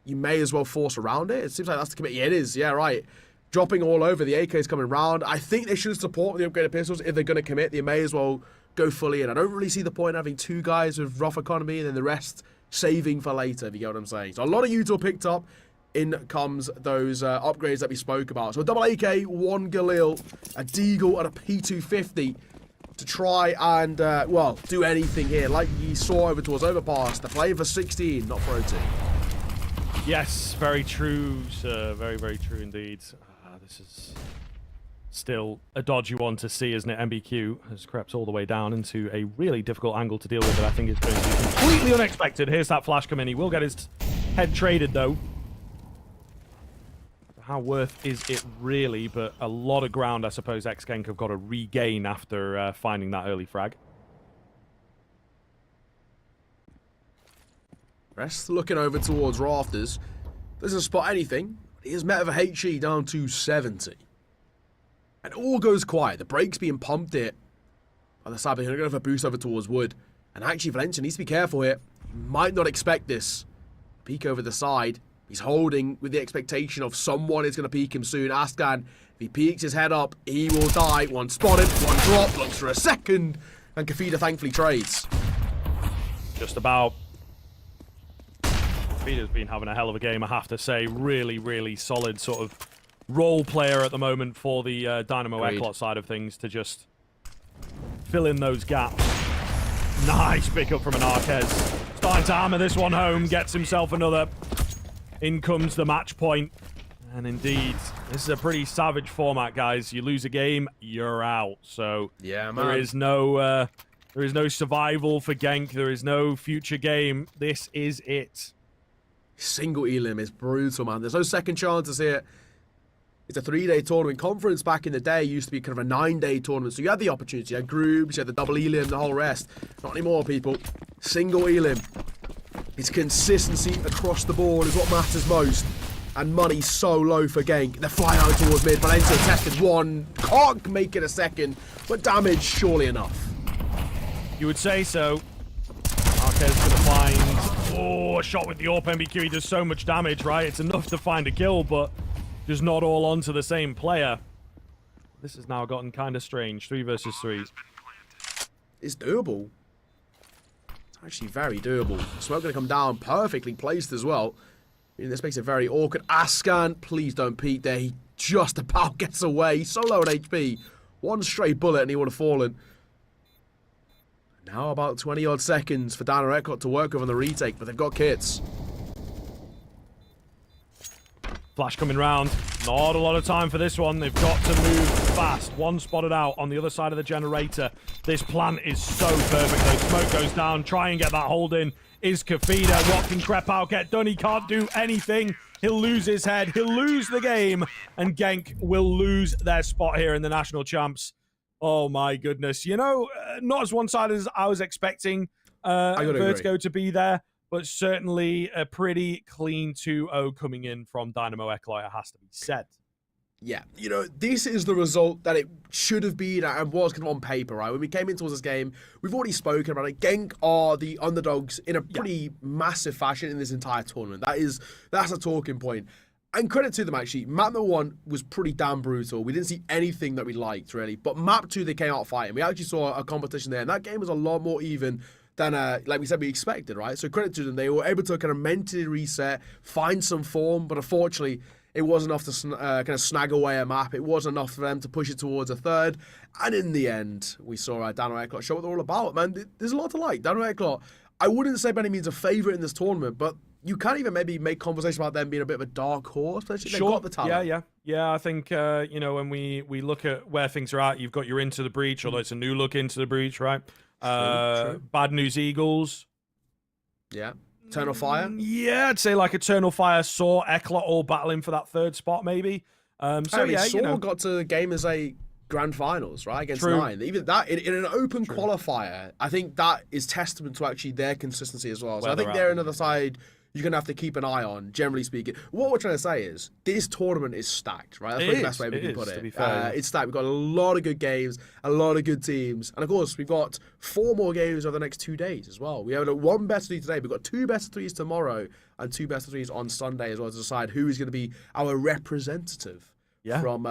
you may as well force around it. It seems like that's the committee. Yeah, it is. Yeah, right. Dropping all over. The AK is coming round. I think they should support the upgraded pistols. If they're going to commit, they may as well go fully in. I don't really see the point in having two guys with rough economy and then the rest saving for later, if you get what I'm saying. So a lot of util picked up. In comes those upgrades that we spoke about. So a double AK, one Galil, a Deagle, and a P250 to try and, well, do anything here. Like you saw over towards Overpass, they're playing for 16, not for OT. Yes, very true, sir. Very, very true indeed. This is still a dodgy one to see, isn't it? MBQ has crept all the way down into a really difficult angle to deal with, but I think it's going to be completely unexpected. Here's that flash come in. He will get his head traded, though. How worth is it really? But a lot of ground, I suppose, Genk have got to regain after finding that early frag. Rest looking over towards Rafters. Doesn't spot anything. He is met with a HE down to 70. And all goes quiet. The brake's being pumped here. On the side, they're going to go for a boost over towards Wood. And actually, Valencia needs to be careful here. He might not expect this. Peek over the side. He's holding with the expectation of someone is going to peek him soon. Ascan, if he peeks his head up, he will die. One spotted, one drop, looks for a second. And Kafida thankfully trades. Just about. Kafida's been having a hell of a game, I have to say. Really, really solid sort of role player at the moment for the Dynamo Eclot side of things to just fill in those gaps. Nice pick up from an Arquez. Starting to hammer this one home, gets himself another. In comes the match point. And indeed, this is a pretty savage format, guys. You lose a game, you're out. So yeah, man. There is no survival for Genk. There is no future game. This is it. Single Elim is brutal, man. There's no second chances here. It's a 3-day tournament. Conference back in the day used to be kind of a 9-day tournament. So you had the opportunity. You had groups, you had the double elim, the whole rest. Not anymore, people. Single elim. It's consistency across the board is what matters most. And money so low for Genk. They're flying out towards mid. Valencia tested one. Can't make it a second. But damage, surely enough. You would say so. Marquez going to find... Oh, a shot with the AWP MBQ. He does so much damage, right? It's enough to find a kill, but just not all onto the same player. This has now gotten kind of strange. 3 versus 3. It's doable. It's actually very doable. Smoke going to come down. Perfectly placed as well. I mean, this makes it very awkward. Ascan, please don't peek there. He just about gets away. He's so low on HP. One straight bullet and he would have fallen. Now about 20-odd seconds for Dynamo Eclot to work with on the retake, but they've got kits. Flash coming round. Not a lot of time for this one. They've got to move fast. One spotted out on the other side of the generator. This plant is so perfect though. Smoke goes down. Try and get that hold in. Is Kafida. What can Krepau get done? He can't do anything. He'll lose his head. He'll lose the game. And Genk will lose their spot here in the national champs. Oh my goodness. You know, not as one-sided as I was expecting Vertigo to be there. But certainly a pretty clean 2-0 coming in from Dynamo Eclot, it has to be said. Yeah, you know, this is the result that it should have been and was kind of on paper, right? When we came into this game, we've already spoken about it. Genk are the underdogs in a pretty massive fashion in this entire tournament. That's a talking point. And credit to them, actually. Map number 1 was pretty damn brutal. We didn't see anything that we liked, really. But map 2, they came out fighting. We actually saw a competition there, and that game was a lot more even than, like we said, we expected, right? So credit to them. They were able to kind of mentally reset, find some form, but unfortunately, it wasn't enough to kind of snag away a map. It wasn't enough for them to push it towards a third. And in the end, we saw Dynamo Eclot show what they're all about, man. There's a lot to like. Dynamo Eclot, I wouldn't say by any means a favourite in this tournament, but you can't even maybe make conversation about them being a bit of a dark horse. Sure. They've got the talent. Yeah, I think, you know, when we look at where things are at, you've got your Into the Breach, although it's a new look Into the Breach, right? True. Bad News Eagles. Yeah. Eternal Fire. Yeah, I'd say like Eternal Fire, Saw, Eclot all battling for that third spot, maybe. Saw got to the Game as a grand finals, right, against 9. Even that in an open qualifier, I think that is testament to actually their consistency as well. So I think they're another side you're going to have to keep an eye on, generally speaking. What we're trying to say is, this tournament is stacked, right? That's the best way we can put it. It's stacked. We've got a lot of good games, a lot of good teams. And of course, we've got 4 more games over the next 2 days as well. We have 1 best of 3 today. We've got 2 best of 3s tomorrow and 2 best of 3s on Sunday as well to decide who is going to be our representative from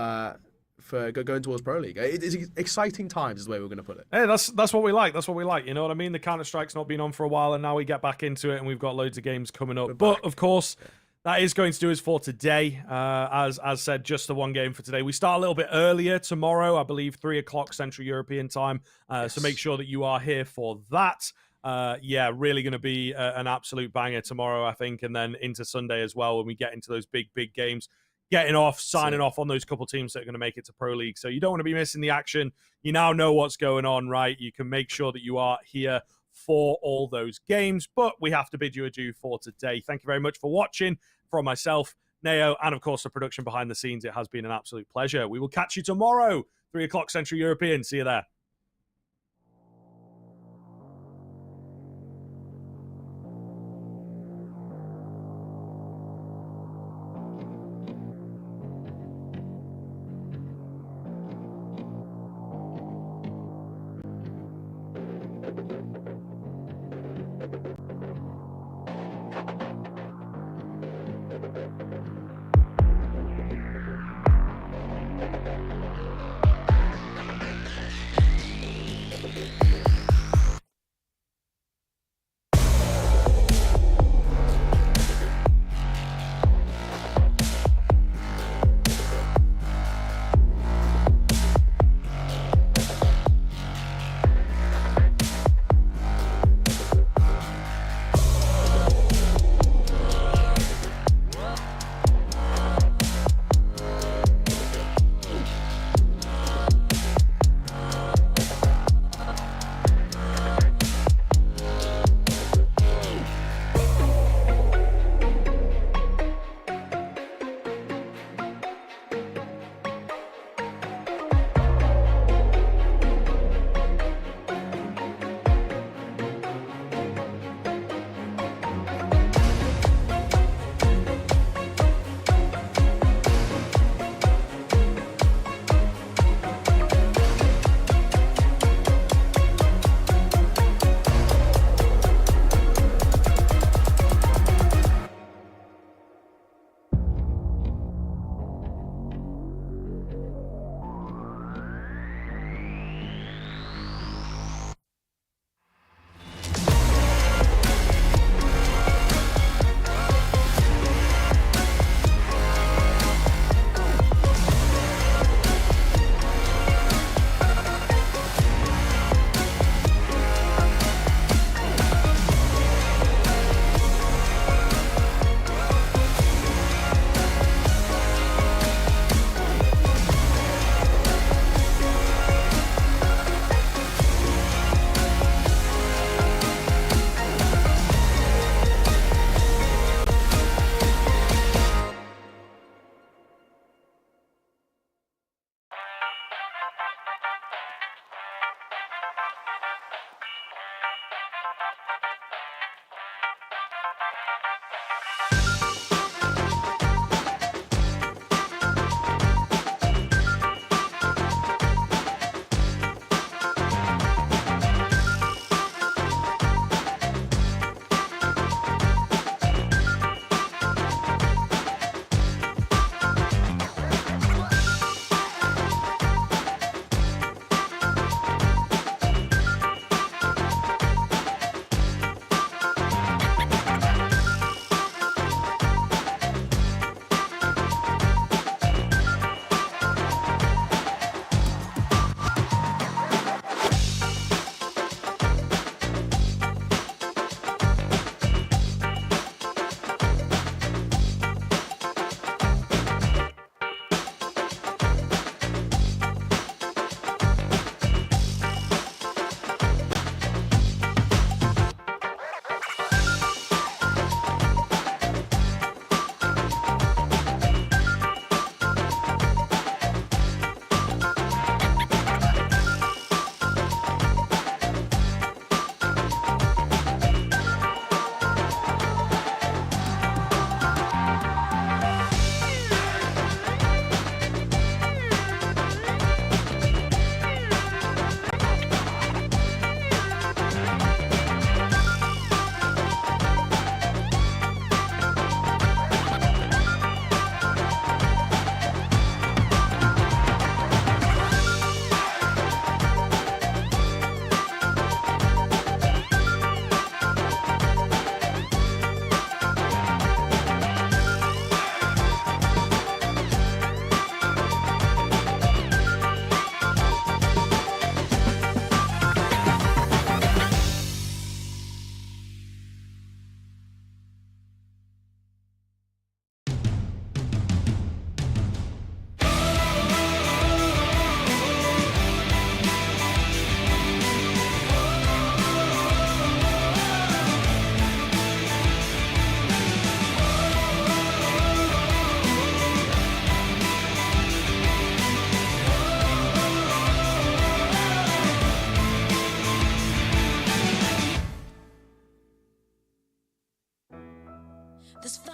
for going towards Pro League. It's exciting times is the way we're going to put it. Hey, that's what we like. That's what we like. You know what I mean? The Counter-Strike's not been on for a while, and now we get back into it, and we've got loads of games coming up. But, of course, that is going to do us for today. As said, just the 1 game for today. We start a little bit earlier tomorrow, I believe 3 o'clock Central European time. So make sure that you are here for that. Really going to be an absolute banger tomorrow, I think, and then into Sunday as well when we get into those big games. Getting off, signing off on those couple teams that are going to make it to Pro League. So you don't want to be missing the action. You now know what's going on, right? You can make sure that you are here for all those games. But we have to bid you adieu for today. Thank you very much for watching. From myself, Neo, and of course the production behind the scenes, it has been an absolute pleasure. We will catch you tomorrow, 3 o'clock Central European. See you there.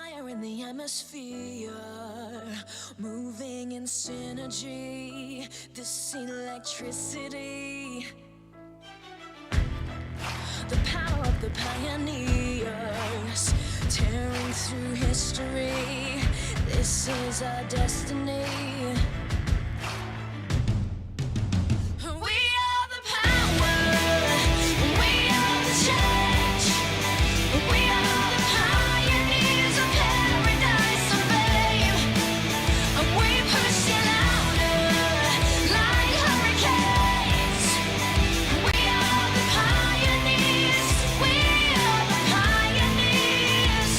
fire in the atmosphere, moving in synergy, this electricity. The power of the pioneers, tearing through history, this is our destiny. We are the power, we are the change, we are the pioneers of paradise and fame, and we push it louder like hurricanes. We are the pioneers, we are the pioneers.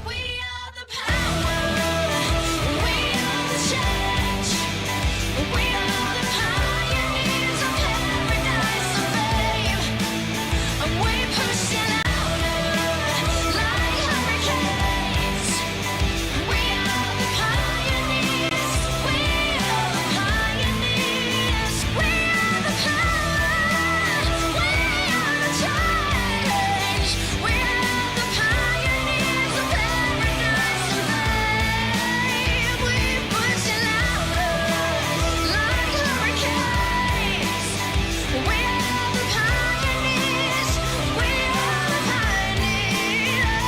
We are the power, we are the change, we are the pioneers of paradise and fame, and we push it louder like hurricanes. We are the pioneers, we are the pioneers, we are the power, we are the change, we are the pioneers of paradise and fame. We push it louder like hurricanes. We are the pioneers, we are the pioneers.